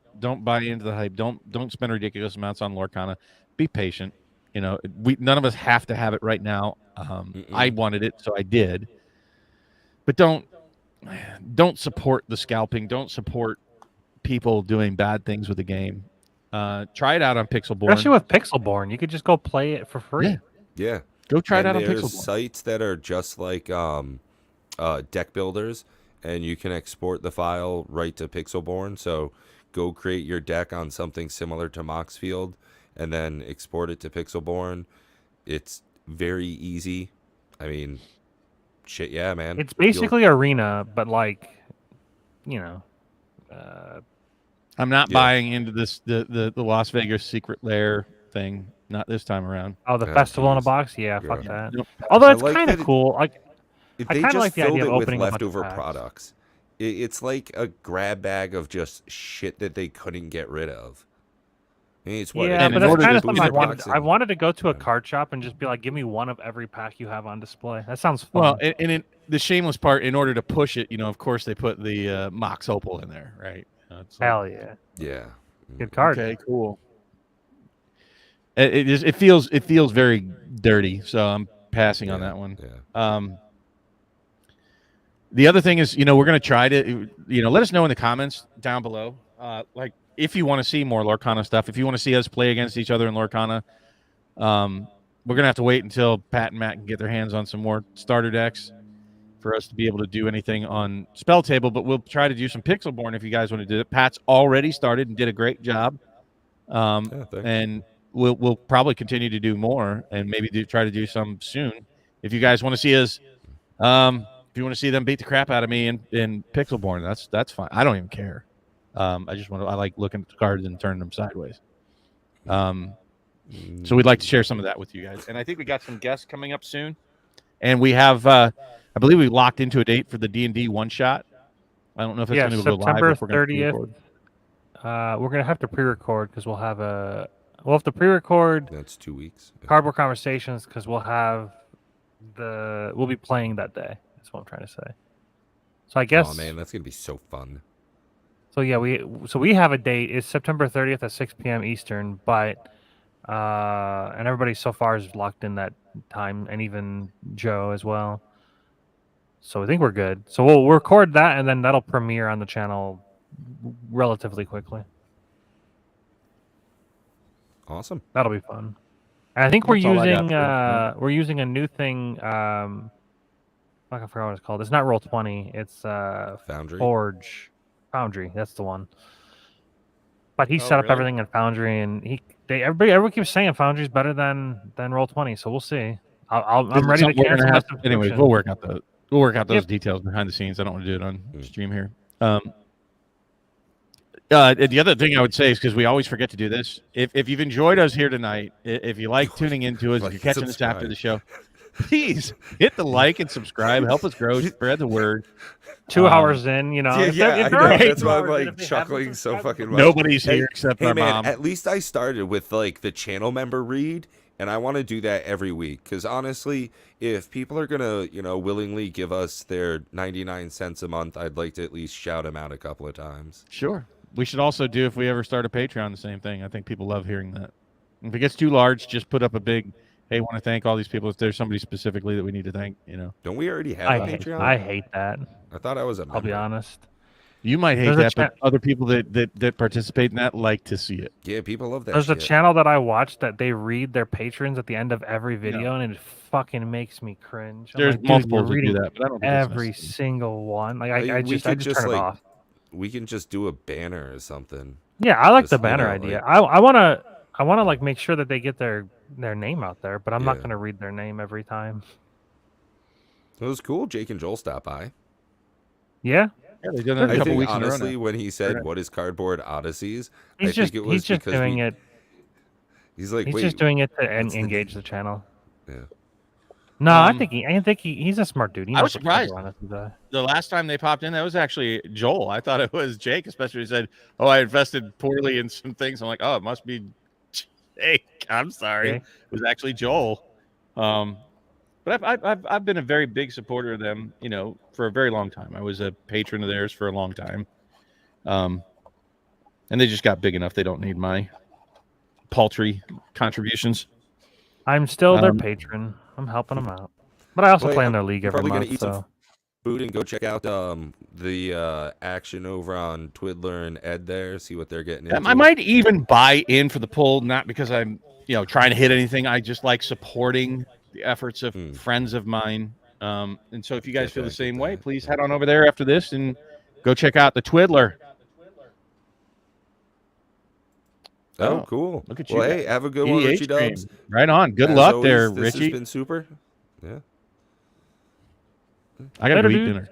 buy into the hype. Don't spend ridiculous amounts on Lorcana. Be patient. You know, none of us have to have it right now. I wanted it, so I did. But don't support the scalping. Don't support people doing bad things with the game. Try it out on Pixelborn. Especially with Pixelborn, you could just go play it for free. Yeah. Go try it out on There's Pixelborn. sites that are just like deck builders, and you can export the file right to Pixelborn. So go create your deck on something similar to Moxfield, and then export it to Pixelborn. It's very easy. I mean, shit, yeah, man. It's basically Arena, but like, you know. I'm not buying into this the Las Vegas secret lair thing. Not this time around. Oh, the Yeah, festival in a geez. box? Yeah, fuck Yeah. that. Nope. Although I it's like kind that of it- cool. Like, If I they kinda just like the filled idea it of with opening a bunch of leftover packs. products, it's like a grab bag of just shit that they couldn't get rid of. I mean, it's what yeah, and but in that's order kind to of something boost I wanted. boxing. I wanted to go to a card shop and just be like, give me one of every pack you have on display. That sounds fun. Well, the shameless part, in order to push it, of course they put the Mox Opal in there, right? It's like, Hell yeah. Yeah. Good card. okay, cool. It feels very dirty, so I'm passing on that one. Yeah. The other thing is, we're going to try to, let us know in the comments down below, like if you want to see more Lorcana stuff, if you want to see us play against each other in Lorcana. We're going to have to wait until Pat and Matt can get their hands on some more starter decks for us to be able to do anything on Spell Table, but we'll try to do some Pixelborn if you guys want to do it. Pat's already started and did a great job. And we'll probably continue to do more and maybe try to do some soon. If you guys want to see us, if you want to see them beat the crap out of me in Pixelborn, that's fine. I don't even care. I like looking at the cards and turning them sideways. So we'd like to share some of that with you guys. And I think we got some guests coming up soon. And we have, I believe we locked into a date for the D&D one-shot. I don't know if it's going to go live. September If we're going 30th. We're going to have to pre-record because we'll have to pre-record That's 2 weeks. Cardboard Conversations because we'll be playing that day. That's what I'm trying to say. So I guess. Oh man, that's gonna be so fun. So yeah, we have a date. It's September 30th at 6 p.m. Eastern, but and everybody so far is locked in that time, and even Joe as well. So I think we're good. So we'll record that, and then that'll premiere on the channel relatively quickly. Awesome. That'll be fun. And I think That's all I got we're using a new thing. I forgot what it's called. It's not Roll20. It's Foundry. Foundry. That's the one. But he Oh, set up really? everything in Foundry, and everybody keeps saying Foundry's better than Roll20. So we'll see. I'm ready to cancel my subscription. Anyways, we'll work out those details behind the scenes. I don't want to do it on stream here. The other thing I would say is, because we always forget to do this, if you've enjoyed us here tonight, if you like tuning into us, if you're catching us after the show, please hit the like and subscribe. Help us grow, spread the word. 2 hours in, Yeah, if I they're know. already That's 2 why I'm hours in, like if they chuckling haven't so subscribed, fucking much. Nobody's here except Hey our man, mom. at least I started with like the channel member read, and I want to do that every week. Because honestly, if people are gonna, willingly give us their 99 cents a month, I'd like to at least shout them out a couple of times. Sure. We should also do, if we ever start a Patreon, the same thing. I think people love hearing that. If it gets too large, just put up a big, hey, want to thank all these people. If there's somebody specifically that we need to thank, Don't we already have a Patreon? I hate that. I thought I was a member. I'll be honest. You might hate There's a that, but other people that participate in that like to see it. Yeah, people love that There's shit. a channel that I watch that they read their patrons at the end of every video, and it fucking makes me cringe. I'm There's like, dude, multiples you're that do reading that, but I don't think it's every necessary. single one. Like Like, I we just could turn just, it like, off. We can just do a banner or something. Yeah, I like just, the banner like- idea. I wanna like make sure that they get their name out there, but I'm not Yeah. gonna read their name every time. It was cool. Jake and Joel stopped by. Yeah, Yeah, they've done it I a couple think weeks in a row honestly, now. when he said, Right. "What is Cardboard Odysseys?" I he's think it was just because doing it. He's like, He's wait, just doing it to what's the engage the channel. yeah. No, I think he's a smart dude. He I was knows what's surprised. going on with that. The last time they popped in, that was actually Joel. I thought it was Jake, especially. He said, "Oh, I invested poorly in some things." I'm like, "Oh, it must be Jake." I'm sorry, Jake? it was actually Joel. But I've been a very big supporter of them, for a very long time. I was a patron of theirs for a long time, and they just got big enough. They don't need my paltry contributions. I'm still their patron. I'm helping them out, but I also play in their league every probably month. gonna eat So some food and go check out the action over on Twiddler and Ed there. See what they're getting into. I might even buy in for the poll, not because I'm trying to hit anything. I just like supporting the efforts of friends of mine. And so if you guys feel the same way, please head on over there after this and go check out the Twiddler. Oh, cool. Look at you. Well, hey, have a good one, Richie Dubs. Right on. Good luck there, Richie. This has been super. Yeah. I got to go eat dinner.